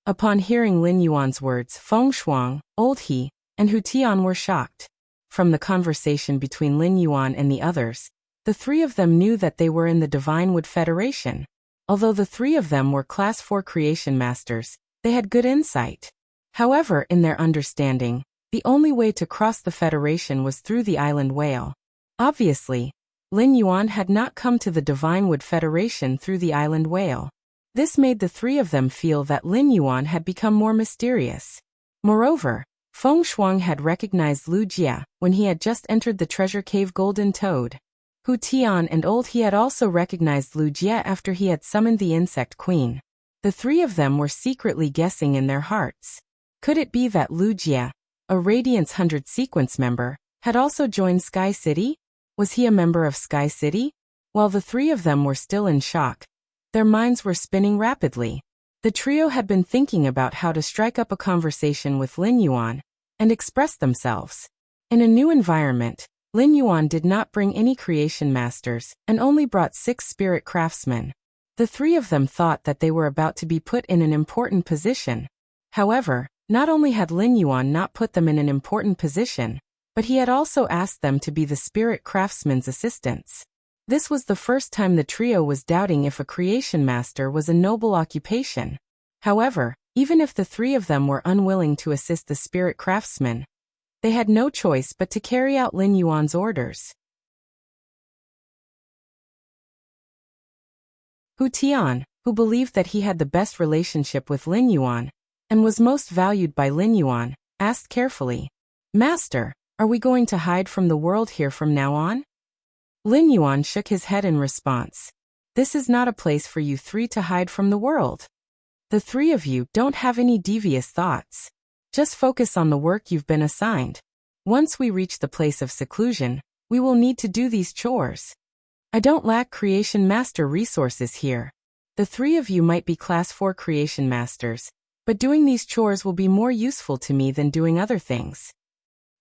Upon hearing Lin Yuan's words, Feng Shuang, Old He, and Hu Tian were shocked. From the conversation between Lin Yuan and the others, the 3 of them knew that they were in the Divine Wood Federation. Although the 3 of them were Class 4 creation masters, they had good insight. However, in their understanding, the only way to cross the Federation was through the island whale. Obviously, Lin Yuan had not come to the Divine Wood Federation through the island whale. This made the 3 of them feel that Lin Yuan had become more mysterious. Moreover, Feng Shuang had recognized Wuxia when he had just entered the treasure cave Golden Toad. Hu Tian and Old He had also recognized Wuxia after he had summoned the Insect Queen. The 3 of them were secretly guessing in their hearts. Could it be that Wuxia, a Radiance 100 sequence member, had also joined Sky City? Was he a member of Sky City? While the 3 of them were still in shock, their minds were spinning rapidly. The trio had been thinking about how to strike up a conversation with Lin Yuan and express themselves. In a new environment, Lin Yuan did not bring any creation masters and only brought 6 spirit craftsmen. The 3 of them thought that they were about to be put in an important position. However, not only had Lin Yuan not put them in an important position, but he had also asked them to be the spirit craftsmen's assistants. This was the first time the trio was doubting if a creation master was a noble occupation. However, even if the 3 of them were unwilling to assist the spirit craftsmen, they had no choice but to carry out Lin Yuan's orders. Hu Tian, who believed that he had the best relationship with Lin Yuan and was most valued by Lin Yuan, asked carefully, "Master, are we going to hide from the world here from now on?" Lin Yuan shook his head in response. "This is not a place for you 3 to hide from the world. The 3 of you don't have any devious thoughts. Just focus on the work you've been assigned. Once we reach the place of seclusion, we will need to do these chores. I don't lack creation master resources here. The 3 of you might be Class 4 creation masters, but doing these chores will be more useful to me than doing other things."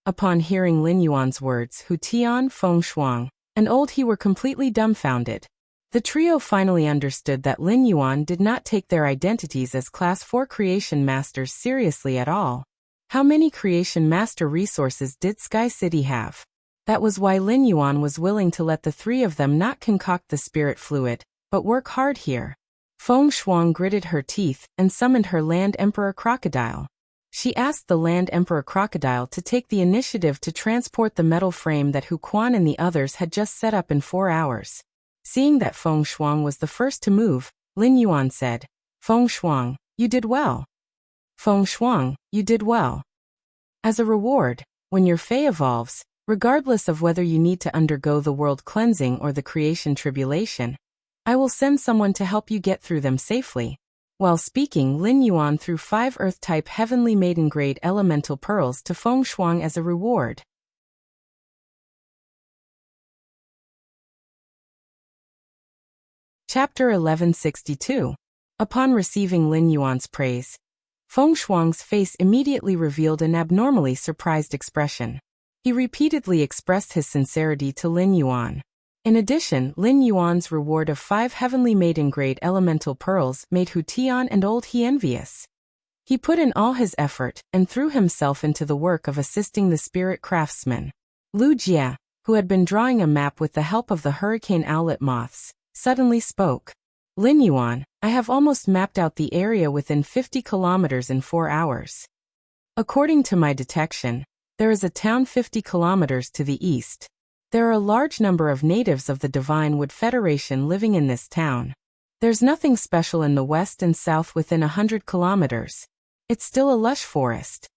Upon hearing Lin Yuan's words, Hu Tian, Feng Shuang, and Old He were completely dumbfounded. The trio finally understood that Lin Yuan did not take their identities as Class 4 creation masters seriously at all. How many creation master resources did Sky City have? That was why Lin Yuan was willing to let the 3 of them not concoct the spirit fluid, but work hard here. Feng Shuang gritted her teeth and summoned her Land Emperor Crocodile. She asked the Land Emperor Crocodile to take the initiative to transport the metal frame that Hu Quan and the others had just set up in 4 hours. Seeing that Feng Shuang was the first to move, Lin Yuan said, "Feng Shuang, you did well. Feng Shuang, you did well. As a reward, when your Fei evolves, regardless of whether you need to undergo the world cleansing or the creation tribulation, I will send someone to help you get through them safely." While speaking, Lin Yuan threw 5 Earth-type Heavenly Maiden-grade elemental pearls to Feng Shuang as a reward. Chapter 1162. Upon receiving Lin Yuan's praise, Feng Shuang's face immediately revealed an abnormally surprised expression. He repeatedly expressed his sincerity to Lin Yuan. In addition, Lin Yuan's reward of 5 Heavenly Maiden-grade elemental pearls made Hu Tian and Old He envious. He put in all his effort and threw himself into the work of assisting the spirit craftsman. Lu Jie, who had been drawing a map with the help of the hurricane owlet moths, suddenly spoke. "Lin Yuan, I have almost mapped out the area within 50 kilometers in 4 hours. According to my detection, there is a town 50 kilometers to the east. There are a large number of natives of the Divine Wood Federation living in this town. There's nothing special in the west and south within 100 kilometers. It's still a lush forest.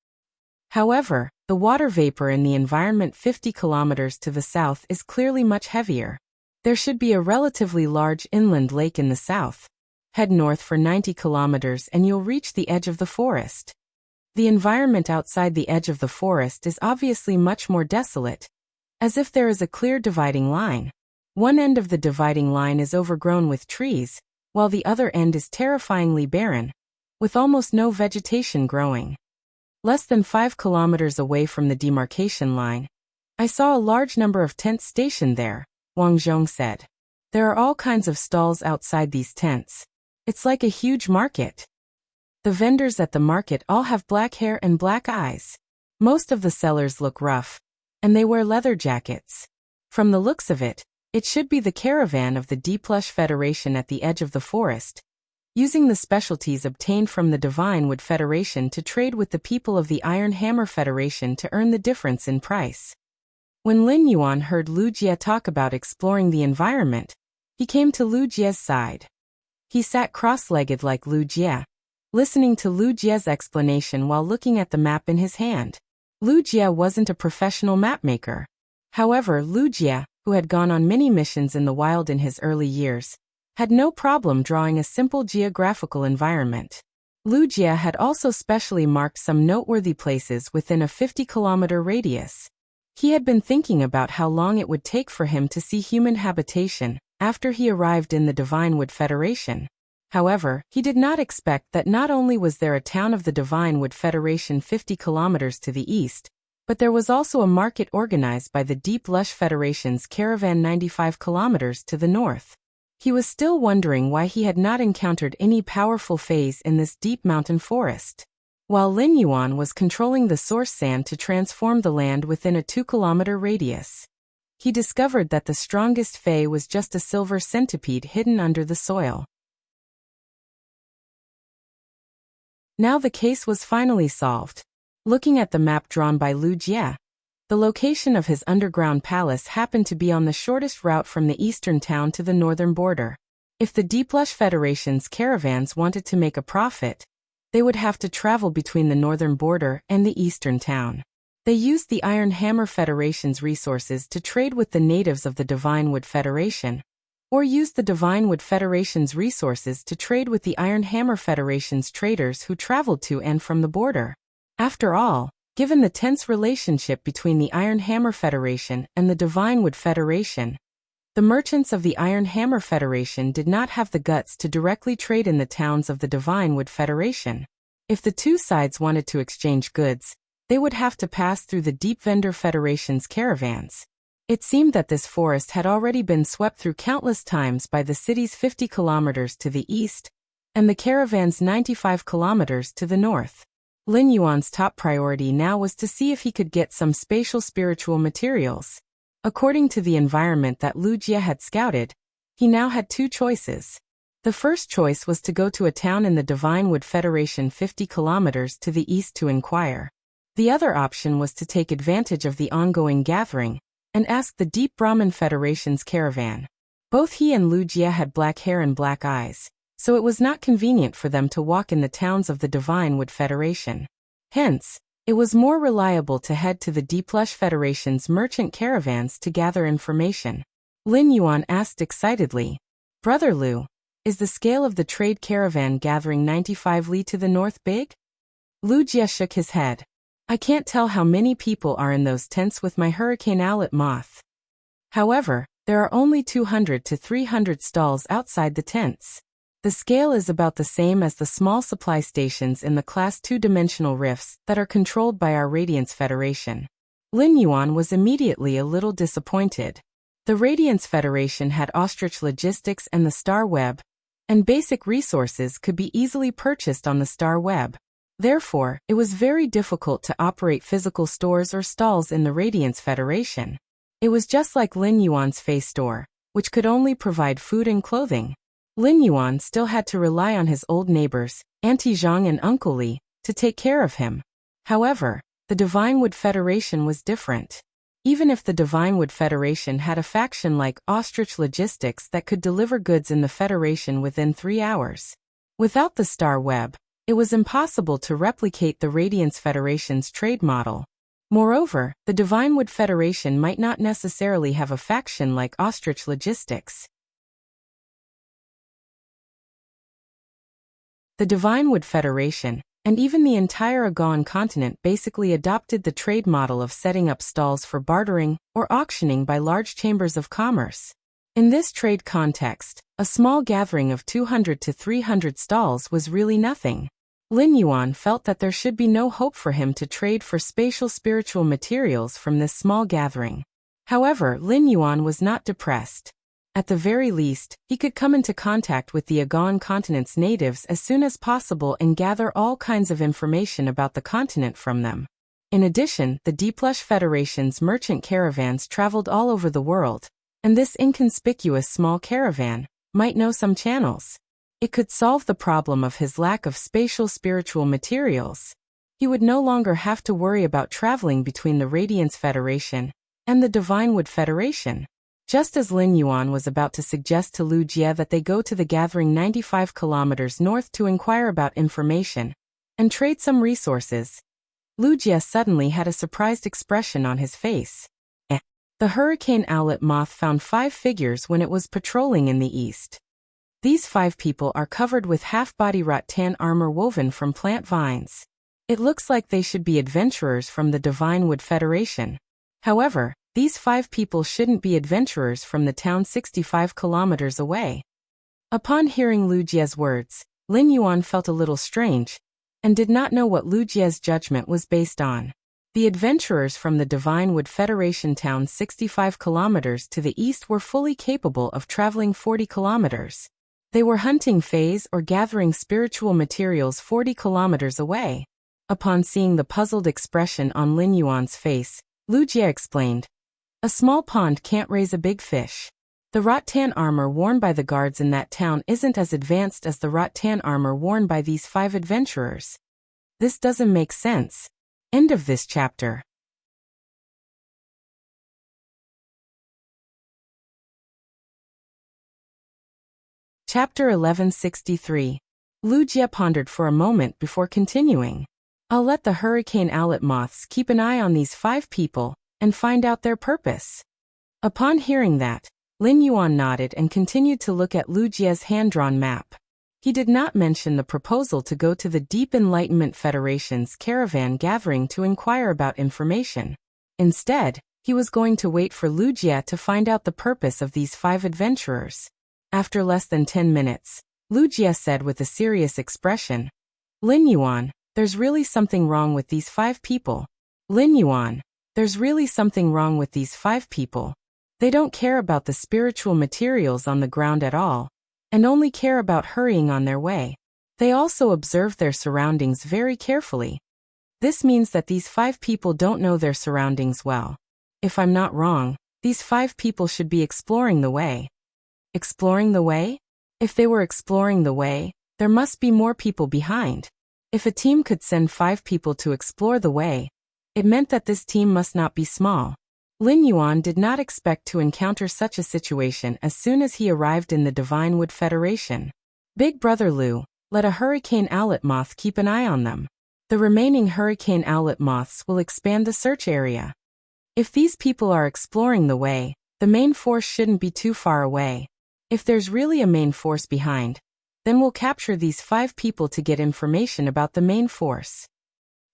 However, the water vapor in the environment 50 kilometers to the south is clearly much heavier. There should be a relatively large inland lake in the south. Head north for 90 kilometers and you'll reach the edge of the forest. The environment outside the edge of the forest is obviously much more desolate, as if there is a clear dividing line. One end of the dividing line is overgrown with trees, while the other end is terrifyingly barren, with almost no vegetation growing. Less than 5 kilometers away from the demarcation line, I saw a large number of tents stationed there," Wang Zhong said. "There are all kinds of stalls outside these tents. It's like a huge market. The vendors at the market all have black hair and black eyes. Most of the sellers look rough, and they wear leather jackets. From the looks of it, it should be the caravan of the Deep Lush Federation at the edge of the forest, using the specialties obtained from the Divine Wood Federation to trade with the people of the Iron Hammer Federation to earn the difference in price." When Lin Yuan heard Lu Jie talk about exploring the environment, he came to Lu Jie's side. He sat cross-legged like Lu Jie, listening to Lu Jie's explanation while looking at the map in his hand. Lu Jie wasn't a professional mapmaker. However, Lu Jie, who had gone on many missions in the wild in his early years, had no problem drawing a simple geographical environment. Lu Jie had also specially marked some noteworthy places within a 50-kilometer radius. He had been thinking about how long it would take for him to see human habitation after he arrived in the Divine Wood Federation. However, he did not expect that not only was there a town of the Divine Wood Federation 50 kilometers to the east, but there was also a market organized by the Deep Lush Federation's caravan 95 kilometers to the north. He was still wondering why he had not encountered any powerful fays in this deep mountain forest. While Lin Yuan was controlling the source sand to transform the land within a 2-kilometer radius, he discovered that the strongest fay was just a silver centipede hidden under the soil. Now the case was finally solved. Looking at the map drawn by Lu Jie, the location of his underground palace happened to be on the shortest route from the eastern town to the northern border. If the Deep Lush Federation's caravans wanted to make a profit, they would have to travel between the northern border and the eastern town. They used the Iron Hammer Federation's resources to trade with the natives of the Divine Wood Federation, or use the Divine Wood Federation's resources to trade with the Iron Hammer Federation's traders who traveled to and from the border. After all, given the tense relationship between the Iron Hammer Federation and the Divine Wood Federation, the merchants of the Iron Hammer Federation did not have the guts to directly trade in the towns of the Divine Wood Federation. If the two sides wanted to exchange goods, they would have to pass through the Deep Vendor Federation's caravans. It seemed that this forest had already been swept through countless times by the city's 50 kilometers to the east, and the caravan's 95 kilometers to the north. Lin Yuan's top priority now was to see if he could get some spatial spiritual materials. According to the environment that Lu Jie had scouted, he now had 2 choices. The first choice was to go to a town in the Divine Wood Federation 50 kilometers to the east to inquire. The other option was to take advantage of the ongoing gathering and ask the Deep Brahmin Federation's caravan. Both he and Lu Jie had black hair and black eyes, so it was not convenient for them to walk in the towns of the Divine Wood Federation. Hence, it was more reliable to head to the Deep Lush Federation's merchant caravans to gather information. Lin Yuan asked excitedly, "Brother Lu, is the scale of the trade caravan gathering 95 li to the north big?" Lu Jie shook his head. "I can't tell how many people are in those tents with my hurricane owlet moth. However, there are only 200 to 300 stalls outside the tents. The scale is about the same as the small supply stations in the Class 2-dimensional rifts that are controlled by our Radiance Federation." Lin Yuan was immediately a little disappointed. The Radiance Federation had ostrich logistics and the Star Web, and basic resources could be easily purchased on the Star Web. Therefore, it was very difficult to operate physical stores or stalls in the Radiance Federation. It was just like Lin Yuan's face store, which could only provide food and clothing. Lin Yuan still had to rely on his old neighbors, Auntie Zhang and Uncle Li, to take care of him. However, the Divine Wood Federation was different. Even if the Divine Wood Federation had a faction like Ostrich Logistics that could deliver goods in the Federation within 3 hours, without the Star Web, it was impossible to replicate the Radiance Federation's trade model. Moreover, the Divine Wood Federation might not necessarily have a faction like Ostrich Logistics. The Divine Wood Federation, and even the entire Agon continent, basically adopted the trade model of setting up stalls for bartering or auctioning by large chambers of commerce. In this trade context, a small gathering of 200 to 300 stalls was really nothing. Lin Yuan felt that there should be no hope for him to trade for spatial spiritual materials from this small gathering. However, Lin Yuan was not depressed. At the very least, he could come into contact with the Agon continent's natives as soon as possible and gather all kinds of information about the continent from them. In addition, the Deep Lush Federation's merchant caravans traveled all over the world, and this inconspicuous small caravan might know some channels. It could solve the problem of his lack of spatial spiritual materials. He would no longer have to worry about traveling between the Radiance Federation and the Divine Wood Federation. Just as Lin Yuan was about to suggest to Lu Jie that they go to the gathering 95 kilometers north to inquire about information and trade some resources, Lu Jie suddenly had a surprised expression on his face. The hurricane owlet moth found 5 figures when it was patrolling in the east. These 5 people are covered with half-body rattan armor woven from plant vines. It looks like they should be adventurers from the Divine Wood Federation. However, these 5 people shouldn't be adventurers from the town 65 kilometers away. Upon hearing Lu Jie's words, Lin Yuan felt a little strange, and did not know what Lu Jie's judgment was based on. The adventurers from the Divine Wood Federation town 65 kilometers to the east were fully capable of traveling 40 kilometers. They were hunting phase or gathering spiritual materials 40 kilometers away. Upon seeing the puzzled expression on Lin Yuan's face, Lu Jie explained, "A small pond can't raise a big fish. The rattan armor worn by the guards in that town isn't as advanced as the rattan armor worn by these 5 adventurers. This doesn't make sense." End of this chapter. Chapter 1163. Lu Jie pondered for a moment before continuing. "I'll let the hurricane owlet moths keep an eye on these 5 people and find out their purpose." Upon hearing that, Lin Yuan nodded and continued to look at Lu Jie's hand-drawn map. He did not mention the proposal to go to the Deep Enlightenment Federation's caravan gathering to inquire about information. Instead, he was going to wait for Lu Jie to find out the purpose of these 5 adventurers. After less than 10 minutes, Lu Jie said with a serious expression, "Lin Yuan, there's really something wrong with these 5 people. Lin Yuan, there's really something wrong with these 5 people. They don't care about the spiritual materials on the ground at all, and only care about hurrying on their way. They also observe their surroundings very carefully. This means that these 5 people don't know their surroundings well. If I'm not wrong, these 5 people should be exploring the way." "Exploring the way?" If they were exploring the way, there must be more people behind. If a team could send 5 people to explore the way, it meant that this team must not be small. Lin Yuan did not expect to encounter such a situation as soon as he arrived in the Divine Wood Federation. Big Brother Lu, let a hurricane owlet moth keep an eye on them. The remaining hurricane owlet moths will expand the search area. If these people are exploring the way, the main force shouldn't be too far away. If there's really a main force behind, then we'll capture these 5 people to get information about the main force.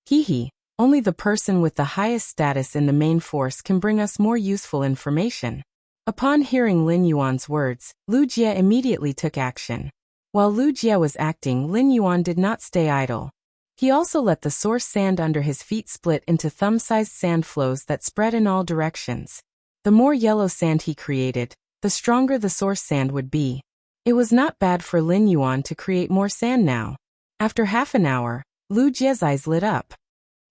Hee. Only the person with the highest status in the main force can bring us more useful information. Upon hearing Lin Yuan's words, Lu Jie immediately took action. While Lu Jie was acting, Lin Yuan did not stay idle. He also let the source sand under his feet split into thumb-sized sand flows that spread in all directions. The more yellow sand he created, the stronger the source sand would be. It was not bad for Lin Yuan to create more sand now. After half an hour, Lu Jie's eyes lit up.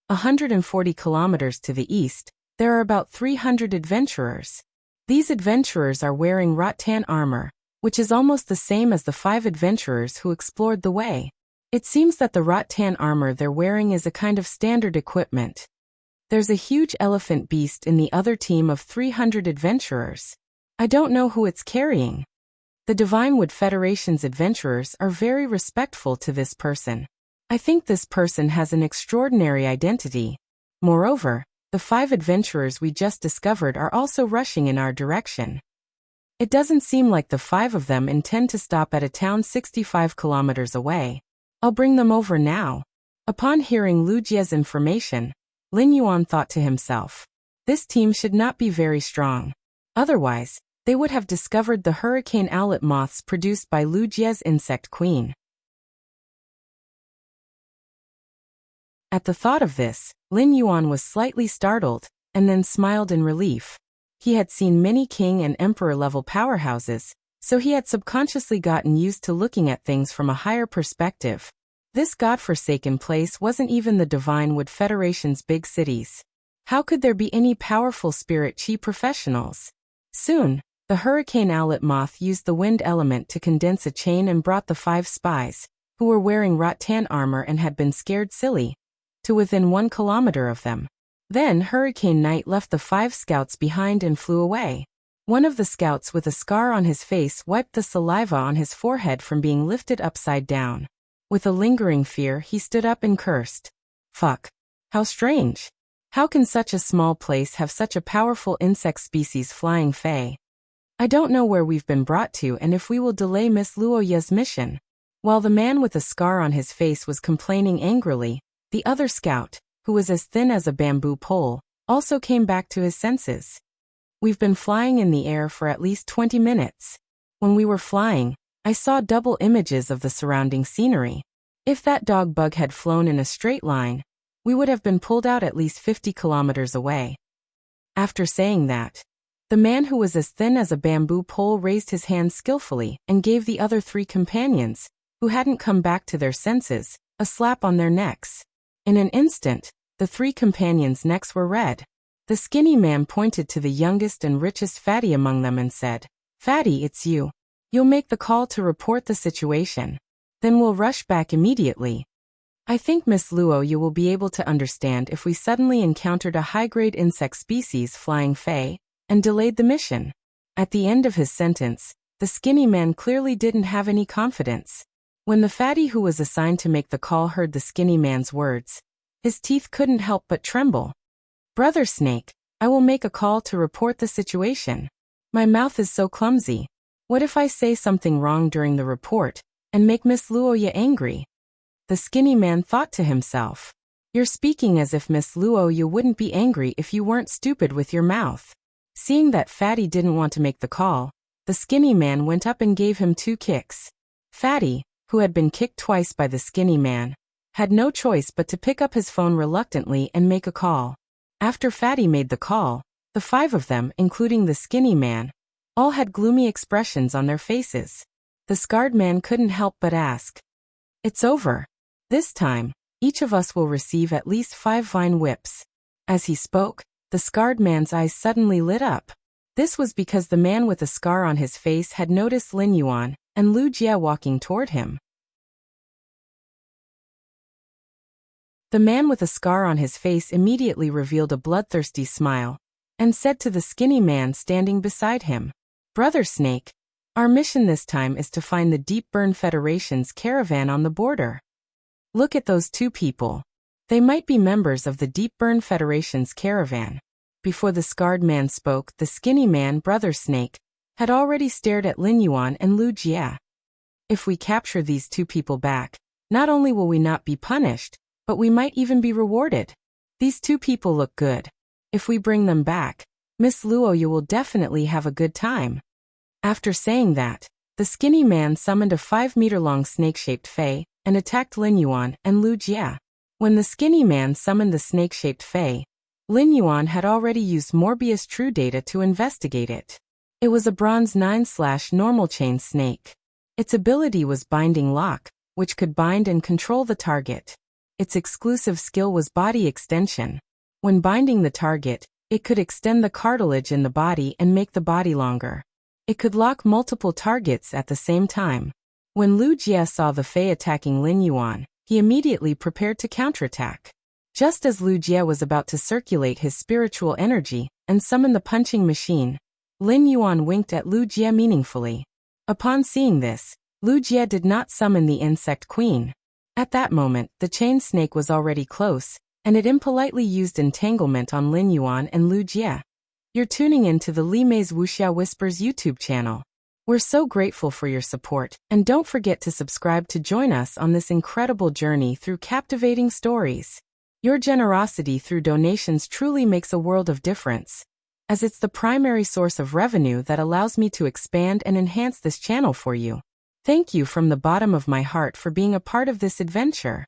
140 kilometers to the east, there are about 300 adventurers. These adventurers are wearing rattan armor, which is almost the same as the 5 adventurers who explored the way. It seems that the rattan armor they're wearing is a kind of standard equipment. There's a huge elephant beast in the other team of 300 adventurers. I don't know who it's carrying. The Divine Wood Federation's adventurers are very respectful to this person. I think this person has an extraordinary identity. Moreover, the 5 adventurers we just discovered are also rushing in our direction. It doesn't seem like the 5 of them intend to stop at a town 65 kilometers away. I'll bring them over now. Upon hearing Lu Jie's information, Lin Yuan thought to himself, this team should not be very strong. Otherwise, they would have discovered the hurricane owlet moths produced by Lu Jie's insect queen. At the thought of this, Lin Yuan was slightly startled, and then smiled in relief. He had seen many king and emperor-level powerhouses, so he had subconsciously gotten used to looking at things from a higher perspective. This godforsaken place wasn't even the Divine Wood Federation's big cities. How could there be any powerful spirit chi professionals? Soon, the hurricane owlet moth used the wind element to condense a chain and brought the 5 spies, who were wearing rattan armor and had been scared silly, to within 1 kilometer of them. Then Hurricane Knight left the 5 scouts behind and flew away. One of the scouts with a scar on his face wiped the saliva on his forehead from being lifted upside down. With a lingering fear, he stood up and cursed. Fuck. How strange. How can such a small place have such a powerful insect species flying fey? I don't know where we've been brought to and if we will delay Miss Luoya's mission. While the man with a scar on his face was complaining angrily, the other scout, who was as thin as a bamboo pole, also came back to his senses. We've been flying in the air for at least 20 minutes. When we were flying, I saw double images of the surrounding scenery. If that dog bug had flown in a straight line, we would have been pulled out at least 50 kilometers away. After saying that, the man who was as thin as a bamboo pole raised his hand skillfully and gave the other 3 companions, who hadn't come back to their senses, a slap on their necks. In an instant, the 3 companions' necks were red. The skinny man pointed to the youngest and richest fatty among them and said, "Fatty, it's you. You'll make the call to report the situation. Then we'll rush back immediately. I think Miss Luo you will be able to understand if we suddenly encountered a high-grade insect species flying fey, and delayed the mission." At the end of his sentence, the skinny man clearly didn't have any confidence. When the fatty who was assigned to make the call heard the skinny man's words, his teeth couldn't help but tremble. "Brother Snake, I will make a call to report the situation. My mouth is so clumsy. What if I say something wrong during the report, and make Miss Luoya angry?" The skinny man thought to himself, "You're speaking as if Miss Luoya wouldn't be angry if you weren't stupid with your mouth." Seeing that Fatty didn't want to make the call, the skinny man went up and gave him 2 kicks. Fatty, who had been kicked twice by the skinny man, had no choice but to pick up his phone reluctantly and make a call. After Fatty made the call, the 5 of them, including the skinny man, all had gloomy expressions on their faces. The scarred man couldn't help but ask, "It's over. This time, each of us will receive at least 5 vine whips." As he spoke, the scarred man's eyes suddenly lit up. This was because the man with a scar on his face had noticed Lin Yuan, and Lu Jie walking toward him. The man with a scar on his face immediately revealed a bloodthirsty smile and said to the skinny man standing beside him, "Brother Snake, our mission this time is to find the Deep Burn Federation's caravan on the border. Look at those two people. They might be members of the Deep Burn Federation's caravan." Before the scarred man spoke, the skinny man, Brother Snake, had already stared at Lin Yuan and Lu Jie. "If we capture these two people back, not only will we not be punished, but we might even be rewarded. These two people look good. If we bring them back, Miss Luo, you will definitely have a good time." After saying that, the skinny man summoned a 5-meter-long snake-shaped fei and attacked Lin Yuan and Lu Jie. When the skinny man summoned the snake-shaped fei, Lin Yuan had already used Morbius True Data to investigate it. It was a bronze 9/normal chain snake. Its ability was Binding Lock, which could bind and control the target. Its exclusive skill was Body Extension. When binding the target, it could extend the cartilage in the body and make the body longer. It could lock multiple targets at the same time. When Lu Jie saw the fei attacking Lin Yuan, he immediately prepared to counterattack. Just as Lu Jie was about to circulate his spiritual energy and summon the punching machine, Lin Yuan winked at Lu Jie meaningfully. Upon seeing this, Lu Jie did not summon the insect queen. At that moment, the chain snake was already close, and it impolitely used entanglement on Lin Yuan and Lu Jie. You're tuning in to the Li Mei's Wuxia Whispers YouTube channel. We're so grateful for your support, and don't forget to subscribe to join us on this incredible journey through captivating stories. Your generosity through donations truly makes a world of difference, as it's the primary source of revenue that allows me to expand and enhance this channel for you. Thank you from the bottom of my heart for being a part of this adventure.